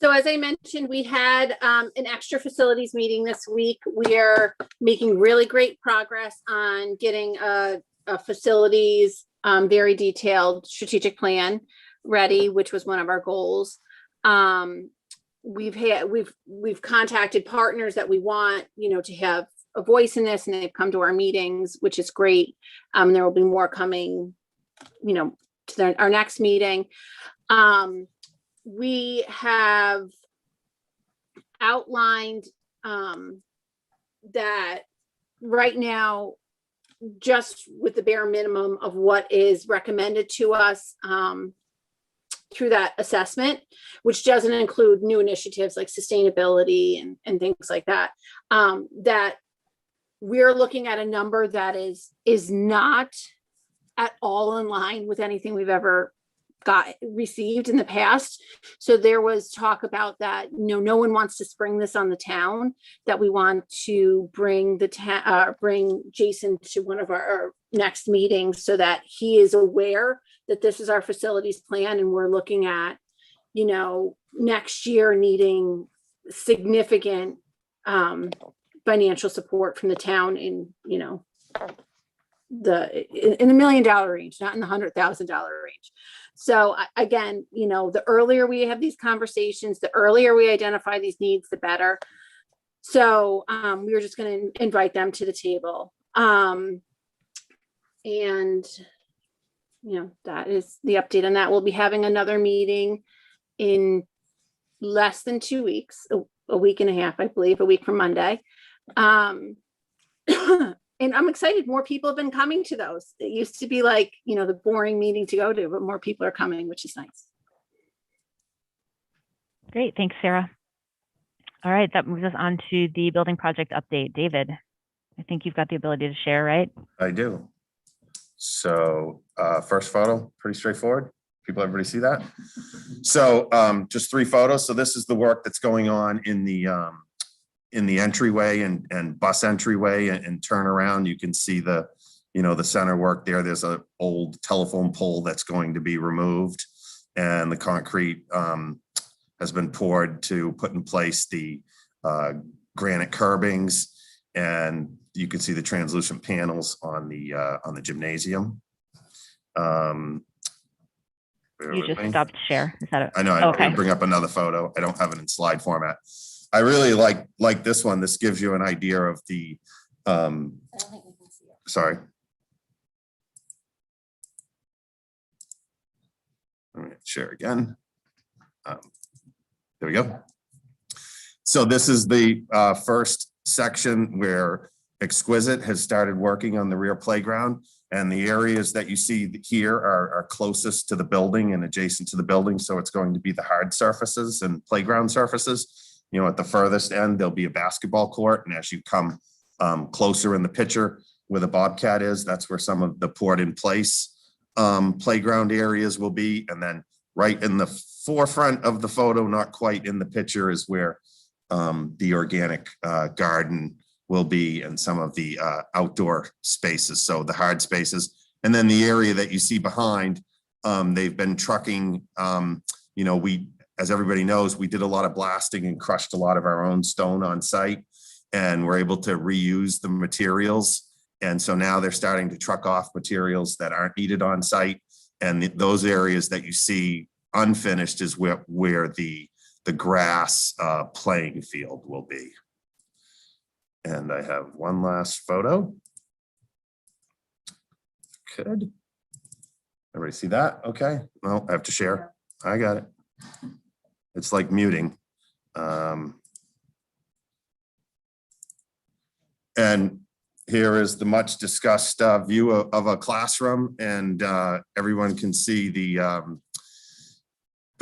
So as I mentioned, we had an extra facilities meeting this week. We are making really great progress on getting a facilities very detailed strategic plan ready, which was one of our goals. We've contacted partners that we want, to have a voice in this, and they've come to our meetings, which is great. There will be more coming, to our next meeting. We have outlined that right now, just with the bare minimum of what is recommended to us through that assessment, which doesn't include new initiatives like sustainability and things like that, that we're looking at a number that is not at all in line with anything we've ever received in the past. So there was talk about that, no one wants to spring this on the town, that we want to bring bring Jason to one of our next meetings so that he is aware that this is our facilities plan, and we're looking at, next year needing significant financial support from the town in, in the $1 million range, not in the $100,000 range. So again, the earlier we have these conversations, the earlier we identify these needs, the better. So we were just going to invite them to the table. And, that is the update on that. We'll be having another meeting in less than 2 weeks, a week and a half, I believe, a week from Monday. And I'm excited. More people have been coming to those. It used to be like, the boring meeting to go to, but more people are coming, which is nice. Great. Thanks, Sarah. All right. That moves us on to the building project update. David, I think you've got the ability to share, right? I do. So first photo, pretty straightforward. Everybody see that? So just 3 photos. So this is the work that's going on in the entryway and bus entryway and turnaround. You can see the center work there. There's an old telephone pole that's going to be removed, and the concrete has been poured to put in place the granite curbings, and you can see the translucent panels on the gymnasium. You just stopped share. Is that it? I know. Okay. I bring up another photo. I don't have it in slide format. I really like this one. This gives you an idea of the, sorry. All right, share again. There we go. So this is the first section where Exquisite has started working on the rear playground, and the areas that you see here are closest to the building and adjacent to the building. So it's going to be the hard surfaces and playground surfaces. At the furthest end, there'll be a basketball court. And as you come closer in the picture where the Bobcat is, that's where some of the poured in place playground areas will be. And then right in the forefront of the photo, not quite in the picture, is where the organic garden will be, and some of the outdoor spaces. So the hard spaces. And then the area that you see behind, they've been trucking, as everybody knows, we did a lot of blasting and crushed a lot of our own stone on site, and we're able to reuse the materials. And so now they're starting to truck off materials that aren't needed on site. And those areas that you see unfinished is where the grass playing field will be. And I have one last photo. Good. Everybody see that? Okay. Well, I have to share. I got it. It's like muting. And here is the much discussed view of a classroom, and everyone can see the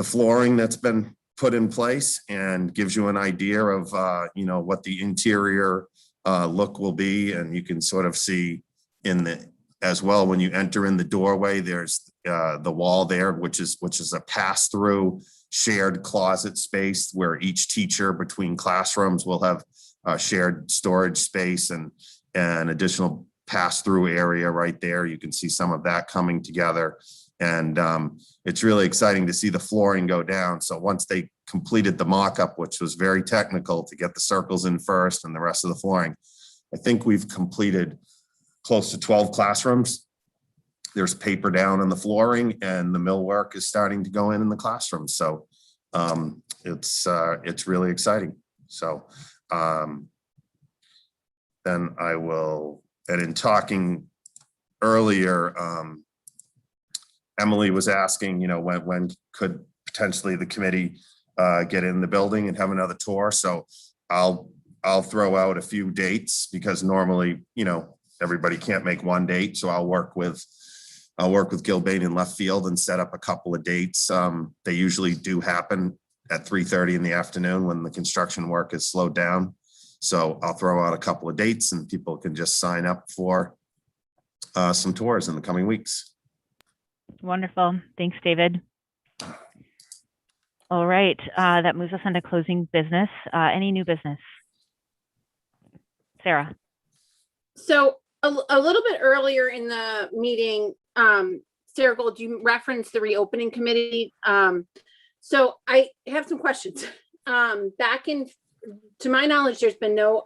flooring that's been put in place, and gives you an idea of what the interior look will be. And you can sort of see as well, when you enter in the doorway, there's the wall there, which is a pass-through shared closet space where each teacher between classrooms will have a shared storage space and an additional pass-through area right there. You can see some of that coming together, and it's really exciting to see the flooring go down. So once they completed the mock-up, which was very technical to get the circles in first and the rest of the flooring, I think we've completed close to 12 classrooms. There's paper down on the flooring, and the millwork is starting to go in the classroom. So it's really exciting. So then I will, and in talking earlier, Emily was asking, when could potentially the committee get in the building and have another tour. So I'll I'll throw out a few dates because normally, everybody can't make one date. So I'll work with Gilbane in left field and set up a couple of dates. They usually do happen at 3:30 in the afternoon when the construction work is slowed down. So I'll throw out a couple of dates and people can just sign up for some tours in the coming weeks. Wonderful. Thanks, David. All right, that moves us on to closing business. Any new business? Sarah. So a little bit earlier in the meeting, Sarah Gold, you referenced the reopening committee. So I have some questions. To my knowledge, there's been no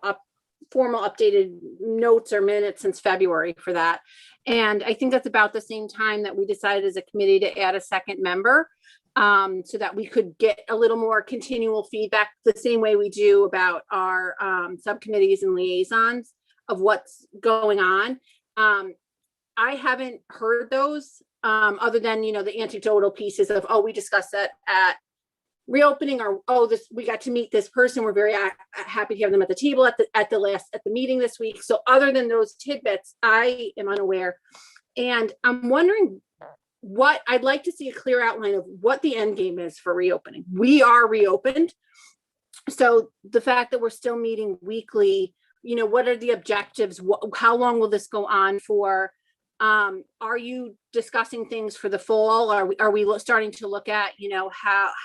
formal updated notes or minutes since February for that. And I think that's about the same time that we decided as a committee to add a second member, so that we could get a little more continual feedback the same way we do about our subcommittees and liaisons of what's going on. I haven't heard those other than, the anecdotal pieces of, oh, we discussed that at reopening, or, oh, we got to meet this person. We're very happy to have them at the table at the meeting this week. So other than those tidbits, I am unaware. And I'm wondering what I'd like to see a clear outline of what the end game is for reopening. We are reopened. So the fact that we're still meeting weekly, what are the objectives? How long will this go on for? Are you discussing things for the fall? Are we starting to look at,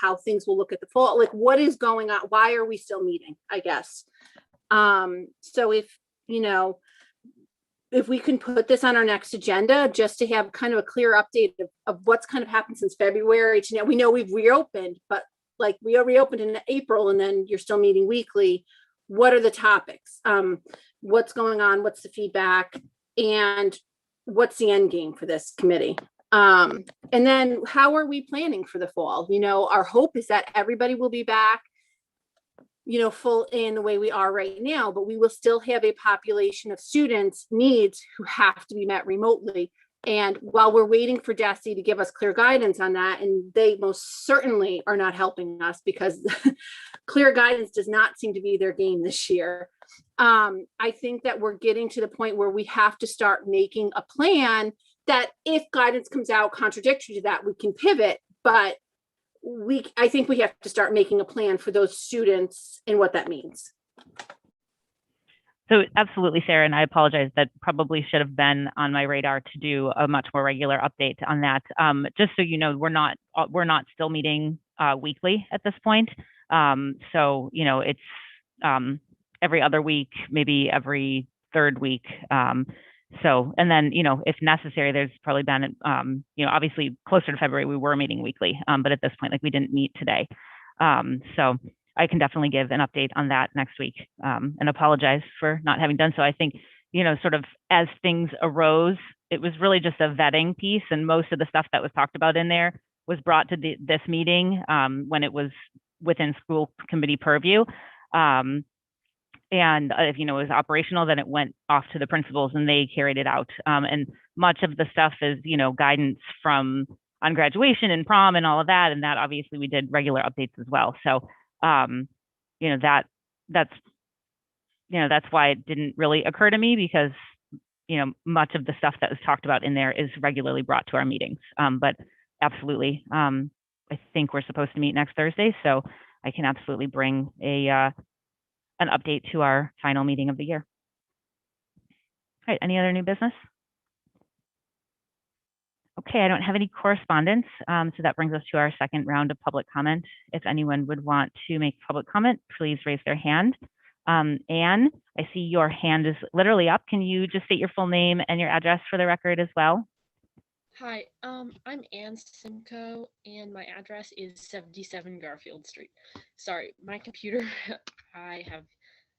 how things will look at the fall? Like, what is going on? Why are we still meeting, I guess? So if we can put this on our next agenda, just to have kind of a clear update of what's kind of happened since February to now. We know we've reopened, but like we are reopened in April and then you're still meeting weekly. What are the topics? What's going on? What's the feedback? And what's the end game for this committee? And then how are we planning for the fall? Our hope is that everybody will be back, full in the way we are right now, but we will still have a population of students needs who have to be met remotely. And while we're waiting for DESE to give us clear guidance on that, and they most certainly are not helping us because clear guidance does not seem to be their game this year. I think that we're getting to the point where we have to start making a plan that if guidance comes out contradictory to that, we can pivot, but I think we have to start making a plan for those students and what that means. So absolutely, Sarah, and I apologize, that probably should have been on my radar to do a much more regular update on that. Just so you know, we're not still meeting weekly at this point. So it's every other week, maybe every third week. So, and then, if necessary, there's probably been, obviously closer to February, we were meeting weekly, but at this point, like we didn't meet today. So I can definitely give an update on that next week, and apologize for not having done so. I think, sort of as things arose, it was really just a vetting piece, and most of the stuff that was talked about in there was brought to this meeting when it was within school committee purview. And if it was operational, then it went off to the principals and they carried it out. And much of the stuff is, guidance from on graduation and prom and all of that. And that obviously we did regular updates as well. So, that's why it didn't really occur to me, because, much of the stuff that was talked about in there is regularly brought to our meetings. But absolutely, I think we're supposed to meet next Thursday. So I can absolutely bring an update to our final meeting of the year. All right, any other new business? Okay, I don't have any correspondence, so that brings us to our second round of public comment. If anyone would want to make public comment, please raise their hand. Anne, I see your hand is literally up. Can you just state your full name and your address for the record as well? Hi, I'm Ann Simcoe, and my address is 77 Garfield Street. Sorry, my computer, I have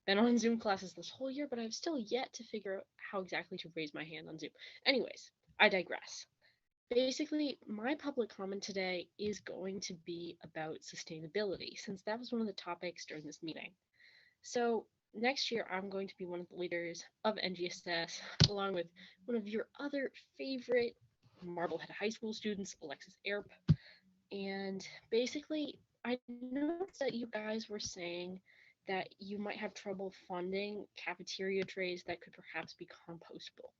been on Zoom classes this whole year, but I've still yet to figure out how exactly to raise my hand on Zoom. Anyways, I digress. Basically, my public comment today is going to be about sustainability, since that was one of the topics during this meeting. So next year, I'm going to be one of the leaders of NGSS, along with one of your other favorite Marblehead High School students, Alexis Earp. And basically, I noticed that you guys were saying that you might have trouble funding cafeteria trays that could perhaps be compostable.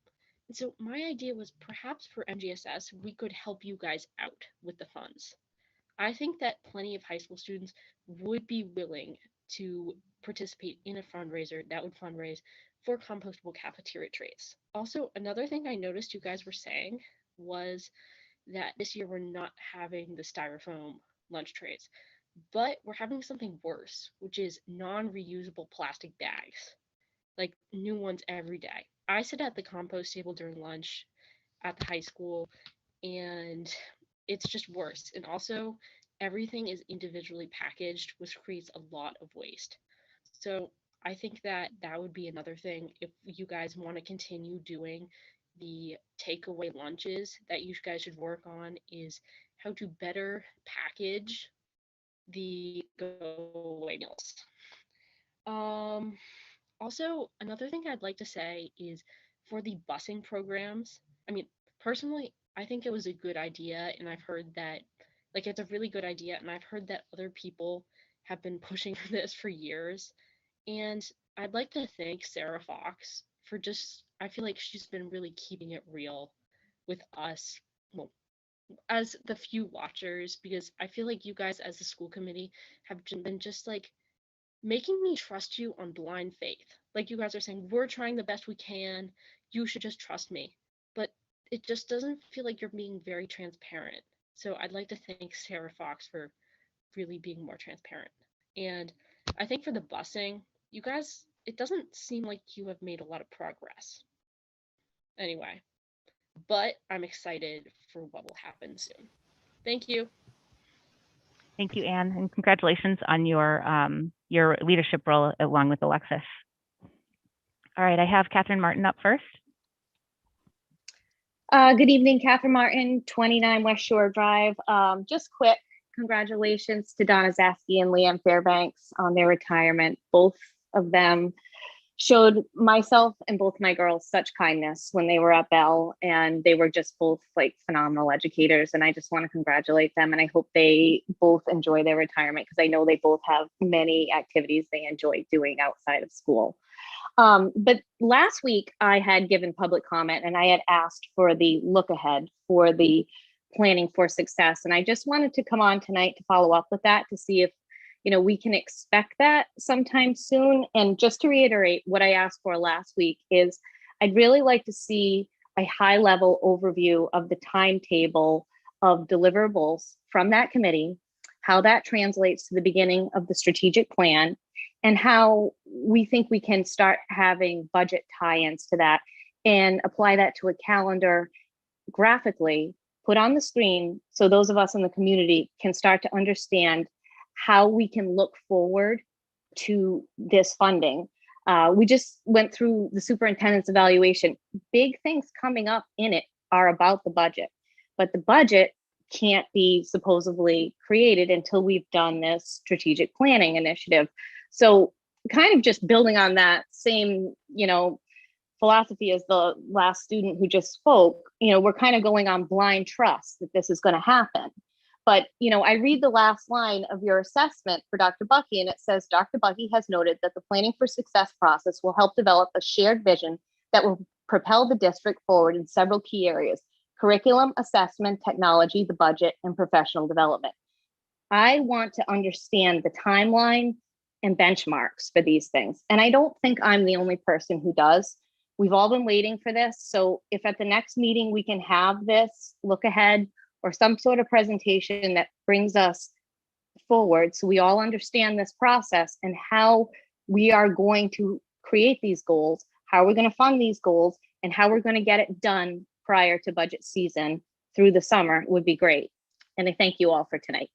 And so my idea was perhaps for MGSS, we could help you guys out with the funds. I think that plenty of high school students would be willing to participate in a fundraiser that would fundraise for compostable cafeteria trays. Also, another thing I noticed you guys were saying was that this year we're not having the styrofoam lunch trays, but we're having something worse, which is non-reusable plastic bags, like new ones every day. I sit at the compost table during lunch at the high school, and it's just worse. And also, everything is individually packaged, which creates a lot of waste. So I think that that would be another thing if you guys want to continue doing the takeaway lunches that you guys should work on is how to better package the go away meals. Also, another thing I'd like to say is for the busing programs, I mean, personally, I think it was a good idea, and I've heard that, like, it's a really good idea, and I've heard that other people have been pushing for this for years. And I'd like to thank Sarah Fox for just, I feel like she's been really keeping it real with us, well, as the few watchers, because I feel like you guys as the school committee have been just like making me trust you on blind faith. Like you guys are saying, we're trying the best we can. You should just trust me. But it just doesn't feel like you're being very transparent. So I'd like to thank Sarah Fox for really being more transparent. And I think for the busing, you guys, it doesn't seem like you have made a lot of progress. Anyway, but I'm excited for what will happen soon. Thank you. Thank you, Anne, and congratulations on your leadership role along with Alexis. All right, I have Catherine Martin up first. Good evening, Catherine Martin, 29 West Shore Drive. Just quick, congratulations to Donna Zaski and Leanne Fairbanks on their retirement. Both of them showed myself and both my girls such kindness when they were at Bell, and they were just both like phenomenal educators. And I just want to congratulate them, and I hope they both enjoy their retirement because I know they both have many activities they enjoy doing outside of school. But last week I had given public comment and I had asked for the look ahead for the planning for success. And I just wanted to come on tonight to follow up with that to see if, we can expect that sometime soon. And just to reiterate what I asked for last week is I'd really like to see a high level overview of the timetable of deliverables from that committee, how that translates to the beginning of the strategic plan, and how we think we can start having budget tie-ins to that and apply that to a calendar graphically, put on the screen so those of us in the community can start to understand how we can look forward to this funding. We just went through the superintendent's evaluation. Big things coming up in it are about the budget, but the budget can't be supposedly created until we've done this strategic planning initiative. So kind of just building on that same, philosophy as the last student who just spoke, we're kind of going on blind trust that this is going to happen. But, I read the last line of your assessment for Dr. Bucky, and it says, Dr. Bucky has noted that the planning for success process will help develop a shared vision that will propel the district forward in several key areas: curriculum, assessment, technology, the budget, and professional development. I want to understand the timeline and benchmarks for these things. And I don't think I'm the only person who does. We've all been waiting for this. So if at the next meeting we can have this look ahead or some sort of presentation that brings us forward so we all understand this process and how we are going to create these goals, how we're going to fund these goals, and how we're going to get it done prior to budget season through the summer would be great. And I thank you all for tonight.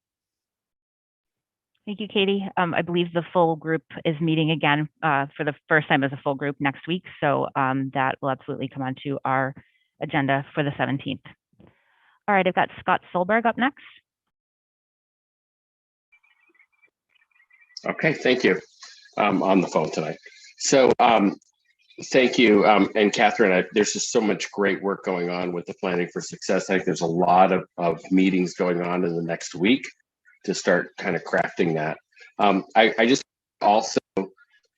Thank you, Katie. I believe the full group is meeting again for the first time as a full group next week. So that will absolutely come onto our agenda for the 17th. All right, I've got Scott Solberg up next. Okay, thank you. I'm on the phone tonight. So thank you. And Catherine, there's just so much great work going on with the planning for success. I think there's a lot of meetings going on in the next week to start kind of crafting that. I just also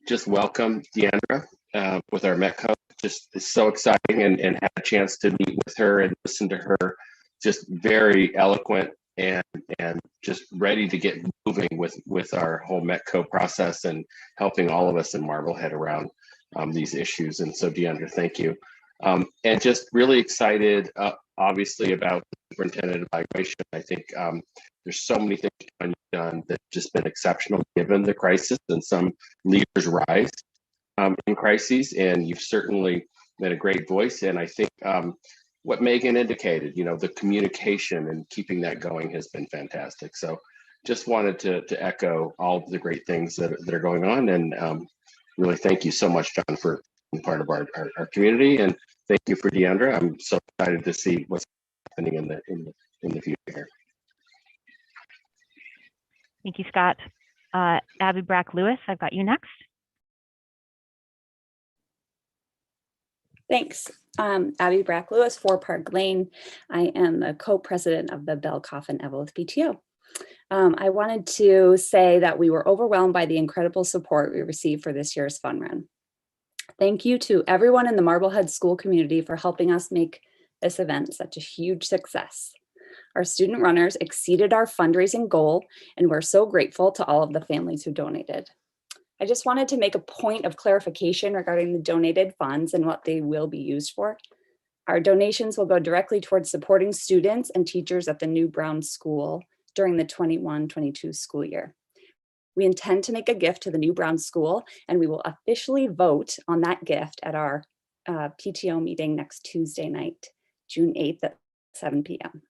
just welcome Deandra with our Metco. Just it's so exciting, and had a chance to meet with her and listen to her. Just very eloquent and just ready to get moving with our whole Metco process and helping all of us in Marblehead around these issues. And so, Deandra, thank you. And just really excited, obviously, about superintendent evaluation. I think there's so many things you've done that have just been exceptional given the crisis, and some leaders rise in crises, and you've certainly been a great voice. And I think what Megan indicated, the communication and keeping that going has been fantastic. So just wanted to echo all of the great things that are going on, and really thank you so much, John, for being part of our community, and thank you for Deandra. I'm so excited to see what's happening in the future here. Thank you, Scott. Abby Brack-Lewis, I've got you next. Thanks. Abby Brack-Lewis, 4 Park Lane. I am the co-president of the Bell Coffin Evelyn PTO. I wanted to say that we were overwhelmed by the incredible support we received for this year's fun run. Thank you to everyone in the Marblehead school community for helping us make this event such a huge success. Our student runners exceeded our fundraising goal, and we're so grateful to all of the families who donated. I just wanted to make a point of clarification regarding the donated funds and what they will be used for. Our donations will go directly towards supporting students and teachers at the new Brown School during the 21-22 school year. We intend to make a gift to the new Brown School, and we will officially vote on that gift at our PTO meeting next Tuesday night, June 8th at 7 p.m.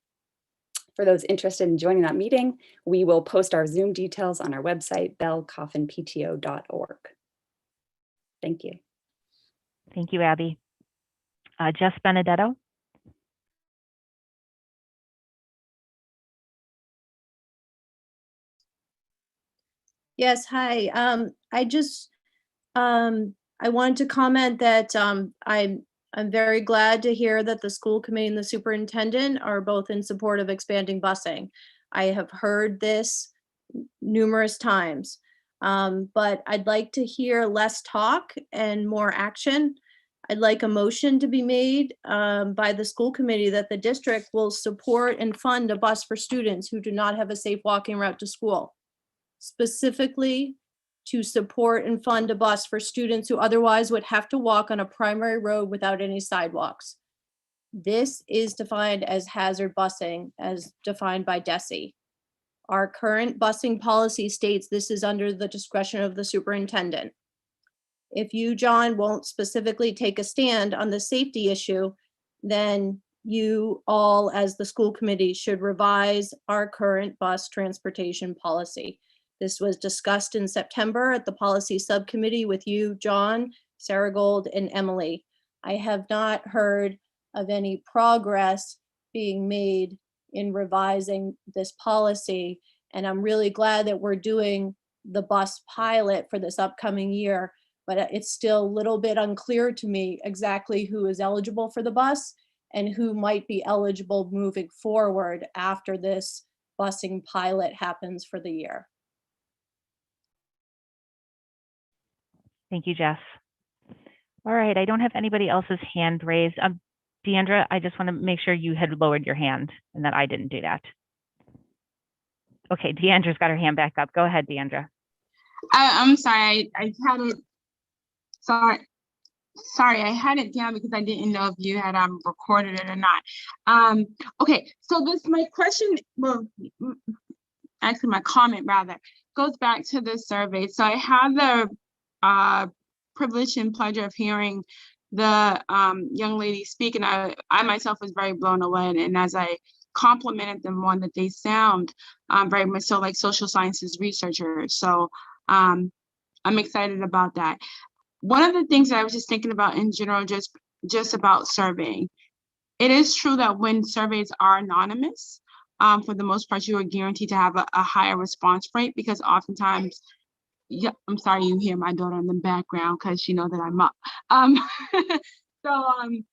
For those interested in joining that meeting, we will post our Zoom details on our website, bellcoffinpto.org. Thank you. Thank you, Abby. Jess Benedetto. Yes, hi. I wanted to comment that I'm very glad to hear that the school committee and the superintendent are both in support of expanding busing. I have heard this numerous times, but I'd like to hear less talk and more action. I'd like a motion to be made by the school committee that the district will support and fund a bus for students who do not have a safe walking route to school, specifically to support and fund a bus for students who otherwise would have to walk on a primary road without any sidewalks. This is defined as hazard busing as defined by DESE. Our current busing policy states this is under the discretion of the superintendent. If you, John, won't specifically take a stand on the safety issue, then you all as the school committee should revise our current bus transportation policy. This was discussed in September at the policy subcommittee with you, John, Sarah Gold, and Emily. I have not heard of any progress being made in revising this policy, and I'm really glad that we're doing the bus pilot for this upcoming year, but it's still a little bit unclear to me exactly who is eligible for the bus and who might be eligible moving forward after this busing pilot happens for the year. Thank you, Jess. All right, I don't have anybody else's hand raised. Deandra, I just want to make sure you had lowered your hand and that I didn't do that. Okay, Deandra's got her hand back up. Go ahead, Deandra. I'm sorry, I had it. Sorry, I had it down because I didn't know if you had recorded it or not. Okay, so my question, well, actually my comment rather, goes back to the survey. So I have the privilege and pleasure of hearing the young lady speak, and I myself was very blown away, and as I complimented them on that, they sound very much so like social sciences researchers. So I'm excited about that. One of the things that I was just thinking about in general, just about surveying, it is true that when surveys are anonymous, for the most part, you are guaranteed to have a higher response rate, because oftentimes, yeah, I'm sorry you hear my daughter in the background because you know that I'm up. I'm sorry.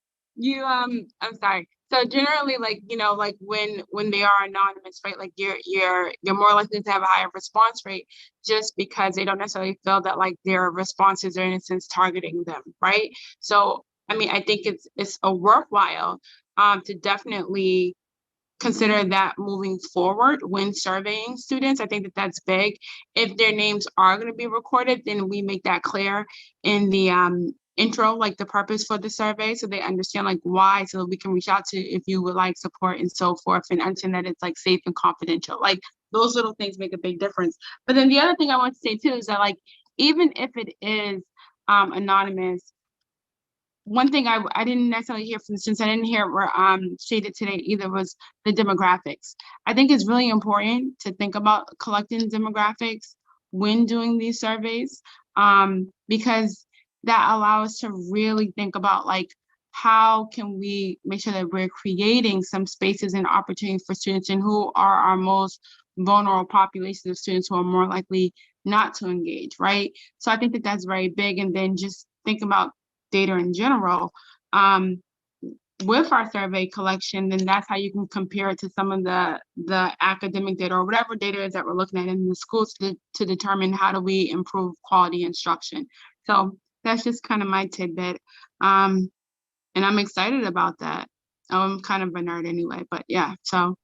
So generally, like, like when they are anonymous, right? Like you're more likely to have a higher response rate just because they don't necessarily feel that like their responses are in a sense targeting them, right? So I mean, I think it's a worthwhile to definitely consider that moving forward when surveying students. I think that that's big. If their names are going to be recorded, then we make that clear in the intro, like the purpose for the survey, so they understand like why, so that we can reach out to if you would like support and so forth, and understand that it's like safe and confidential. Like those little things make a big difference. But then the other thing I want to say too is that like even if it is anonymous, one thing I didn't necessarily hear from the students, I didn't hear were stated today either, was the demographics. I think it's really important to think about collecting demographics when doing these surveys, because that allows us to really think about like how can we make sure that we're creating some spaces and opportunities for students, and who are our most vulnerable populations of students who are more likely not to engage, right? So I think that that's very big. And then just think about data in general with our survey collection, then that's how you can compare it to some of the academic data or whatever data is that we're looking at in the schools to determine how do we improve quality instruction. So that's just kind of my tidbit, and I'm excited about that. I'm kind of a nerd anyway, but yeah, so.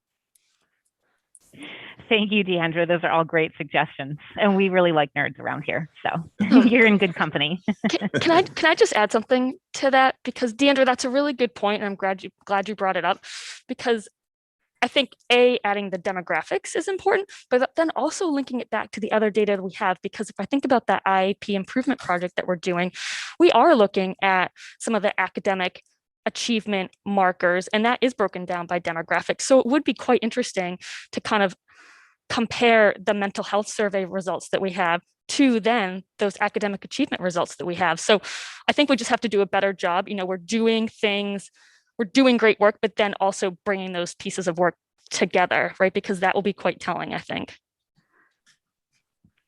Thank you, Deandra. Those are all great suggestions. And we really like nerds around here. So you're in good company. Can I just add something to that? Because Deandra, that's a really good point, and I'm glad you brought it up, because I think adding the demographics is important, but then also linking it back to the other data that we have. Because if I think about that IEP improvement project that we're doing, we are looking at some of the academic achievement markers, and that is broken down by demographics. So it would be quite interesting to kind of compare the mental health survey results that we have to then those academic achievement results that we have. So I think we just have to do a better job. We're doing great work, but then also bringing those pieces of work together, right? Because that will be quite telling, I think.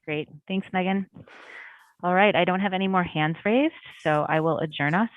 Great. Thanks, Megan. All right. I don't have any more hands raised, so I will adjourn us.